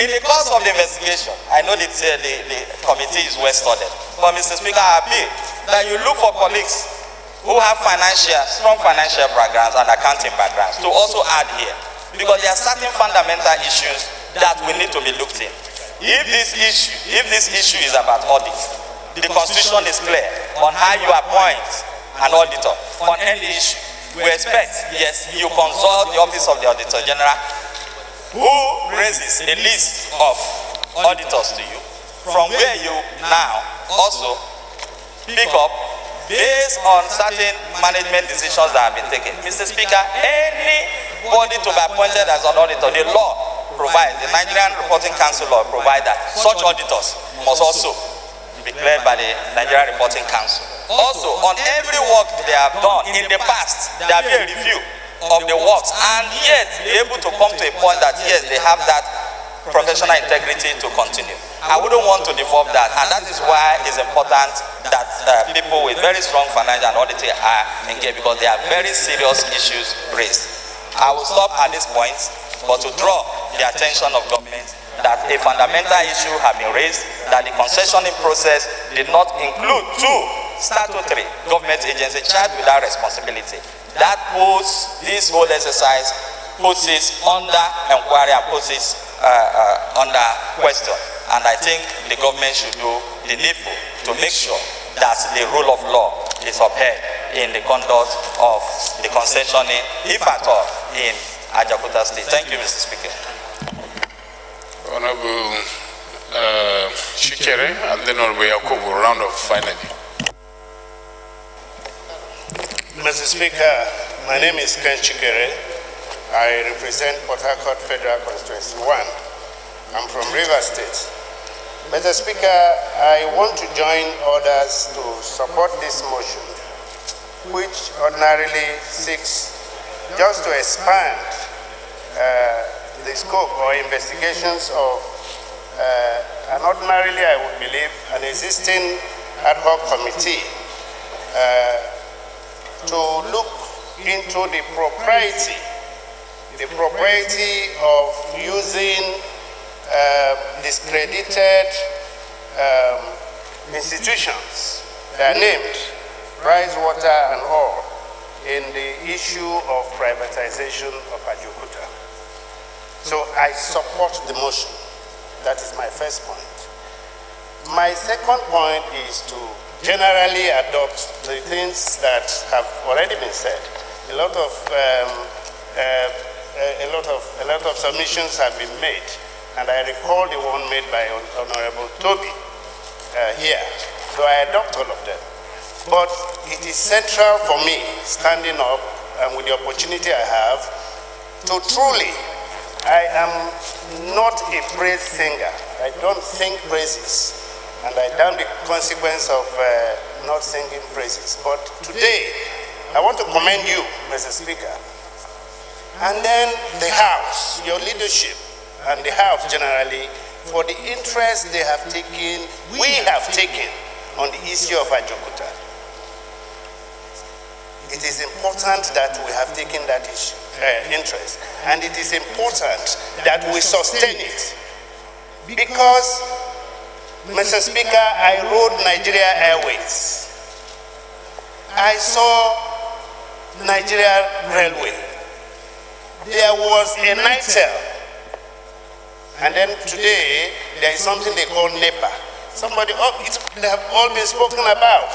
In the course of the investigation, I know that the committee is well studied, but Mr. Speaker, I appeal that you look for colleagues who have strong financial backgrounds and accounting backgrounds to also add here, because there are certain fundamental issues that we need to be looked in. If this issue is about audit, the Constitution is clear on how you appoint an auditor on any issue. We expect, yes, you consult the Office of the Auditor General, who raises a list of auditors to you, from where you now also pick up based on certain management decisions that have been taken. Mr. Speaker, anybody to be appointed as an auditor, the law provides, the Nigerian Reporting Council law provides that such auditors must also be declared by the Nigerian Reporting Council. Also, on every work they have done in the past, there will be a review of the works, and yet be able to come to a point that yes, they have that professional integrity to continue. I wouldn't want to devolve that, and that is why it's important that people with very strong financial and auditing are engaged, because there are very serious issues raised. I will stop at this point, but to draw the attention of government that a fundamental issue has been raised, that the concessioning process did not include two statutory government agencies charged with that responsibility. That puts this whole exercise, puts it under inquiry and puts it under question. And I think the government should do the needful to make sure that the rule of law is upheld in the conduct of the concessioning, if at all, in Ajaokuta State. Thank you, Mr. Speaker. Honorable Chikere, and then Honorable Yakubu, round of finally. Mr. Speaker, my name is Ken Chikere. I represent Port Harcourt Federal Constituency 1. I'm from Rivers State. Mr. Speaker, I want to join others to support this motion, which ordinarily seeks just to expand the scope or investigations of and ordinarily I would believe an existing ad hoc committee to look into the propriety of using discredited institutions that are named, Rice, Water and all, in the issue of privatization of Ajaokuta. So I support the motion. That is my first point. My second point is to generally adopt the things that have already been said. A lot of submissions have been made, and I recall the one made by Honorable Toby here. So I adopt all of them. But it is central for me, standing up and with the opportunity I have, to truly, I am not a praise singer. I don't sing praises, and I damn the consequence of not singing praises. But today, I want to commend you, Mr. Speaker, and then the House, your leadership, and the House generally, for the interest they have taken, we have taken on the issue of Ajaokuta. It is important that we have taken that issue, interest, and it is important that we sustain it. Because, Mr. Speaker, I rode Nigeria Airways. I saw Nigeria Railway. There was a NITEL. And then today, there is something they call NEPA. They have all been spoken about.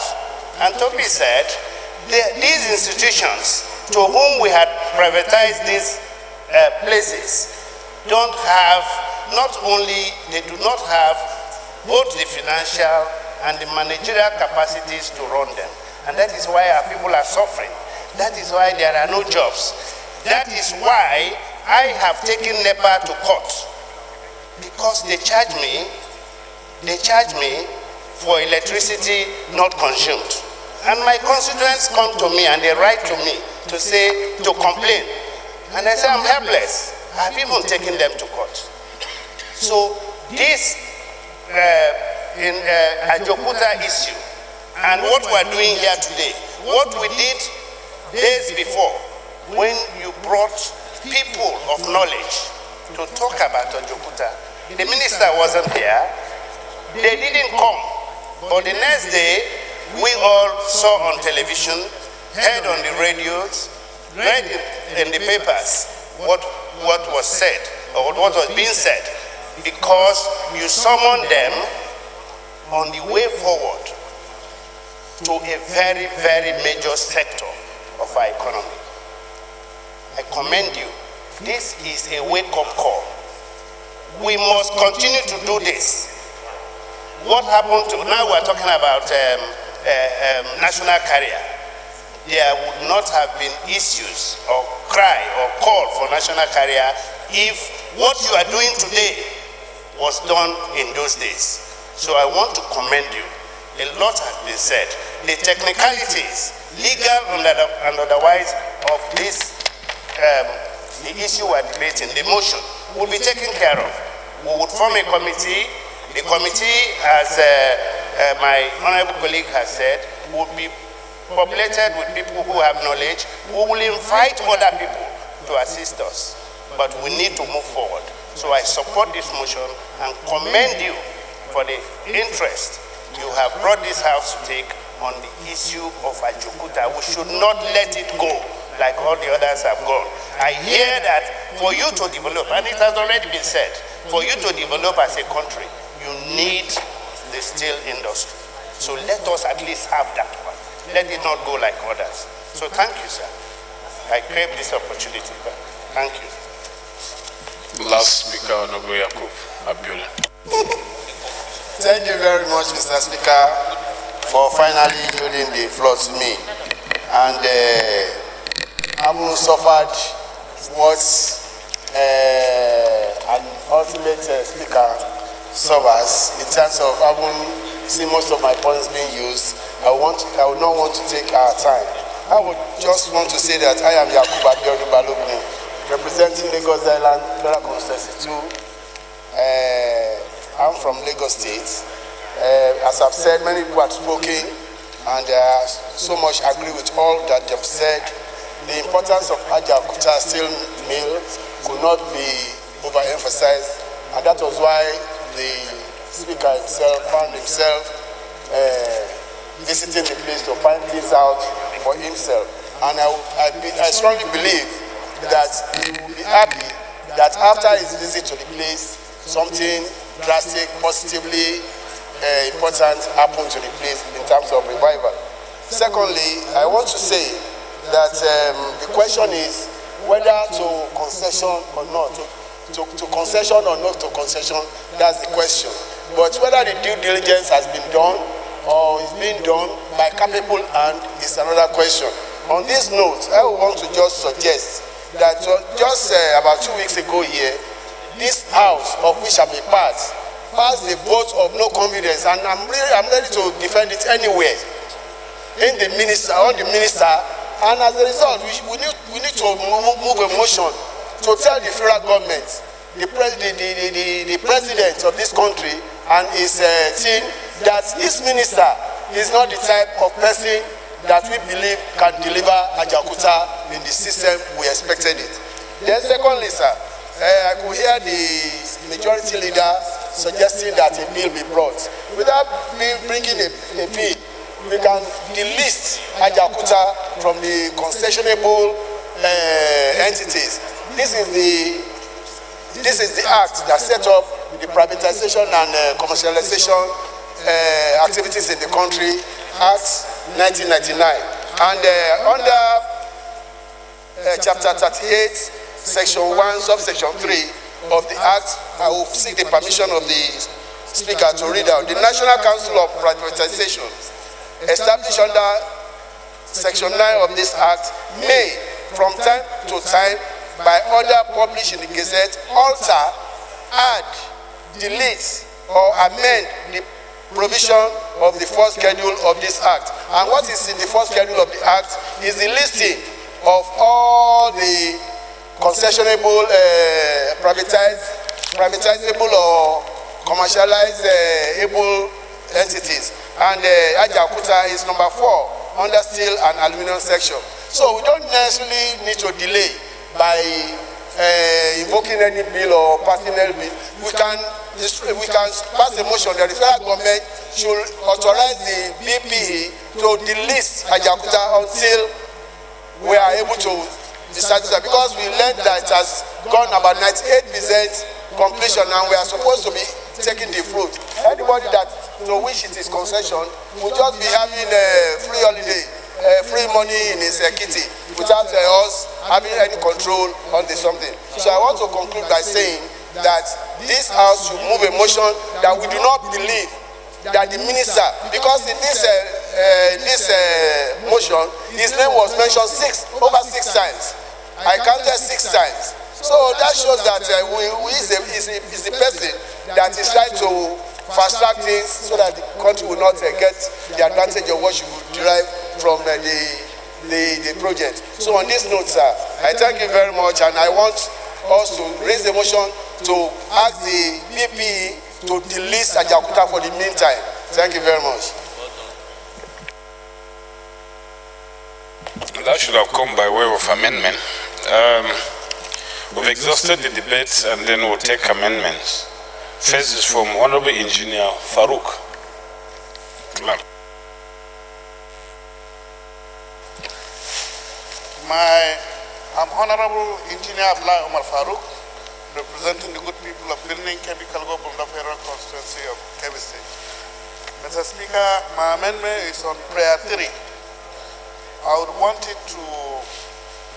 And Toby said, these institutions to whom we had privatized these places don't have, they do not have both the financial and the managerial capacities to run them. And that is why our people are suffering. That is why there are no jobs. That is why I have taken NEPA to court. Because they charge me for electricity not consumed. And my constituents come to me and they write to me to complain. And I say, I'm helpless. I've even taken them to court. So this Ajaokuta issue and what we are doing here today, what we did days before when you brought people of knowledge to talk about Ajaokuta, the minister wasn't here. They didn't come. But the next day, we all saw on television, heard on the radios, read in the papers what was said, or what was being said, because you summoned them on the way forward to a very, very major sector of our economy. I commend you. This is a wake-up call. We must continue to do this. What happened to, now we're talking about national carrier. There would not have been issues or cry or call for national carrier if what you are doing today was done in those days. So I want to commend you. A lot has been said. The technicalities, legal and otherwise, of this, the issue we are debating, the motion, will be taken care of. We would form a committee. The committee, as my honorable colleague has said, will be populated with people who have knowledge. We will invite other people to assist us, but we need to move forward. So I support this motion and commend you for the interest you have brought this house to take on the issue of Ajaokuta. We should not let it go like all the others have gone. I hear that for you to develop, and it has already been said, for you to develop as a country, you need the steel industry. So let us at least have that one. Let it not go like others. So thank you, sir. I crave this opportunity back. Thank you. Last speaker, Honorable Yakub Abiola. Thank you very much, Mr. Speaker, for finally yielding the floor to me. And I've suffered what an ultimate speaker suffers in terms of having seen most of my points being used. I would not want to take our time. I would just want to say that I am Yakub Abiola Balogun, representing Lagos Island Federal Constituency 2. I'm from Lagos State. As I've said, many people have spoken, and so much agree with all that they've said. The importance of Ajaokuta steel mill could not be overemphasized, and that was why the speaker himself found himself visiting the place to find things out for himself. And I strongly believe that he will be happy that after his visit to the place, something drastic, positively important happened to the place in terms of revival. Secondly, I want to say that the question is whether to concession or not, to concession or not to concession, that's the question. But whether the due diligence has been done or is being done by capable hand is another question. On this note, I want to just suggest that just about 2 weeks ago here, this house of which I'm a part passed a vote of no confidence, and I'm ready to defend it anywhere in the minister, on the minister. And as a result, we need to move a motion to tell the federal government, the president of this country and his team, that this minister is not the type of person that we believe can deliver Ajaokuta in the system we expected it. Then secondly, sir, I could hear the majority leader suggesting that a bill be brought. Without bringing a bill, we can delist Ajaokuta from the concessionable entities. This is the act that set up the privatization and commercialization activities in the country, Act 1999. And under Chapter 38, Section 1, Subsection 3 of the Act, I will seek the permission of the Speaker to read out. The National Council of Privatization, established under Section 9 of this Act, may, from time to time, by order published in the Gazette, alter, add, delete, or amend the provision of the first schedule of this Act. And what is in the first schedule of the Act is the listing of all the concessionable, privatizable or commercialized able entities. And Ajaokuta is number 4 under steel and aluminum section. So we don't necessarily need to delay by invoking any bill or passing any bill. We can pass a motion that the federal government should authorize the BPE to delist Ajaokuta until we are able to decide that, because we learned that it has gone about 98% completion and we are supposed to be taking the fruit. Anybody that to which it is concession will just be having a free holiday, free money in his kitty without us having any control on the something. So I want to conclude by saying that this house should move a motion that we do not believe that the minister, because in this motion, his name was mentioned over six times. I counted 6 times. So that shows that we is the person that is trying to fast track things so that the country will not get the advantage of what she would derive from the project. So on this note, sir, I thank you very much, and I want us to raise the motion to ask the BP to delist Ajaokuta for the meantime. Thank you very much. That should have come by way of amendment. We've exhausted the debates, and then we'll take amendments. First is from Honorable Engineer Farouk. I'm Honorable Engineer Abdullah Omar Farouk, representing the good people of Building Chemical Government of Federal Constituency of Kebbi State. Mr. Speaker, my amendment is on prayer 3. I would want it to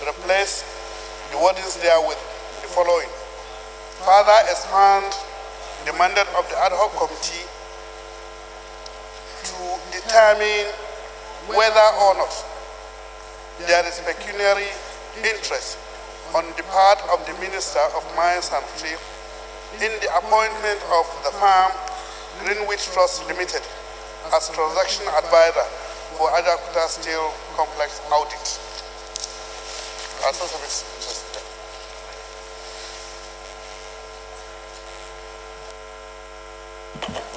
replace the wordings there with the following. Further expand the mandate of the ad hoc committee to determine whether or not there is pecuniary interest on the part of the Minister of Mines and Trade in the appointment of the firm Greenwich Trust Limited as transaction advisor for Ajaokuta Steel Complex audit.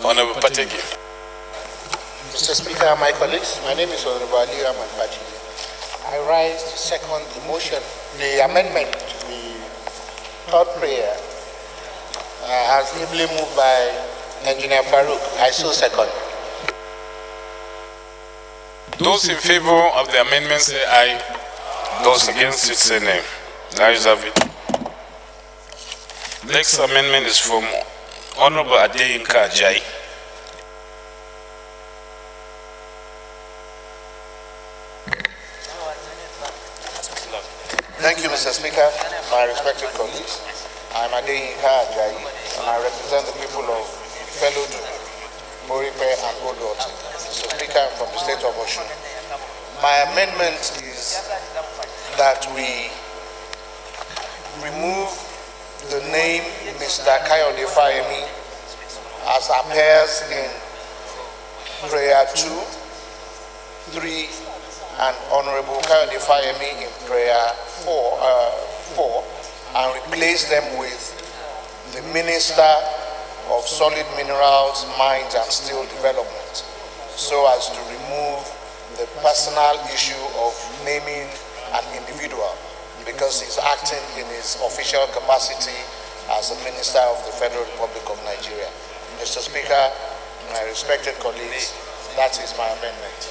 Honorable Pateki. Mr. Speaker, my colleagues, my name is Honorable Ali Ahmad Pateki. I rise to second the motion, the amendment to the third prayer, as ably moved by Engineer Farouk. I so second. Those in favor of the amendment say aye. Those against it say nay. Ayes have it. Next amendment is from Honorable Adeyinka Ajayi. Thank you, Mr. Speaker. My respected colleagues, I'm Adeyinka Ajayi, and I represent the people of Feludu, Moripe, and Odot. Mr. Speaker, I'm from the state of Osun. My amendment is that we remove the name Mr. Kayode Fayemi as appears in prayer 2, 3, and Honorable Kayode Fayemi in prayer 4, and replace them with the Minister of Solid Minerals, Mines and Steel Development, so as to remove the personal issue of naming an individual, because he's acting in his official capacity as the Minister of the Federal Republic of Nigeria. Mr. Speaker, my respected colleagues, that is my amendment.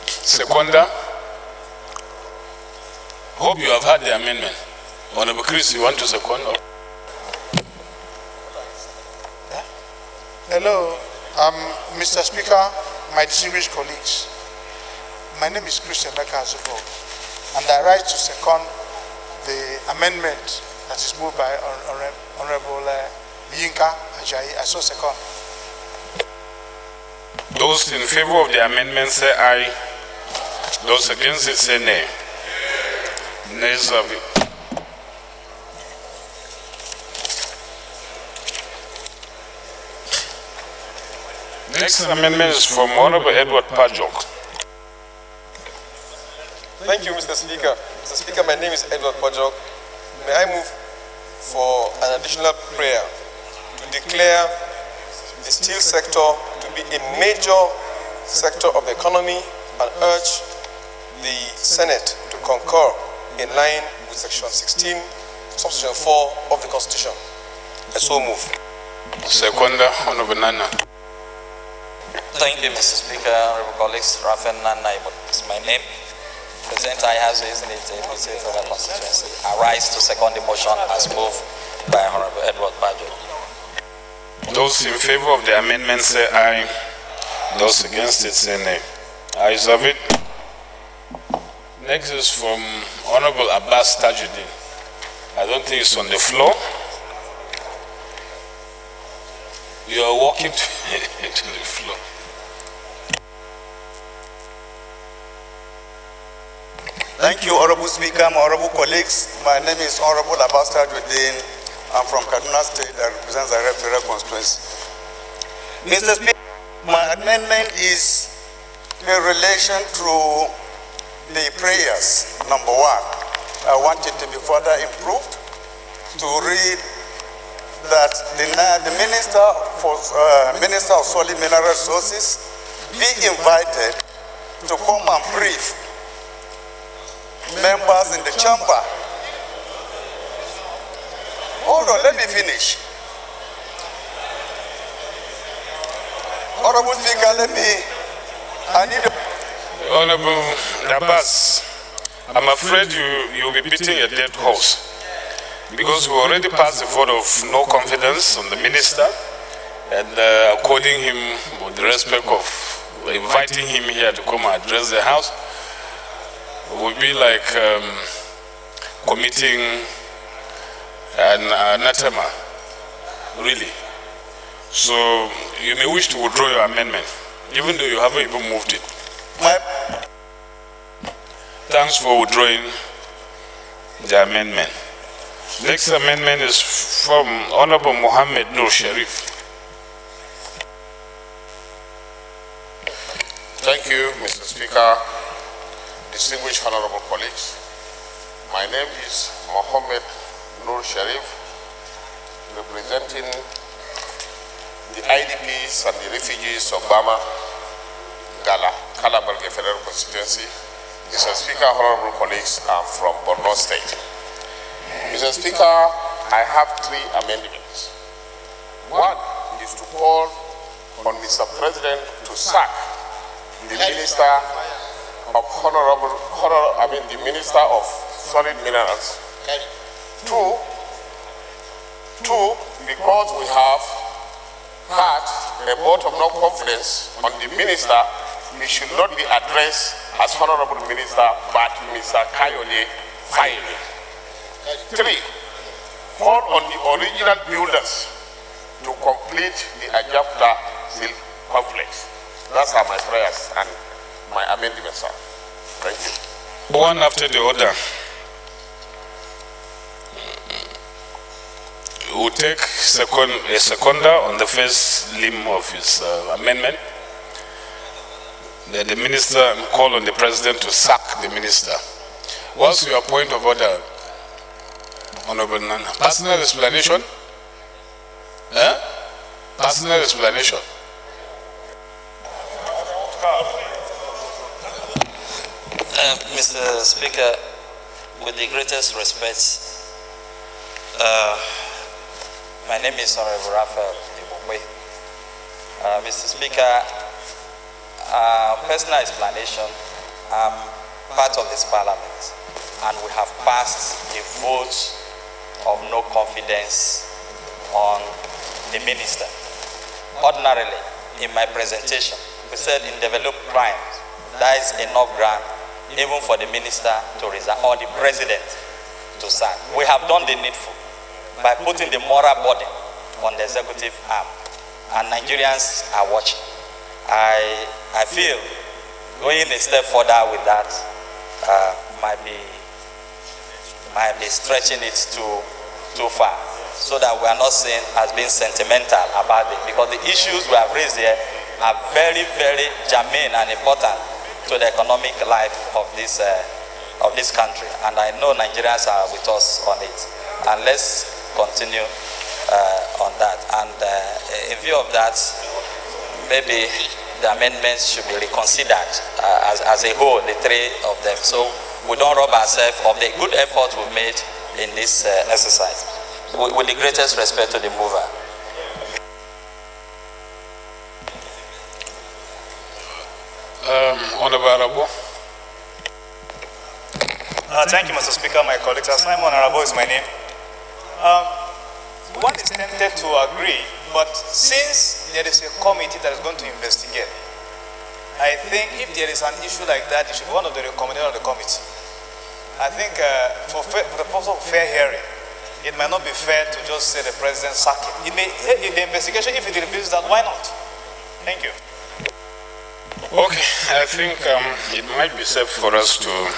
Seconder. Hope you have heard the amendment. Honorable Chris, you want to second? Hello, Mr. Speaker, my distinguished colleagues. My name is Christian Meka Azuko, and I rise to second the amendment that is moved by Honorable Yinka Ajayi. I so second. Those in favor of the amendment say aye. Those against it say nay. Nays have it. Next amendment is from Honorable Edward Pajok. Thank you, Mr. Speaker. Mr. Speaker, my name is Edward Pajok. May I move for an additional prayer to declare the steel sector to be a major sector of the economy and urge the Senate to concur in line with Section 16, Subsection 4 of the Constitution. I so move. Seconder, Honorable Nana. Thank you, Mr. Speaker, honorable colleagues. Rafael Nana is my name. Present I have isn't it federal constituency. I rise to second the motion as moved by Honorable Edward Bajo. Those in favor of the amendment say aye. Those against it say nay. Ayes have it. Next is from Honorable Abbas Tajuddin. I don't think it's on the floor. You are walking to the floor. Thank you, Honorable Speaker, my honorable colleagues. My name is Honorable Ambassador Jodin. I'm from Kaduna State. I represent the federal constituency. Mr. Speaker, my amendment is in relation to the prayers. Number one, I want it to be further improved to read that the Minister of Solid Mineral Resources be invited to come and brief members in the chamber. Hold on, let me finish. Honorable Speaker, I need to... Honorable Abbas, I'm afraid you'll be beating a dead horse, because we already passed the vote of no confidence on the minister, and according him with the respect of inviting him here to come and address the house would be like committing an anathema, really. So you may wish to withdraw your amendment, even though you haven't even moved it. Thanks for withdrawing the amendment. Next amendment is from Honorable Mohammed Nur Sharif. Thank you, Mr. Speaker, distinguished honorable colleagues. My name is Mohammed Nur Sharif, representing the IDPs and the refugees of Bama, Gala, Kalaburgi Federal Constituency. Mr. Speaker, honorable colleagues, I'm from Borno State. Mr. Speaker, I have 3 amendments. One is to call on Mr. President to sack the Minister of the Minister of Solid Minerals. Two, because we have had a vote of no confidence on the minister, he should not be addressed as Honorable Minister, but Mr. Kayode Fayemi. 3, call on the original builders to complete the Ajapta Steel Complex. Those are my prayers and my amendments, sir. Thank you. One after the other. We will take a seconder on the first limb of his amendment. The minister call on the president to sack the minister. What's your point of order, Honorable Nana? Personal explanation? Personal explanation. Mr. Speaker, with the greatest respect, my name is Honorable Raphael Ibukwe. Mr. Speaker, personal explanation, I'm part of this parliament, and we have passed a vote of no confidence on the minister. Ordinarily, in my presentation, we said in developed crimes, there is enough ground even for the minister to resign or the president to sack. We have done the needful by putting the moral burden on the executive arm, and Nigerians are watching. I feel going a step further with that might be stretching it too far, so that we are not seen as being sentimental about it, because the issues we have raised here are very, very germane and important to the economic life of this country, and I know Nigerians are with us on it. And let's continue on that. And in view of that, maybe the amendments should be reconsidered as a whole, the 3 of them, so we don't rob ourselves of the good effort we've made in this exercise. With the greatest respect to the mover. Honorable. Thank you, Mr. Speaker, my colleagues. Simon Honorable is my name. One is tempted to agree, but since there is a committee that is going to investigate, I think if there is an issue like that, it should be one of the recommendations of the committee. I think for the purpose of fair hearing, it might not be fair to just say the president sack him. It may, in the investigation, if it reveals that, why not? Thank you. Okay, I think it might be safe for us to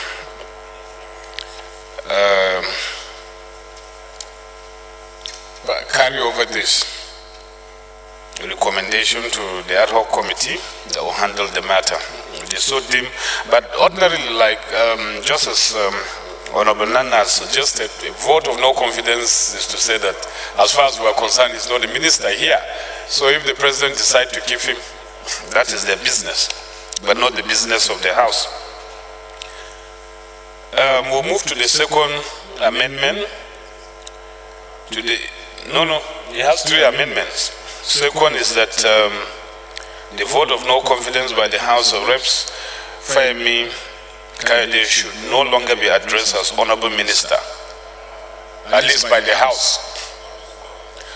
carry over this recommendation to the ad hoc committee that will handle the matter. It is so dim, but ordinarily, like just as Honorable Nana has suggested, a vote of no confidence is to say that, as far as we are concerned, he's not the minister here. So if the president decides to keep him, that is their business, but not the business of the House. We'll move to the second amendment. It has 3 amendments. Second is that the vote of no confidence by the House of Reps, Fayemi Kayode, should no longer be addressed as Honorable Minister, at least by the House.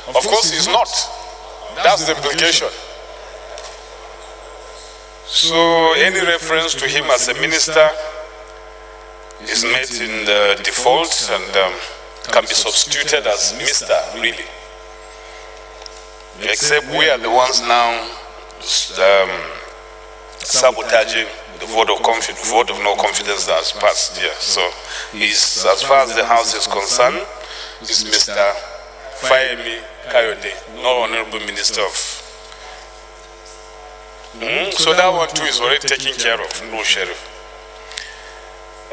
Of course, he's not. That's the implication. So any reference to him as a minister is made in the default and can be substituted as Mr. really. Except we are the ones now sabotaging the vote of no confidence that has passed here. So he's, as far as the House is concerned, is Mr. Fayemi Kayode, no Honorable Minister of. So that one too is already taken care of, no sheriff.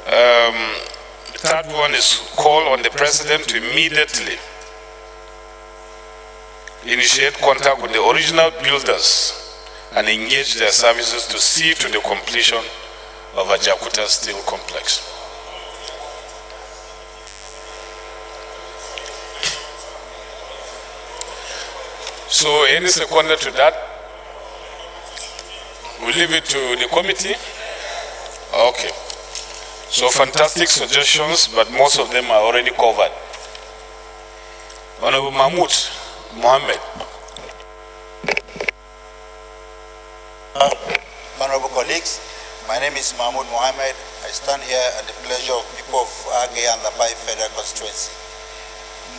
The third one is call on the President to immediately initiate contact with the original builders and engage their services to see to the completion of Ajaokuta Steel Complex. So any seconder to that? We'll leave it to the committee? Okay. So fantastic suggestions, but most of them are already covered. Honorable Mahmoud Mohammed. Honorable colleagues, my name is Mahmoud Mohammed. I stand here at the pleasure of people of Agay and Labai Federal Constituency.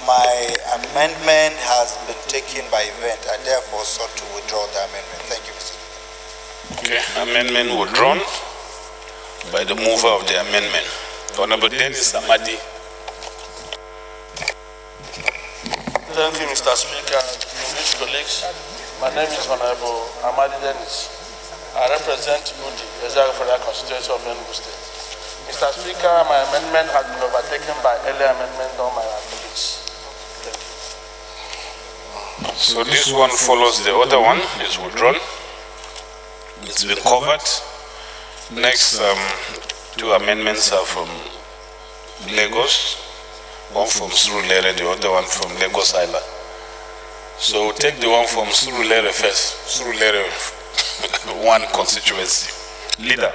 My amendment has been taken by event. I therefore sought to withdraw the amendment. Thank you, Mr. Okay, amendment withdrawn by the mover of the amendment. Honorable Dennis Amadi. Thank you, Mr. Speaker. Distinguished colleagues, my name is Honorable Amadi Dennis. I represent Budi, Ezra Federal Constituency of Enugu State. Mr. Speaker, my amendment has been overtaken by earlier amendment done by our colleagues. So this one follows the other one, is withdrawn. It's been covered. Next, 2 amendments are from Lagos. One from Surulere, the other one from Lagos Island. So we'll take the one from Surulere first. Surulere, one constituency. Leader.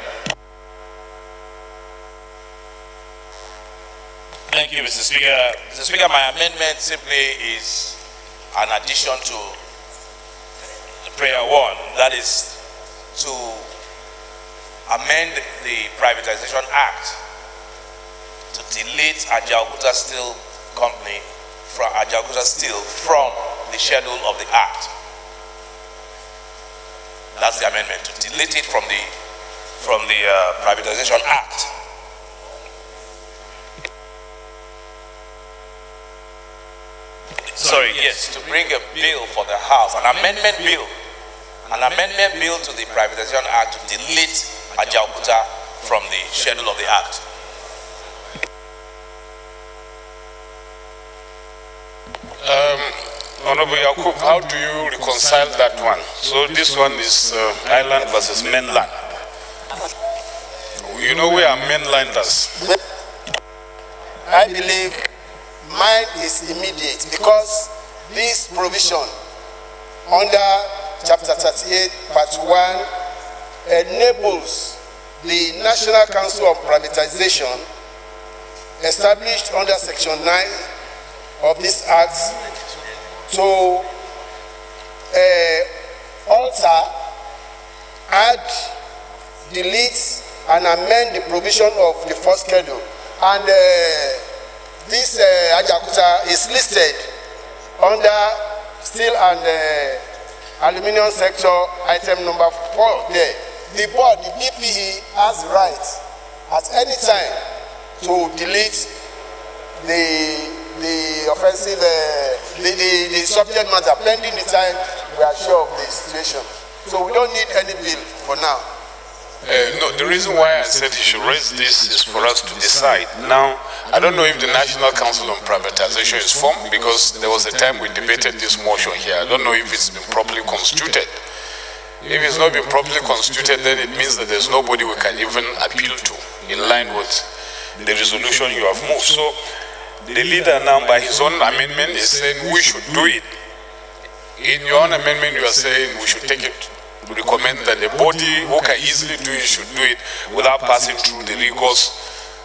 Thank you, Mr. Speaker. Mr. Speaker, my amendment simply is an addition to prayer 1. That is to amend the Privatization Act to delete Ajaokuta Steel Company from Ajaokuta Steel from the schedule of the Act. That's the amendment, to delete it from the Privatization Act. Sorry, yes, to bring a bill for the House, an amendment bill to the Privatization Act to delete Ajaokuta from the schedule of the Act. Honorable Yakub, how do you reconcile that one? So this one is island versus mainland. You know we are mainlanders. I believe mine is immediate because this provision under Chapter 38, Part 1 enables the National Council of Privatization established under Section 9 of this Act to alter, add, delete, and amend the provision of the first schedule. And this Ajaokuta is listed under steel and aluminium sector, item number 4 there. The board, the BPE, has the right at any time to delete the offensive, the subject matter pending the time we are sure of the situation. So we don't need any bill for now. No, the reason why I said he should raise this is for us to decide. Now, I don't know if the National Council on Privatization is formed, because there was a time we debated this motion here. I don't know if it's been properly constituted. If it's not been properly constituted, then it means that there's nobody we can even appeal to in line with the resolution you have moved. So the leader now, by his own amendment, is saying we should do it. In your own amendment, you are saying we should take it, recommend that the body who can easily do it should do it without passing through the rigors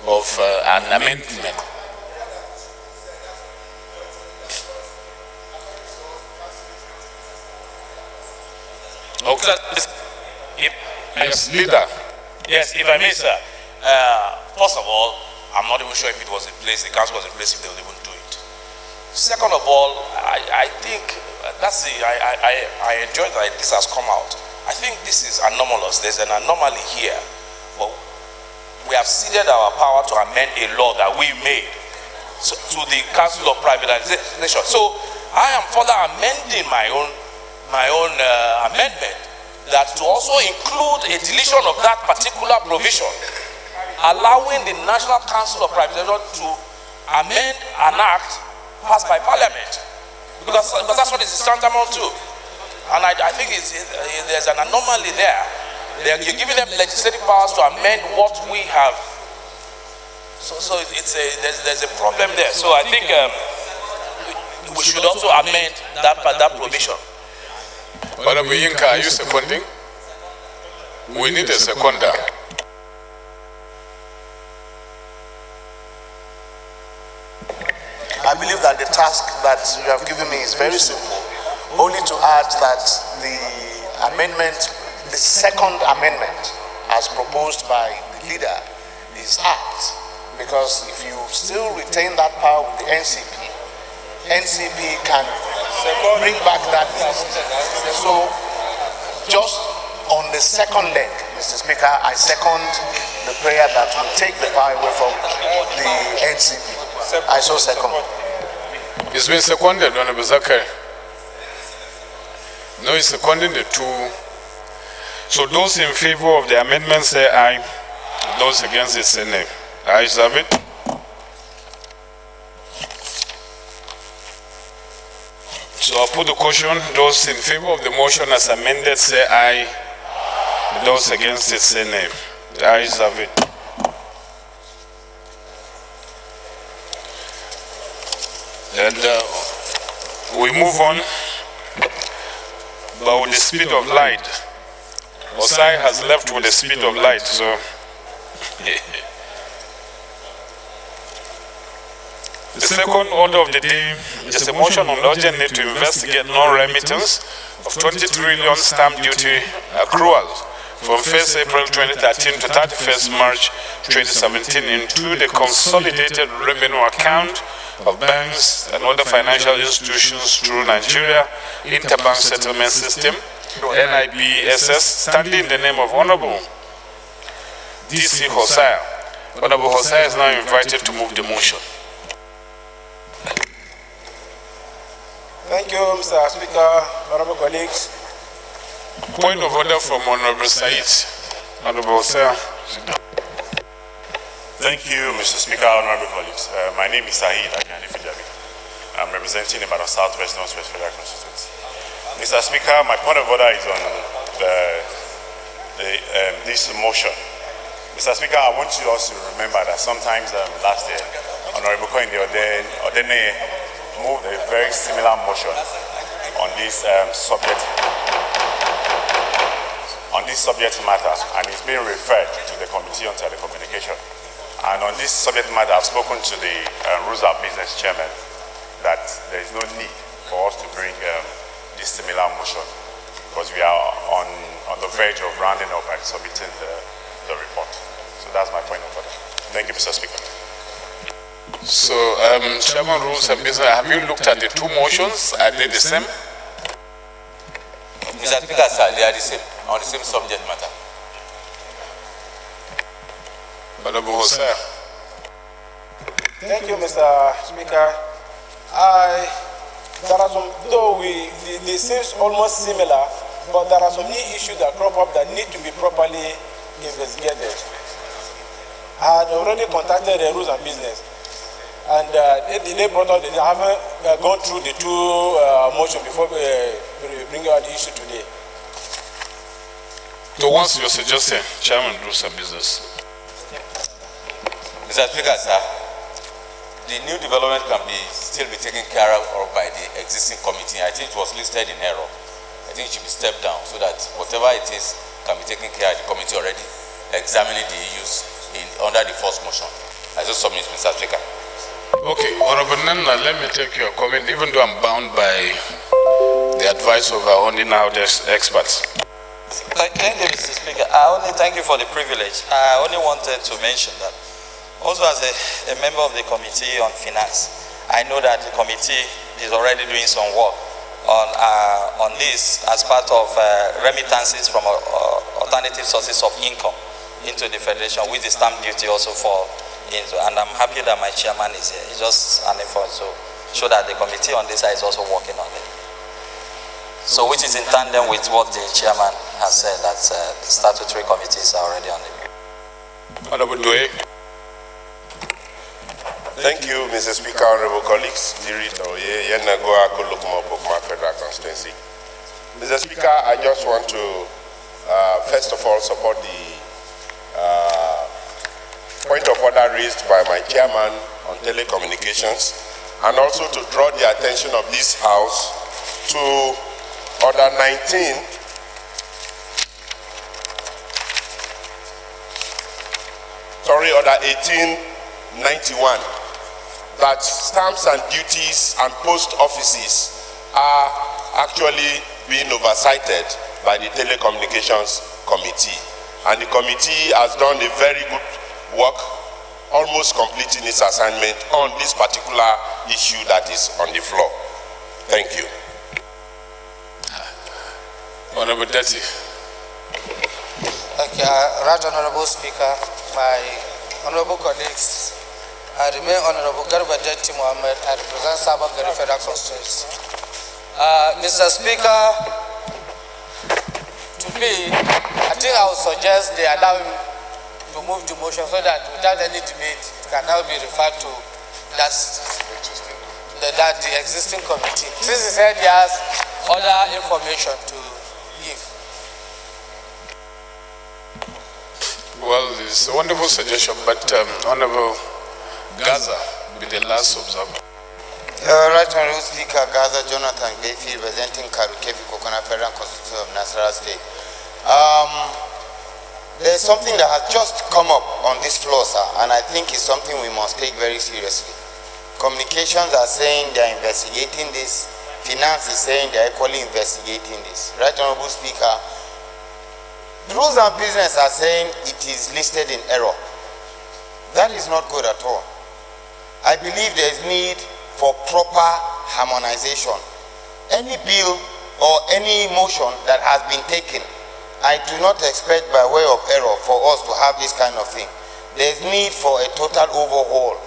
of an amendment. Okay. Yes, leader. Yes, if I may, sir. First of all, I'm not even sure if it was in place, the council was in place, if they would even do it. Second of all, I think that's I enjoy that this has come out. I think this is anomalous. There's an anomaly here. But we have ceded our power to amend a law that we made to the Council of Privatization. So I am further amending my own amendment that to also include a deletion of that particular provision, allowing the National Council of Privatization to amend an act passed by Parliament, because that's what it's tantamount to. And I think there's an anomaly there. You're giving them legislative powers to amend what we have. So there's a problem there. So I think we should also amend that provision. Honorable Yinka, are you seconding? We need a seconder. I believe that the task that you have given me is very simple. Only to add that the amendment, the second amendment, as proposed by the leader, is apt. Because if you still retain that power with the NCP can bring back that. So, just on the second leg, Mr. Speaker, I second the prayer that will take the power away from the NCP. I so second. It's been seconded, Honorable Zakari. No, it's seconding the two. So those in favor of the amendment say aye. Those against it say nay. Ayes have it. So I'll put the question. Those in favor of the motion as amended say aye. Those against it say nay. The ayes have it. And we move on, but with the speed of light. Osai has left with the speed of light, so the second order of the day is a motion on urgent need to investigate non-remittance of 20 trillion stamp duty accrual from 1st April 2013 to 31st March 2017 into the consolidated revenue account of banks and other financial institutions through Nigeria Interbank Settlement System, NIBSS, standing in the name of Honorable DC Hosea. Honorable Hosea is now invited to move the motion. Thank you, Mr. Speaker, honorable colleagues. Point of order from Honorable Said. Honorable Hosea. Thank you, Mr. Speaker, honorable colleagues. My name is Said Akani Fijabi. I'm representing the Southwest Northwest Federal Constituency. Mr. Speaker, my point of order is on this motion. Mr. Speaker, I want you also to remember that sometimes last year, Honorable Koinde Odene moved a very similar motion on this subject matter, and it's being referred to the Committee on Telecommunication. And on this subject matter, I've spoken to the Rules of Business Chairman that there is no need for us to bring this similar motion, because we are on the verge of rounding up and submitting the report. So that's my point of order. Thank you, Mr. Speaker. So, Chairman, Rules and Business, have you looked at the two motions? Are they the same? Mr. Speaker, sir, they are the same, on the same subject matter. Honorable Hosea. Thank you, Mr. Speaker. There are some, though they seem almost similar, but there are some new issues that crop up that need to be properly investigated. I had already contacted the rules and business, and they brought out, they haven't gone through the two motions before we bring out the issue today. So once you're suggesting, Chairman, rules and business. Mr. Speaker, sir, the new development can still be taken care of by the existing committee. I think it was listed in error. I think it should be stepped down so that whatever it is can be taken care of. The committee already examining the issues under the first motion. I just submit, Mr. Speaker. Okay, Honorable Nana, let me take your comment, even though I'm bound by the advice of our own in-house experts. Thank you, Mr. Speaker. I only thank you for the privilege. I only wanted to mention that also as a member of the Committee on Finance, I know that the committee is already doing some work on this as part of remittances from alternative sources of income into the Federation, with the stamp duty also fall into. And I'm happy that my chairman is here. It's just an effort to show that the committee on this side is also working on it. So which is in tandem with what the chairman has said, that the statutory committees are already on it. Honorable Due. Thank you, Mr. Speaker, honorable colleagues. Federal Constituency. Mr. Speaker, I just want to first of all support the point of order raised by my chairman on telecommunications, and also to draw the attention of this House to Order 19, Order 1891, that stamps and duties and post offices are actually being oversighted by the Telecommunications Committee. And the committee has done a very good work, almost completing its assignment on this particular issue that is on the floor. Thank you. Honorable Dati. Thank you, Right Honorable Speaker, my honorable colleagues. I remain Honorable Garba Dati Mohammed. I represent Sabah Gari Federal Constituency. Mr. Speaker, to me, I think I would suggest they allow him to move the motion so that without any debate, it can now be referred to that the existing committee. Since he said he has other information to give. Well, it's a wonderful suggestion, but Honorable Gaza be the last observer. Right Honorable Speaker, Gaza Jonathan Bayfield, representing Karukevi Kokona Federal Constituency of Nasarawa State. There's something that has just come up on this floor, sir, and I think it's something we must take very seriously. Communications are saying they are investigating this. Finance is saying they are equally investigating this. Right Honorable Speaker, rules and business are saying it is listed in error. That is not good at all. I believe there is need for proper harmonization. Any bill or any motion that has been taken, I do not expect by way of error for us to have this kind of thing. There is need for a total overhaul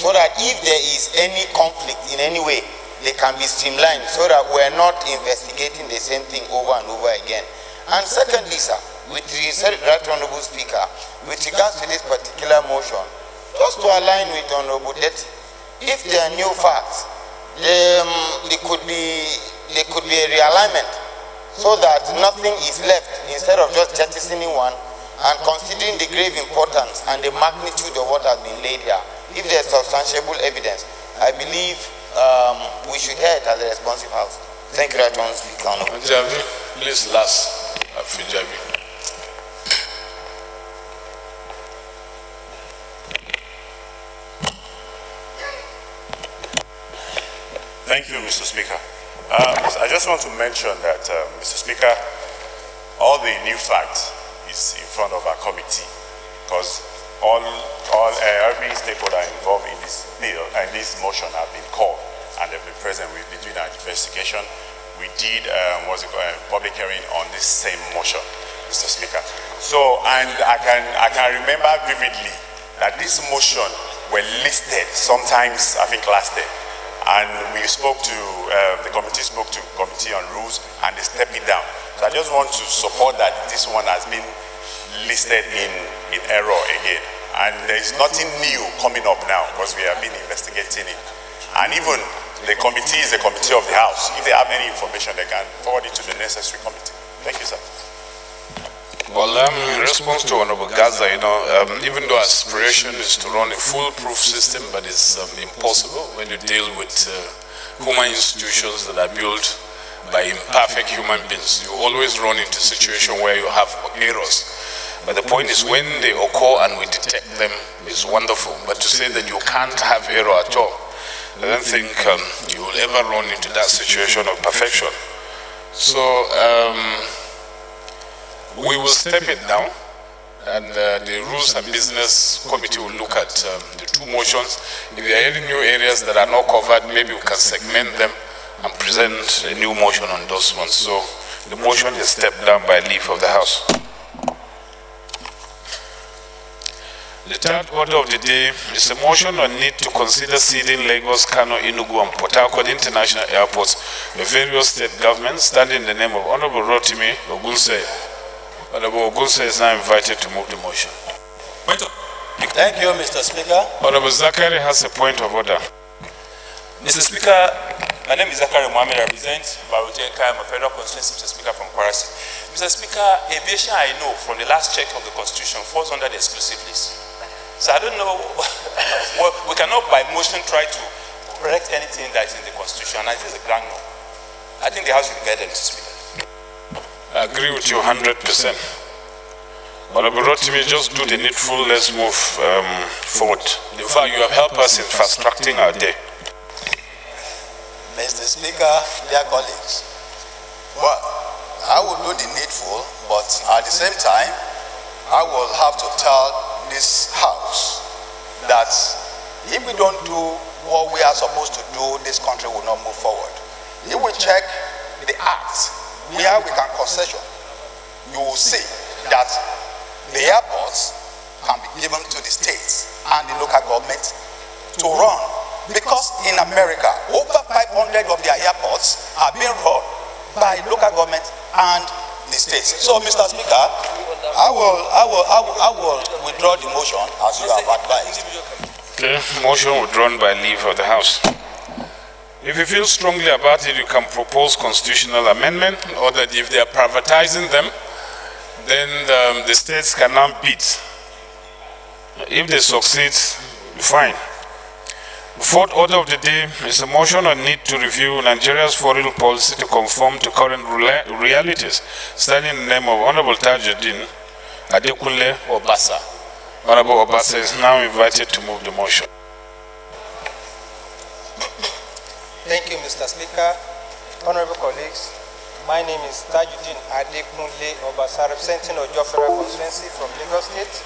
so that if there is any conflict in any way, they can be streamlined so that we are not investigating the same thing over and over again. And secondly, sir, with the Right Honorable Speaker, with regards to this particular motion, just to align with Honorable Det, if there are new facts, there could be a realignment so that nothing is left instead of just jettisoning one and considering the grave importance and the magnitude of what has been laid here. If there is substantiable evidence, I believe we should hear it as a responsive house. Thank you, Right Honorable Speaker. Javi, please last. Javi. Thank you, Mr. Speaker. I just want to mention that, Mr. Speaker, all the new facts is in front of our committee, because every stakeholder involved in this bill and this motion have been called and they've been present. We've been doing our investigation. We did public hearing on this same motion, Mr. Speaker. So, and I can remember vividly that this motion were listed sometimes, I think last day. And we spoke to, the committee spoke to Committee on Rules and they stepped it down. So I just want to support that this one has been listed in error again. And there is nothing new coming up now because we have been investigating it. And even the committee is a committee of the House. If they have any information, they can forward it to the necessary committee. Thank you, sir. Well, in response to Honorable Gaza, even though aspiration is to run a foolproof system, but it's impossible when you deal with human institutions that are built by imperfect human beings. You always run into a situation where you have errors. But the point is when they occur and we detect them is wonderful. But to say that you can't have error at all, I don't think you will ever run into that situation of perfection. So, we will step it down, and the Rules and Business Committee will look at the two motions. If there are any new areas that are not covered, maybe we can segment them and present a new motion on those ones. So the motion is stepped down by leave of the House. The third order of the day is a motion on need to consider ceding Lagos, Kano, Enugu, and Port Harcourt international airports to various state governments, standing in the name of Honorable Rotimi Ogunse. Honorable Ogunse is now invited to move the motion. Thank you, Mr. Speaker. Honorable Zachary has a point of order. Mr. Speaker, my name is Zachary Mohammed. I represent Barote Kayama, Federal Constituency, Mr. Speaker, from Kwara State. Mr. Speaker, aviation, I know from the last check of the Constitution, falls under the exclusive list. So I don't know, we cannot by motion try to correct anything that is in the Constitution, and it is a grand no. I think the House will get them, Mr. Speaker. I agree with you 100%. Honorable Rotimi, just do the needful, let's move forward. In fact, you have helped us in fast-tracking our day. Mr. Speaker, dear colleagues, well, I will do the needful, but at the same time, I will have to tell this House that if we don't do what we are supposed to do, this country will not move forward. If we check the Act, where we can concession, you will see that the airports can be given to the states and the local government to run. Because in America, over 500 of their airports are being run by local government and the states. So, Mr. Speaker, I will withdraw the motion as you have advised. Okay, motion withdrawn by leave of the House. If you feel strongly about it, you can propose constitutional amendment, or that if they are privatizing them, then the states can now bid. If they succeed, fine. The fourth order of the day is a motion on need to review Nigeria's foreign policy to conform to current realities, standing in the name of Honorable Tajuddin Adekunle Obasa. Honorable Obasa is now invited to move the motion. Thank you, Mr. Speaker. Honorable colleagues, my name is Tajuddin Adekunle Obasa, representing Ojo Federal Constituency from Lagos State.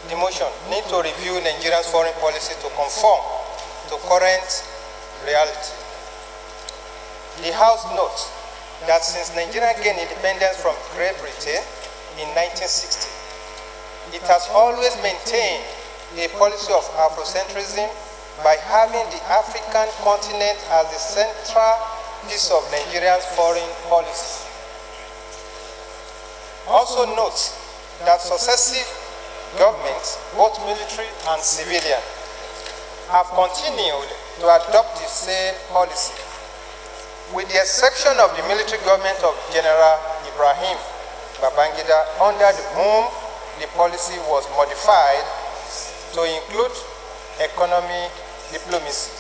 The motion need to review Nigeria's foreign policy to conform to current reality. The House notes that since Nigeria gained independence from Great Britain in 1960, it has always maintained a policy of Afrocentrism by having the African continent as the central piece of Nigeria's foreign policy. Also note that successive governments, both military and civilian, have continued to adopt the same policy, with the exception of the military government of General Ibrahim Babangida, under whom the policy was modified to include economic diplomacy.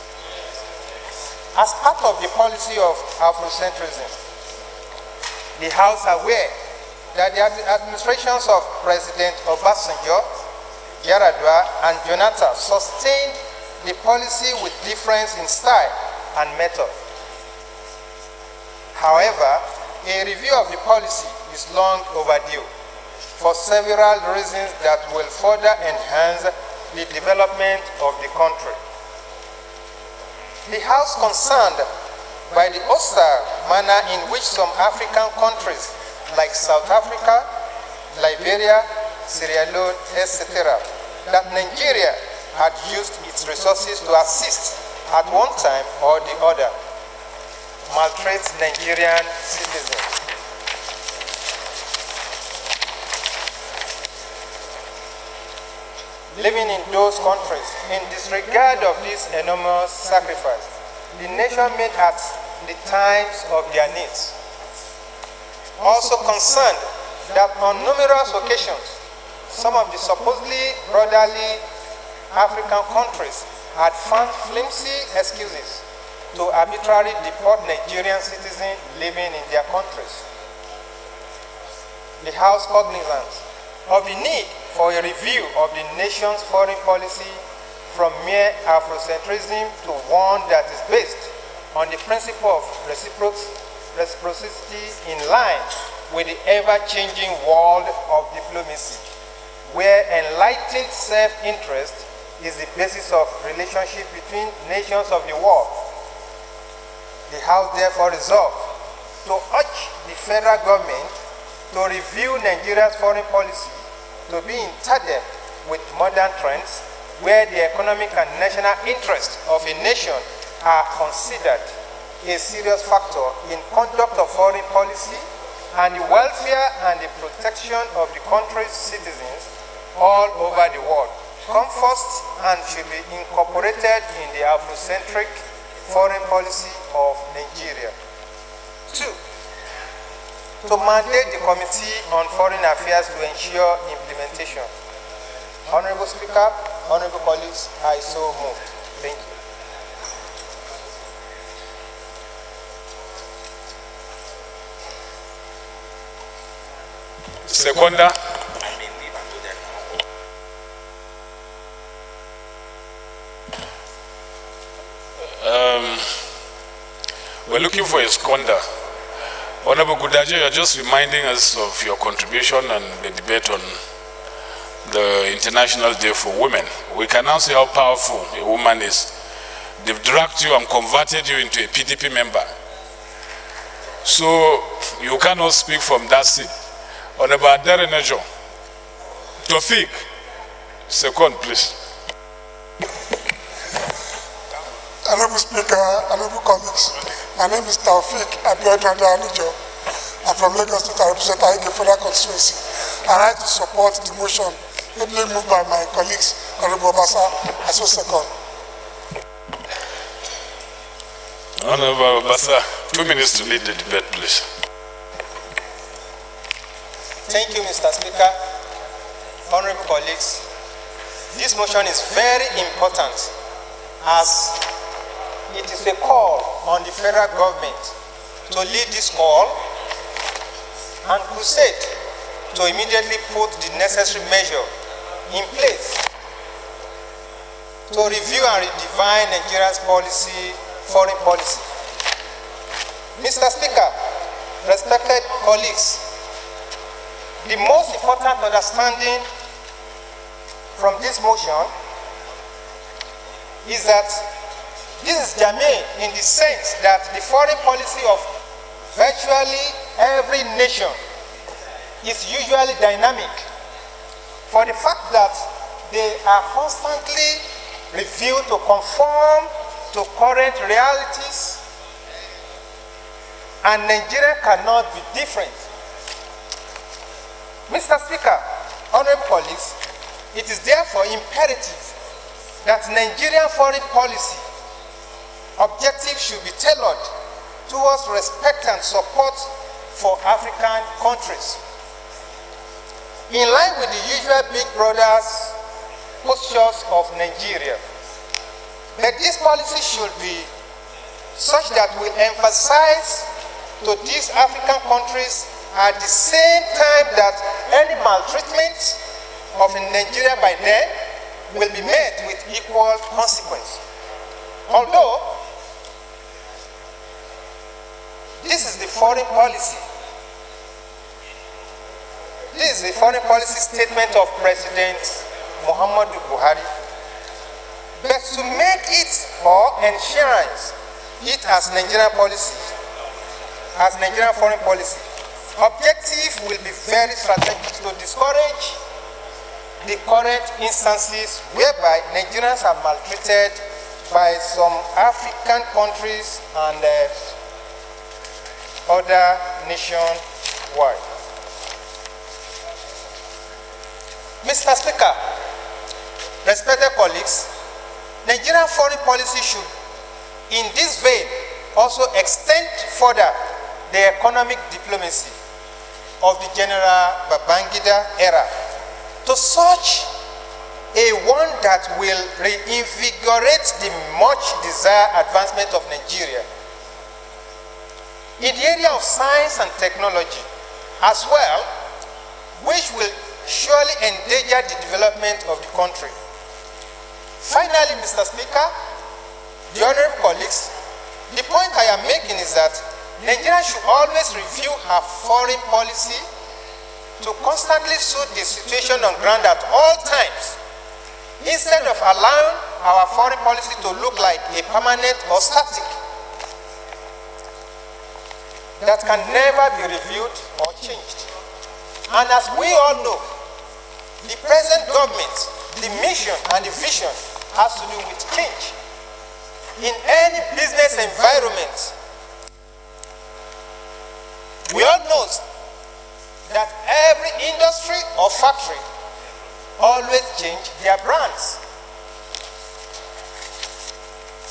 As part of the policy of Afrocentrism, the House are aware that the administrations of President Obasanjo, Yar'Adua, and Jonathan sustained the policy with difference in style and method. However, a review of the policy is long overdue for several reasons that will further enhance the development of the country. The House concerned by the hostile manner in which some African countries like South Africa, Liberia, Sierra Leone, etc., that Nigeria had used its resources to assist at one time or the other maltreat Nigerian citizens. Living in those countries, in disregard of this enormous sacrifice, the nation made at the times of their needs. Also concerned that on numerous occasions, some of the supposedly brotherly African countries had found flimsy excuses to arbitrarily deport Nigerian citizens living in their countries. The House cognizant of the need for a review of the nation's foreign policy from mere Afrocentrism to one that is based on the principle of reciprocity in line with the ever-changing world of diplomacy, where enlightened self-interest is the basis of relationship between nations of the world. The House therefore resolved to urge the federal government to review Nigeria's foreign policy to be in tandem with modern trends where the economic and national interests of a nation are considered a serious factor in conduct of foreign policy and the welfare and the protection of the country's citizens all over the world come first and should be incorporated in the Afrocentric foreign policy of Nigeria. 2. To mandate the Committee on Foreign Affairs to ensure implementation. Honorable Speaker, honorable colleagues, I so move. Thank you. Seconder. We're looking for a seconder. Honorable Gudaje, you're just reminding us of your contribution and the debate on the International Day for Women. We can now see how powerful a woman is. They've dragged you and converted you into a PDP member. So you cannot speak from that seat. Honorable Adere Nejo. Tofik. Second, please. Honorable Speaker, honorable colleagues, my name is Taufik Abiodun Adenijo. I'm from Lagos State. I represent Aike Federal Constituency. I like to support the motion ably moved by my colleagues, Honorable Obasa, as well second. Honorable Obasa, 2 minutes to lead the debate, please. Thank you, Mr. Speaker. Honorable colleagues, this motion is very important as it is a call on the federal government to lead this call and crusade to immediately put the necessary measure in place to review and redefine Nigeria's foreign policy. Mr. Speaker, respected colleagues, the most important understanding from this motion is that this is germane in the sense that the foreign policy of virtually every nation is usually dynamic for the fact that they are constantly reviewed to conform to current realities, and Nigeria cannot be different. Mr. Speaker, honorable colleagues, it is therefore imperative that Nigerian foreign policy objectives should be tailored towards respect and support for African countries. In line with the usual big brothers postures of Nigeria, but this policy should be such that will emphasize to these African countries at the same time that any maltreatment of Nigeria by them will be met with equal consequence. Although this is the foreign policy. This is the foreign policy statement of President Muhammadu Buhari. But to make it or enshrine it as Nigerian policy, as Nigerian foreign policy, objective will be very strategic to discourage the current instances whereby Nigerians are maltreated by some African countries and other nations wide. Mr. Speaker, respected colleagues, Nigerian foreign policy should, in this vein, also extend further the economic diplomacy of the General Babangida era to such a one that will reinvigorate the much desired advancement of Nigeria in the area of science and technology as well, which will surely endanger the development of the country. Finally, Mr. Speaker, the honorable colleagues, the point I am making is that Nigeria should always review her foreign policy to constantly suit the situation on ground at all times, instead of allowing our foreign policy to look like a permanent or static that can never be reviewed or changed. And as we all know, the present government, the mission and the vision has to do with change. In any business environment, we all know that every industry or factory always change their brands.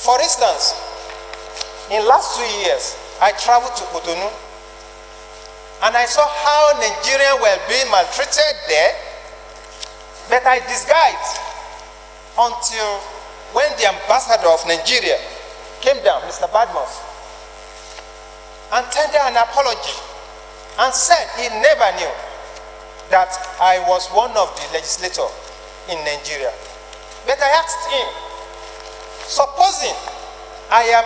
For instance, in last 2 years, I traveled to Cotonou and I saw how Nigerians were being maltreated there, but I disguised until when the ambassador of Nigeria came down, Mr. Badmus, and tendered an apology and said he never knew that I was one of the legislators in Nigeria. But I asked him, supposing I am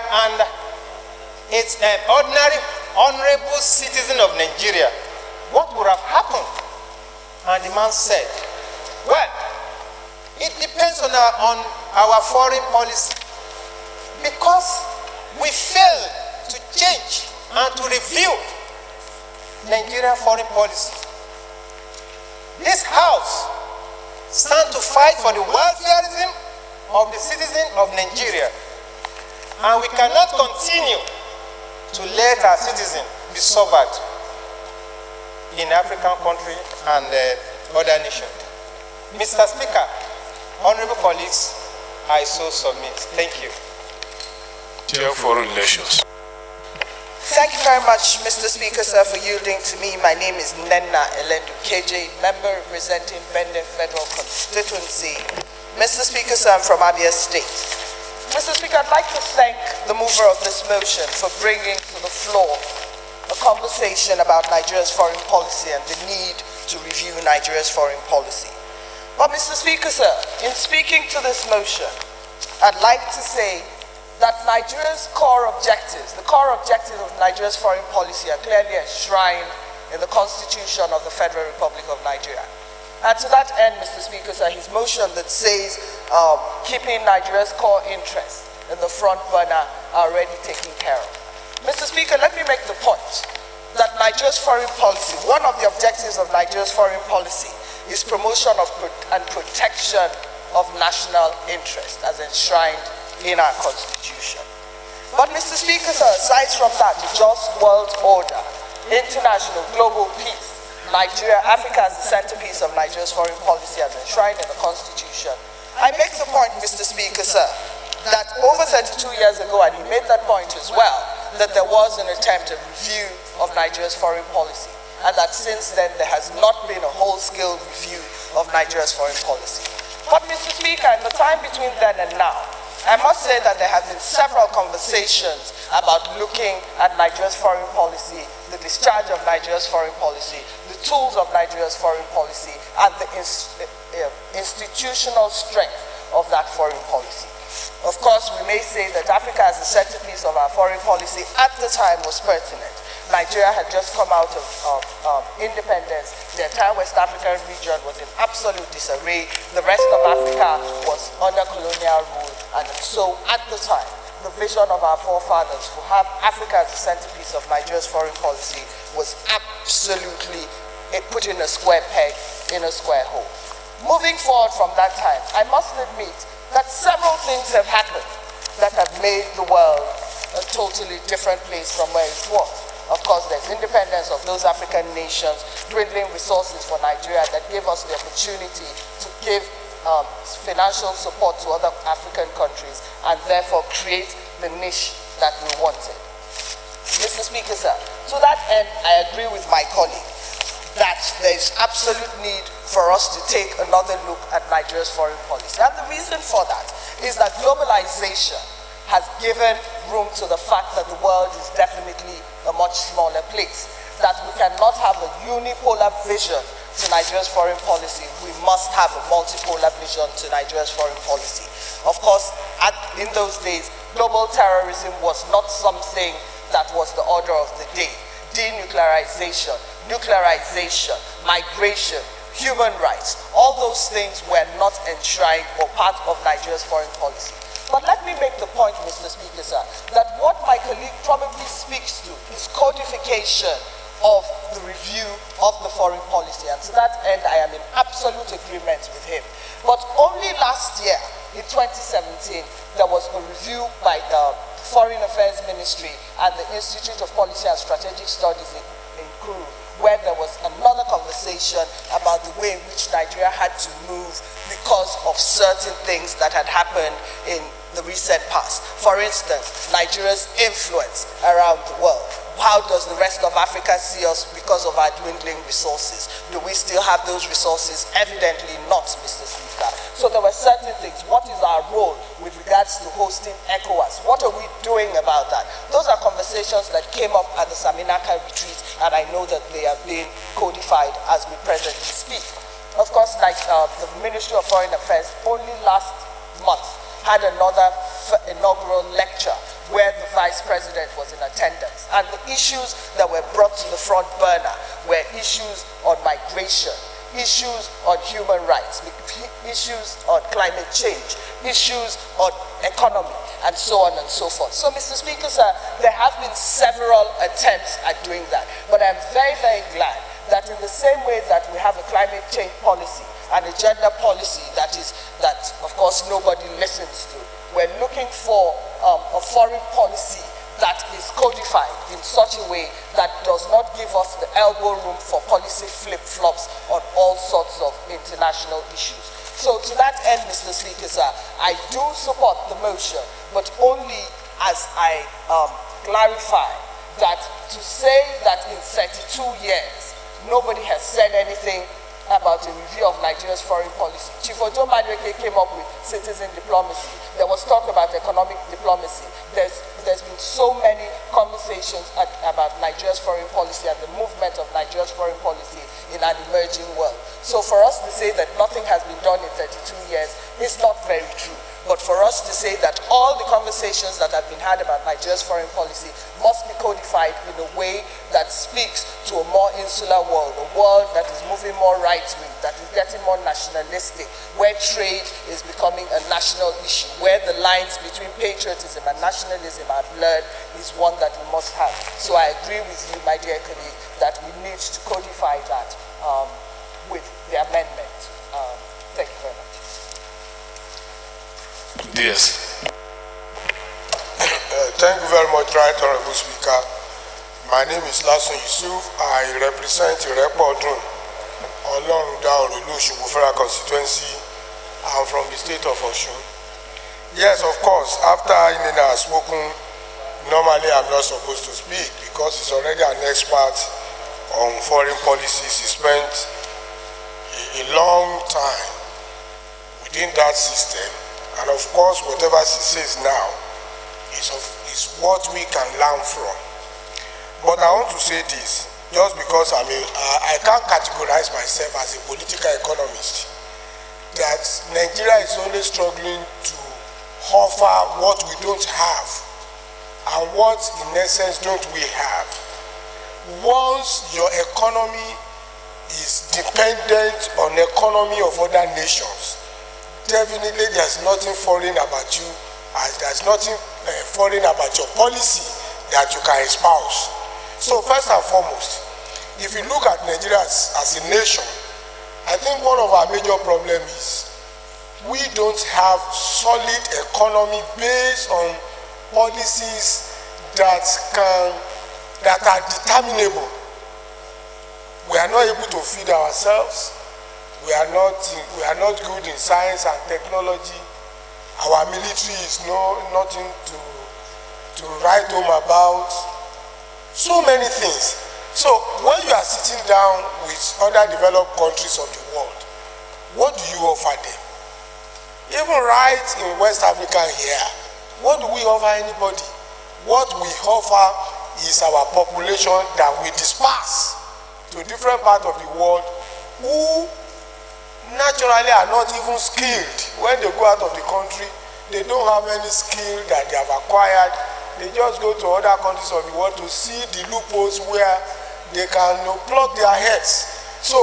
an ordinary, honorable citizen of Nigeria, what would have happened? And the man said, well, it depends on our foreign policy, because we fail to change and to review Nigerian foreign policy. This house stands to fight for the welfareism of the citizens of Nigeria, and we cannot continue to let our citizens be suffered in African countries and other nations. Mr. Speaker, honorable colleagues, I so submit. Thank you. Chair of Foreign Relations. Thank you very much, Mr. Speaker, sir, for yielding to me. My name is Nenna Elendu KJ, member representing Bende Federal Constituency. Mr. Speaker, sir, I'm from Abia State. Mr. Speaker, I'd like to thank the mover of this motion for bringing to the floor a conversation about Nigeria's foreign policy and the need to review Nigeria's foreign policy. But Mr. Speaker, sir, in speaking to this motion, I'd like to say that Nigeria's core objectives, the core objectives of Nigeria's foreign policy are clearly enshrined in the Constitution of the Federal Republic of Nigeria. And to that end, Mr. Speaker, sir, his motion that says keeping Nigeria's core interests in the front burner are already taken care of. Mr. Speaker, let me make the point that Nigeria's foreign policy, one of the objectives of Nigeria's foreign policy is promotion of and protection of national interest as enshrined in our Constitution. But Mr. Speaker, sir, aside from that, just world order, international, global peace, Nigeria, Africa as the centerpiece of Nigeria's foreign policy as enshrined in the Constitution. I make the point, Mr. Speaker, sir, that over 32 years ago, and he made that point as well, that there was an attempt at review of Nigeria's foreign policy, and that since then there has not been a whole-scale review of Nigeria's foreign policy. But Mr. Speaker, in the time between then and now, I must say that there have been several conversations about looking at Nigeria's foreign policy, the discharge of Nigeria's foreign policy, the tools of Nigeria's foreign policy, and the institutional strength of that foreign policy. Of course, we may say that Africa as the centerpiece of our foreign policy at the time was pertinent. Nigeria had just come out of independence. The entire West African region was in absolute disarray. The rest of Africa was under colonial rule. And so at the time, the vision of our forefathers to have Africa as the centerpiece of Nigeria's foreign policy was absolutely putting a square peg in a square hole. Moving forward from that time, I must admit that several things have happened that have made the world a totally different place from where it was. Of course, there's independence of those African nations, dwindling resources for Nigeria that gave us the opportunity to give financial support to other African countries and therefore create the niche that we wanted. Mr. Speaker, sir, to that end, I agree with my colleague that there is absolute need for us to take another look at Nigeria's foreign policy. And the reason for that is that globalization has given room to the fact that the world is definitely a much smaller place, that we cannot have a unipolar vision to Nigeria's foreign policy. We must have a multipolar vision to Nigeria's foreign policy. Of course, in those days, global terrorism was not something that was the order of the day. Denuclearization, nuclearization, migration, human rights, all those things were not enshrined or part of Nigeria's foreign policy. But let me make the point, Mr. Speaker, sir, that what my colleague probably speaks to is codification of the review of the foreign policy. And to that end, I am in absolute agreement with him. But only last year, in 2017, there was a review by the Foreign Affairs Ministry and the Institute of Policy and Strategic Studies in Kuru, where there was another conversation about the way in which Nigeria had to move because of certain things that had happened in the recent past. For instance, Nigeria's influence around the world. How does the rest of Africa see us because of our dwindling resources? Do we still have those resources? Evidently not, Mr. Speaker. So there were certain things. What is our role with regards to hosting ECOWAS? What are we doing about that? Those are conversations that came up at the Saminaka retreat, and I know that they are being codified as we presently speak. Of course, like the Ministry of Foreign Affairs only last month had another inaugural lecture where the Vice President was in attendance. And the issues that were brought to the front burner were issues on migration, issues on human rights, issues on climate change, issues on economy, and so on and so forth. So, Mr. Speaker, sir, there have been several attempts at doing that. But I'm very, very glad that in the same way that we have a climate change policy and a gender policy that of course, nobody listens to, we're looking for a foreign policy that is codified in such a way that does not give us the elbow room for policy flip-flops on all sorts of international issues. So to that end, Mr. Speaker, sir, I do support the motion, but only as I clarify that to say that in 32 years, nobody has said anything about a review of Nigeria's foreign policy. Chief Ojo Madueke came up with citizen diplomacy. There was talk about economic diplomacy. There's been so many conversations about Nigeria's foreign policy and the movement of Nigeria's foreign policy in an emerging world. So for us to say that nothing has been done in 32 years is not very true. But for us to say that all the conversations that have been had about Nigeria's foreign policy must be codified in a way that speaks to a more insular world, a world that is moving more right-wing, that is getting more nationalistic, where trade is becoming a national issue, where the lines between patriotism and nationalism are blurred, is one that we must have. So I agree with you, my dear colleague, that we need to codify that with the amendment. Thank you very much. Yes. Thank you very much, Right Honorable Speaker. My name is Lasso Yusuf. I represent Irepodun, Oloruda Orelu Federal Constituency. I'm from the state of Osun. Yes, of course, after Inena has spoken, normally I'm not supposed to speak because he's already an expert on foreign policies. He spent a long time within that system. And of course, whatever she says now is what we can learn from. But I want to say this, just because I can't categorize myself as a political economist, that Nigeria is only struggling to offer what we don't have, and what in essence don't we have. Once your economy is dependent on the economy of other nations, definitely there's nothing foreign about you, and there's nothing foreign about your policy that you can espouse. So first and foremost, if you look at Nigeria as a nation, I think one of our major problems is we don't have solid economy based on policies that are determinable. We are not able to feed ourselves. We are not good in science and technology. Our military is nothing to write home about. So many things. So when you are sitting down with other developed countries of the world, what do you offer them? Even right in West Africa here, what do we offer anybody? What we offer is our population that we disperse to different parts of the world who naturally are not even skilled. When they go out of the country, they don't have any skill that they have acquired. They just go to other countries of the world to see the loopholes where they can plug their heads. So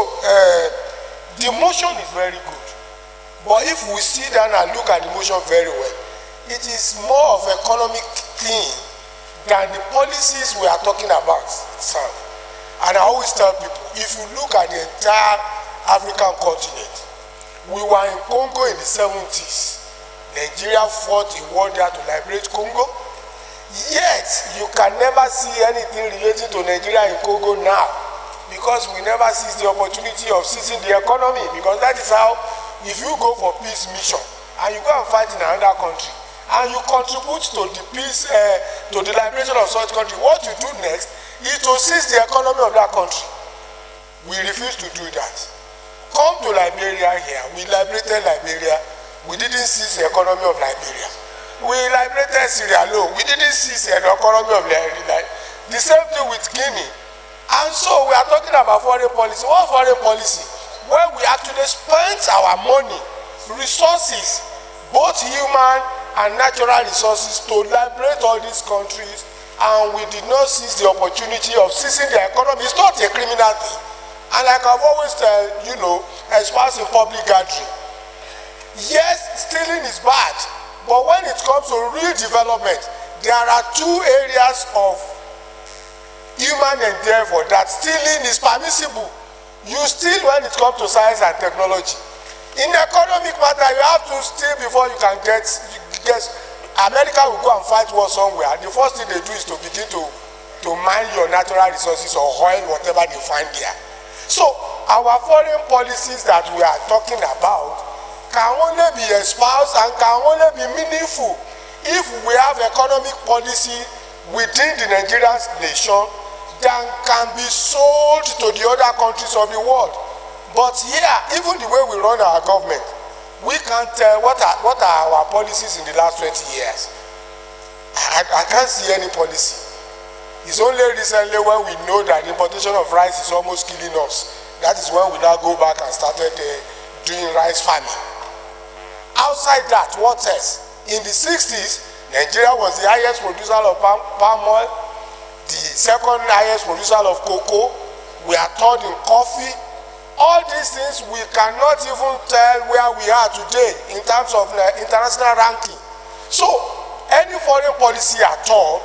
the motion is very good. But if we sit down and look at the motion very well, it is more of an economic thing than the policies we are talking about itself. And I always tell people, if you look at the entire African continent, we were in Congo in the 70s. Nigeria fought a war there to liberate Congo. Yet, you can never see anything related to Nigeria in Congo now, because we never seize the opportunity of seizing the economy, because that is how, if you go for peace mission, and you go and fight in another country, and you contribute to the peace, to the liberation of such country, what you do next is to seize the economy of that country. We refuse to do that. Come to Liberia here, we liberated Liberia, we didn't seize the economy of Liberia. We liberated Sierra Leone, we didn't seize the economy of Liberia. The same thing with Guinea. And so we are talking about foreign policy. What foreign policy? When we actually spent our money, resources, both human and natural resources, to liberate all these countries, and we did not seize the opportunity of seizing their economy. It's not a criminal thing. And like I've always tell, espouse in public gathering, yes, stealing is bad, but when it comes to real development, there are two areas of human endeavor that stealing is permissible. You steal when it comes to science and technology. In the economic matter, you have to steal before you can get. America will go and fight war somewhere. The first thing they do is to begin to mine your natural resources or oil, whatever they find there. So our foreign policies that we are talking about can only be espoused and can only be meaningful if we have economic policy within the Nigerian nation that can be sold to the other countries of the world. But here, even the way we run our government, we can't tell what are our policies in the last 20 years. I can't see any policy. It's only recently when we know that the importation of rice is almost killing us. That is when we now go back and started doing rice farming. Outside that, what else? In the 60s, Nigeria was the highest producer of palm oil, the second highest producer of cocoa. We are third in coffee. All these things, we cannot even tell where we are today in terms of international ranking. So, any foreign policy at all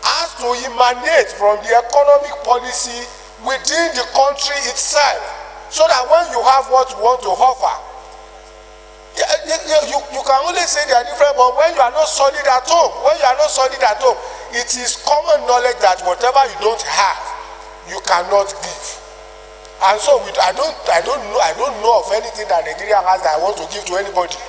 has to emanate from the economic policy within the country itself, so that when you have what you want to offer, you can only say they are different, but when you are not solid at home, it is common knowledge that whatever you don't have, you cannot give. And so I don't know of anything that Nigeria has that I want to give to anybody.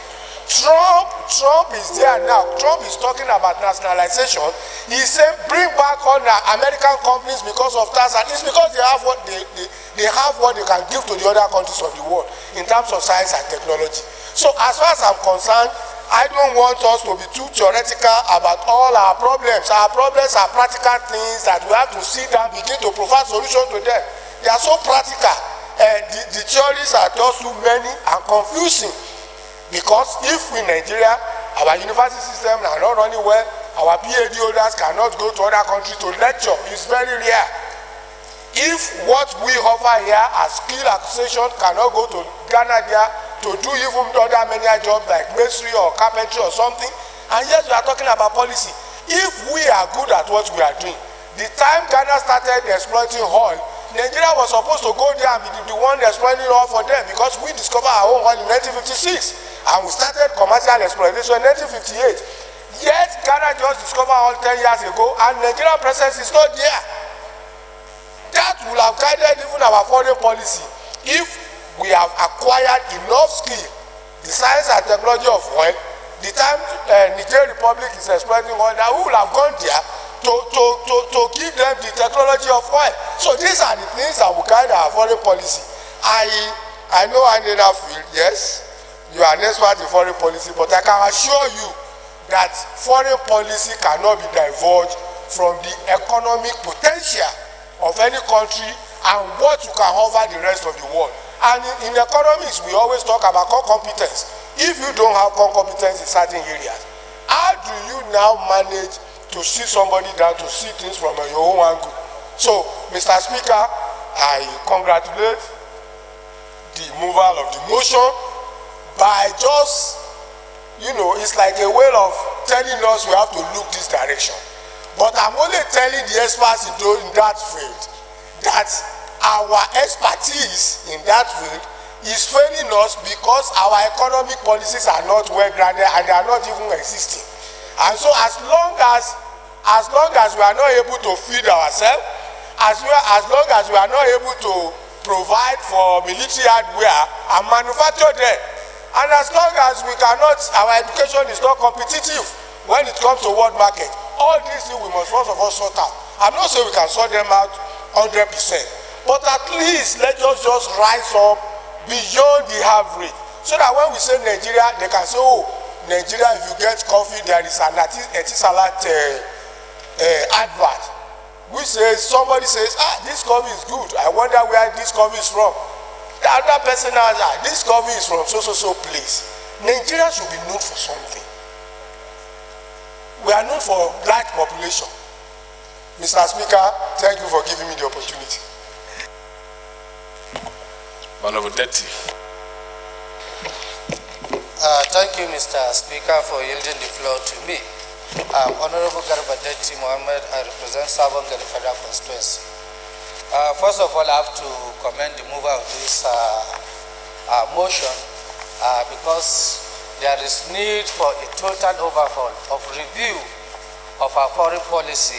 Trump is there now. Trump is talking about nationalization. He said bring back all the American companies because of tax, and it's because they have what they can give to the other countries of the world in terms of science and technology. So as far as I'm concerned, I don't want us to be too theoretical about all our problems. Our problems are practical things that we have to sit down, begin to provide solutions to them. They are so practical. The theories are just too many and confusing. Because if in Nigeria, our university system are not running well, our PhD holders cannot go to other countries to lecture. It's very rare. If what we offer here as skill acquisition cannot go to Ghana there to do even other many jobs like masonry or carpentry or something, and yet we are talking about policy. If we are good at what we are doing, the time Ghana started exploiting oil, Nigeria was supposed to go there and be the one exploiting oil for them, because we discovered our own oil in 1956 and we started commercial exploitation in 1958. Yet Ghana just discovered oil 10 years ago and Nigerian presence is not there. That will have guided even our foreign policy if we have acquired enough skill, the science and technology of oil. The time Niger Republic is exploiting oil, that we will have gone there to give them the technology of oil. So these are the things that will guide our foreign policy. I know I need a field, yes, you are an expert in foreign policy, but I can assure you that foreign policy cannot be diverged from the economic potential of any country and what you can offer the rest of the world. And in economics, we always talk about core competence. If you don't have core competence in certain areas, how do you now manage to sit somebody down to see things from your own angle? So, Mr. Speaker, I congratulate the mover of the motion by just, you know, it's like a way of telling us we have to look this direction. But I'm only telling the experts in that field that our expertise in that field is failing us because our economic policies are not well grounded and they are not even existing. And so as long as we are not able to feed ourselves, as long as we are not able to provide for military hardware and manufacture them, and as long as we cannot, our education is not competitive when it comes to world market, all these things we must first of all sort out. I'm not saying we can sort them out 100%, but at least let us just rise up beyond the average, so that when we say Nigeria, they can say, oh, Nigeria, if you get coffee, there is an Etisalat advert. We say, somebody says, this coffee is good. I wonder where this coffee is from. The other person has, this coffee is from so place. Nigeria should be known for something. We are known for large population. Mr. Speaker, thank you for giving me the opportunity. Honorable Deputy. Thank you, Mr. Speaker, for yielding the floor to me. Honorable Garba Detti Mohammed, I represent Sabongari Federal Constituency. First of all, I have to commend the mover of this motion because there is need for a total overhaul of review of our foreign policy.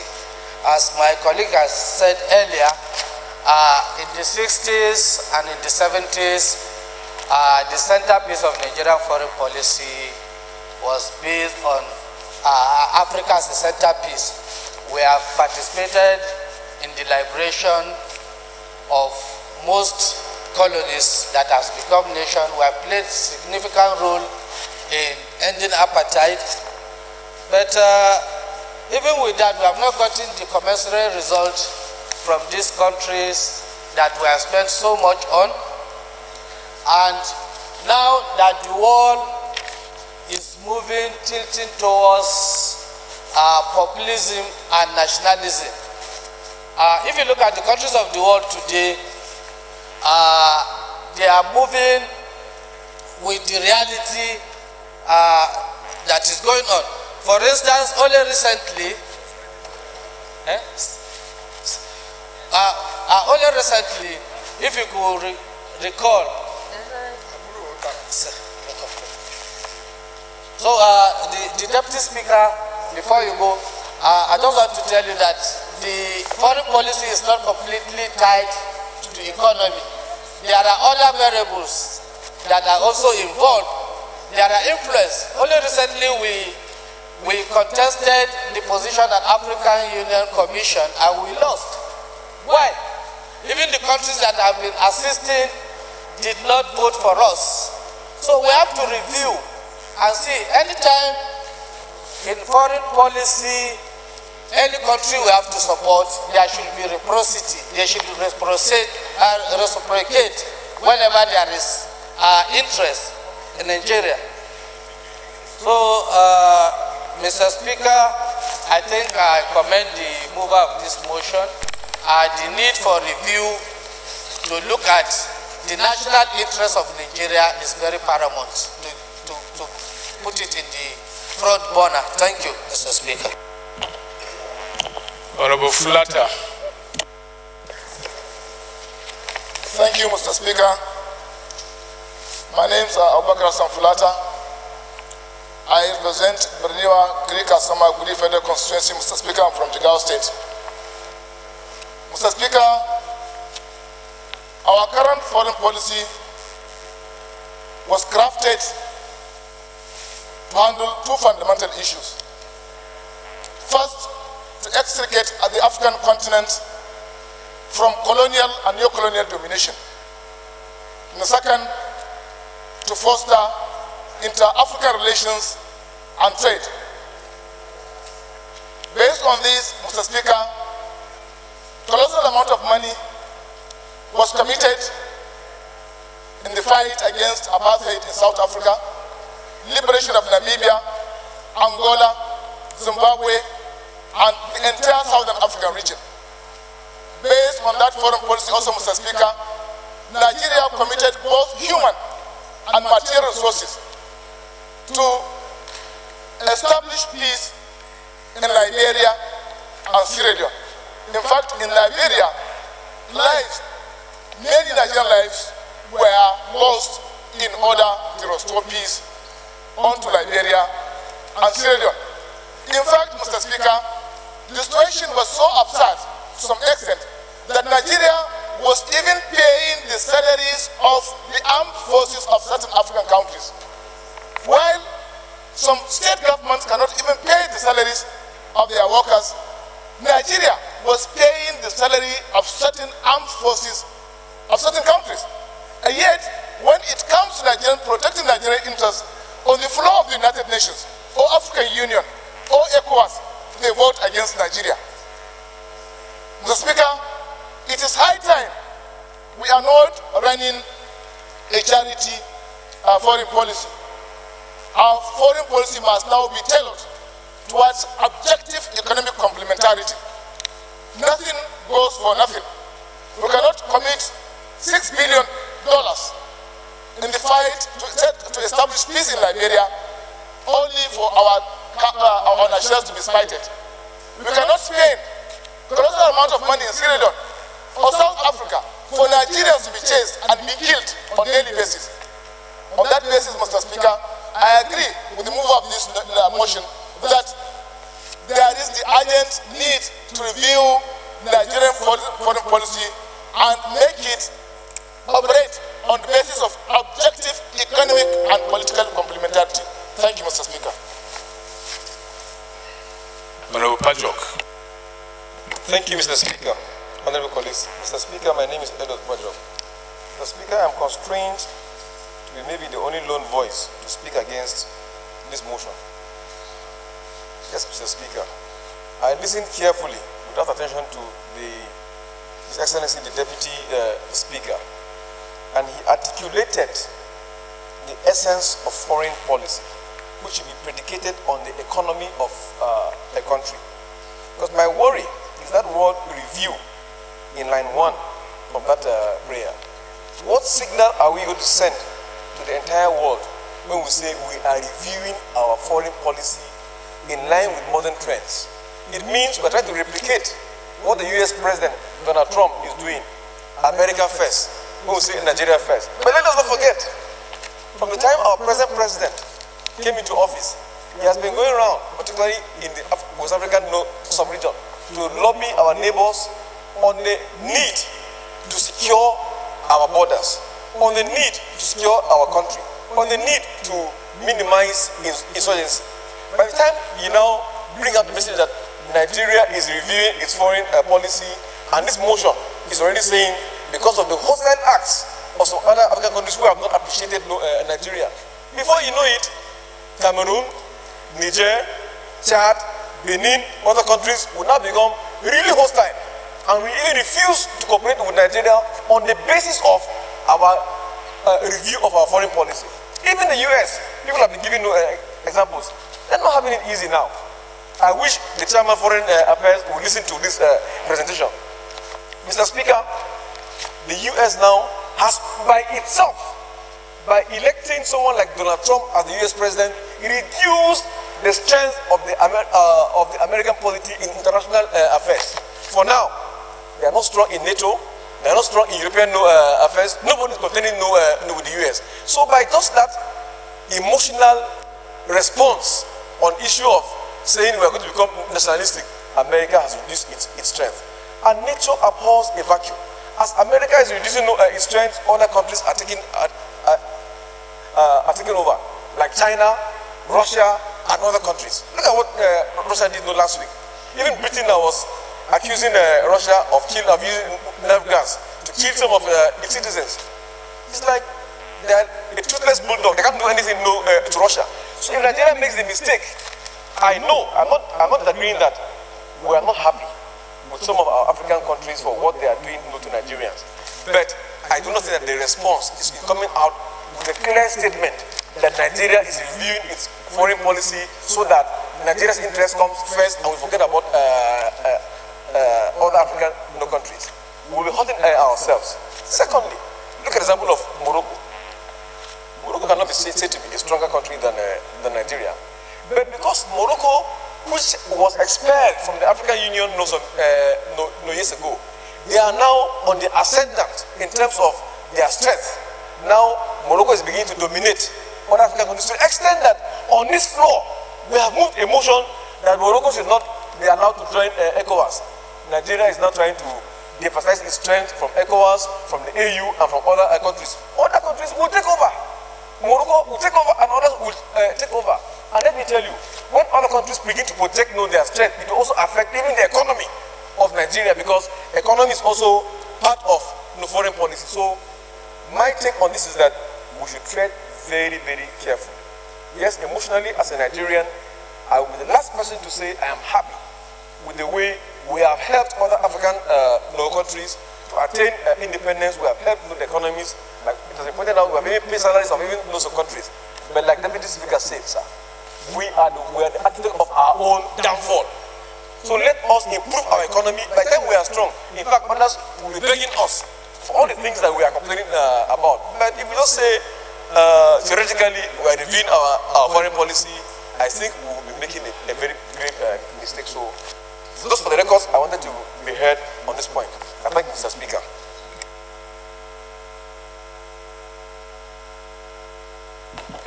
As my colleague has said earlier, in the 60s and in the 70s, the centerpiece of Nigerian foreign policy was based on Africa as a centerpiece. We have participated in the liberation of most colonies that has become nation. We have played a significant role in ending apartheid. But even with that, we have not gotten the commensurate result from these countries that we have spent so much on. And now that the world is moving, tilting towards populism and nationalism, if you look at the countries of the world today, they are moving with the reality that is going on. For instance, only recently, if you could recall, so the Deputy Speaker, before you go, I just want to tell you that the foreign policy is not completely tied to the economy. There are other variables that are also involved. There are influence. Only recently we contested the position at African Union Commission and we lost. Why? Even the countries that have been assisting did not vote for us. So we have to review and see, anytime in foreign policy, any country we have to support, there should be reciprocity. They should reciprocate whenever there is interest in Nigeria. So, Mr. Speaker, I think I commend the mover of this motion. The need for review to look at the national interest of Nigeria is very paramount to put it in the front burner. Thank you, Mr. Speaker. Honorable Flatter. Thank you, Mr. Speaker. My name is Abubakar Samfulata. I represent Berniwa Grika Sama Gudi Federal Constituency. Mr. Speaker, I'm from Jigawa State. Mr. Speaker, our current foreign policy was crafted to handle two fundamental issues. First, to extricate the African continent from colonial and neo-colonial domination. And the second, to foster inter-African relations and trade. Based on this, Mr. Speaker, a colossal amount of money was committed in the fight against apartheid in South Africa, liberation of Namibia, Angola, Zimbabwe, and the entire Southern African region. Based on that foreign policy also, Mr. Speaker, Nigeria committed both human and material resources to establish peace in Liberia and Sierra Leone. In fact, in Liberia, many Nigerian lives were lost in order to restore peace onto Liberia and Sierra Leone. In fact, Mr. Speaker, the situation was so absurd to some extent that Nigeria was even paying the salaries of the armed forces of certain African countries, while some state governments cannot even pay the salaries of their workers. Nigeria was paying the salary of certain armed forces of certain countries. And yet, when it comes to Nigerian, protecting Nigerian interests on the floor of the United Nations, or African Union, or ECOWAS, they vote against Nigeria. Mr. Speaker, it is high time we are not running a charity foreign policy. Our foreign policy must now be tailored towards objective economic complementarity. Nothing goes for nothing. We cannot commit $6 billion in the fight to establish peace in Liberia only for our nationals to be spited. We cannot spend a colossal amount of money in Sierra Leone or South Africa for Nigerians to be chased and be killed on a daily basis. On that basis, Mr. Speaker, I agree with the move of this motion that there is the urgent need to review Nigerian foreign policy and make it operate on the basis of objective economic and political complementarity. Thank you, Mr. Speaker. Honorable Pajok. Thank you, Mr. Speaker. Honorable colleagues. Mr. Speaker, my name is Edward Pajok. Mr. Speaker, I am constrained to be maybe the only lone voice to speak against this motion. Yes, Mr. Speaker. I listened carefully, without attention to His Excellency, the Deputy Speaker, and he articulated the essence of foreign policy, which should be predicated on the economy of a country. Because my worry is that word review in line 1 of that prayer. What signal are we going to send to the entire world when we say we are reviewing our foreign policy in line with modern trends? It means we're trying to replicate what the US President, Donald Trump, is doing. America first. We will say Nigeria first. But let us not forget, from the time our present president came into office, he has been going around, particularly in the West African sub-region, to lobby our neighbors on the need to secure our borders, on the need to secure our country, on the need to minimize insurgency. By the time you now bring up the message that Nigeria is reviewing its foreign policy, and this motion is already saying because of the hostile acts of some other African countries who have not appreciated Nigeria, before you know it, Cameroon, Niger, Chad, Benin, other countries will now become really hostile and we really refuse to cooperate with Nigeria on the basis of our review of our foreign policy. Even the US, people have been giving examples. They're not having it easy now. I wish the Chairman of Foreign Affairs would listen to this presentation. Mr. Speaker, the US now has by itself, by electing someone like Donald Trump as the US President, reduced the strength of the American polity in international affairs. For now, they are not strong in NATO, They are not strong in European affairs. Nobody is contending with the US. So by just that emotional response on issue of saying we are going to become nationalistic, America has reduced its strength. And nature abhors a vacuum. As America is reducing its strength, other countries are taking over, like China, Russia, and other countries. Look at what Russia did last week. Even Britain was accusing Russia of using nerve gas to kill some of its citizens. It's like they are a toothless bulldog. They can't do anything to Russia. So if Nigeria makes the mistake, I know, I'm not agreeing that we are not happy with some of our African countries for what they are doing to Nigerians. But I do not think that the response is coming out with a clear statement that Nigeria is reviewing its foreign policy so that Nigeria's interest comes first and we forget about other African countries. We will be hurting ourselves. Secondly, look at the example of Morocco. Morocco cannot be said to be a stronger country than Nigeria. But because Morocco, which was expelled from the African Union no years ago, they are now on the ascendant in terms of their strength. Now Morocco is beginning to dominate other African countries to the extent that on this floor we have moved a motion that Morocco should not be allowed to join ECOWAS. Nigeria is now trying to de-emphasize its strength from ECOWAS, from the AU, and from other countries. Other countries will take over. Morocco will take over and others will take over. And let me tell you, when other countries begin to project their strength, it will also affect even the economy of Nigeria because economy is also part of foreign policy. So my take on this is that we should tread very, very carefully. Yes, emotionally as a Nigerian, I will be the last person to say I am happy with the way we have helped other African countries to attain independence. We have helped the economies. Like it has been pointed out, we have even paid salaries of even those countries. But like Deputy Speaker said, sir, we are the architect of our own downfall. So let us improve our economy. By the time we are strong, in fact, others will be begging us for all the things that we are complaining about. But if we just say theoretically we are reviewing our foreign policy, I think we will be making a very great mistake. So just for the records, I wanted to be heard on this point. I thank you, Mr. Speaker.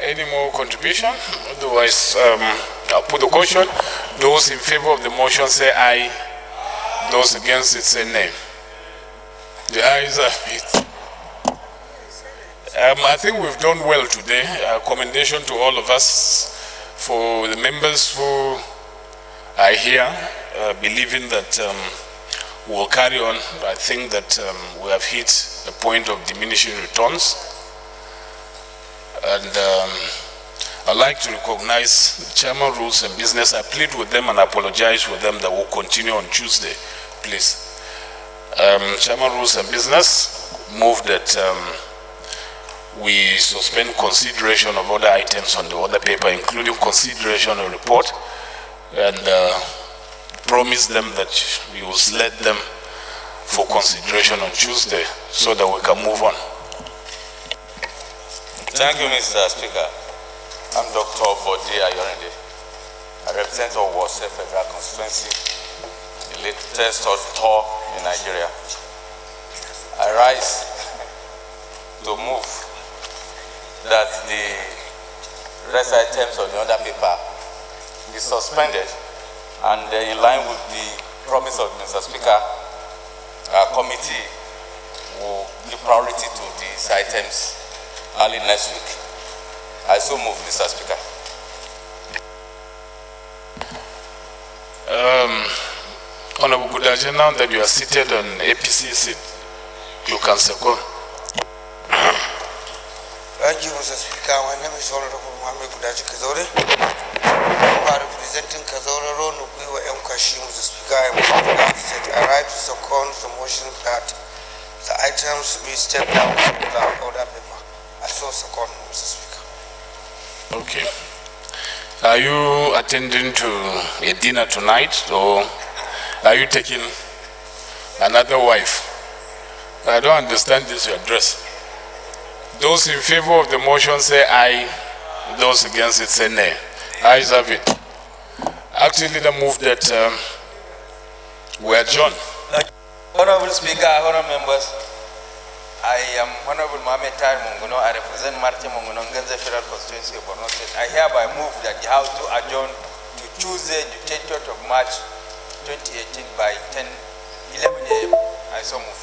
Any more contribution? Otherwise, I'll put the question. Those in favor of the motion say aye. Those against it say nay. The ayes have it. I think we've done well today. Commendation to all of us for the members who are here, believing that we'll carry on. I think that we have hit a point of diminishing returns. And I'd like to recognize the Chairman Rules and Business. I plead with them and apologize with them that we'll continue on Tuesday, please. Chairman Rules and Business moved that we suspend consideration of other items on the other paper, including consideration of report, and promise them that we will select them for consideration on Tuesday so that we can move on. Thank you, Mr. Speaker. I'm Dr. Bode Ayorinde. I represent Owose Federal Constituency, the latest author in Nigeria. I rise to move that the rest items on the other paper be suspended, and in line with the promise of Mr. Speaker, our committee will give priority to these items early next week. I so move, Mr. Speaker. Honorable Kudaje, now that you are seated on APC seat, you can second. Thank you, Mr. Speaker. My name is Honorable Mohammed Kudaje Kazore. I'm representing Kazore Road, Nukuiwa M. Kashim, Mr. Speaker. I am I write to second the motion that the items be stepped down from the order paper. I so second, Mr. Speaker. Okay. Are you attending to a dinner tonight, or are you taking another wife? I don't understand this, your dress. Those in favor of the motion say aye. Those against it say nay. Ayes have it. Actually, the move that we adjourn. Honorable Speaker, honorable members, I am Honorable Mohamed Tahir Munguno. I represent Martin Munguno, Ngenze Federal Constituency of Borno State. I hereby move that the House to adjourn to Tuesday, the 20th of March 2018 by 11 a.m. I so move.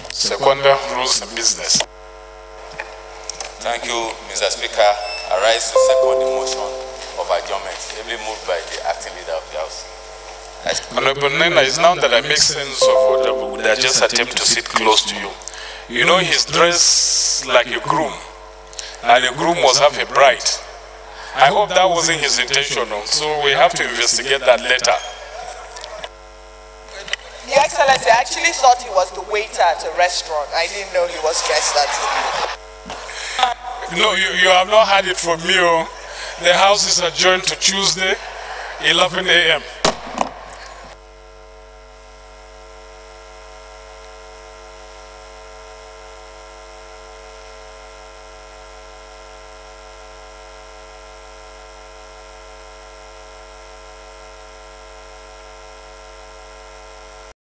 Second, rules of business. Thank you, Mr. Speaker. I rise to second the motion of adjournment, ably moved by the acting leader of the House. Honorable Nena, it's now that I make sense of what I just attempt to sit close to you. You know, he's dressed like a groom, and the groom must have a bride. I hope that wasn't his intention, so we have to investigate that later. Your Excellency, I actually thought he was the waiter at a restaurant. I didn't know he was dressed that way. No, you have not had it from me. The House is adjourned to Tuesday, 11 a.m.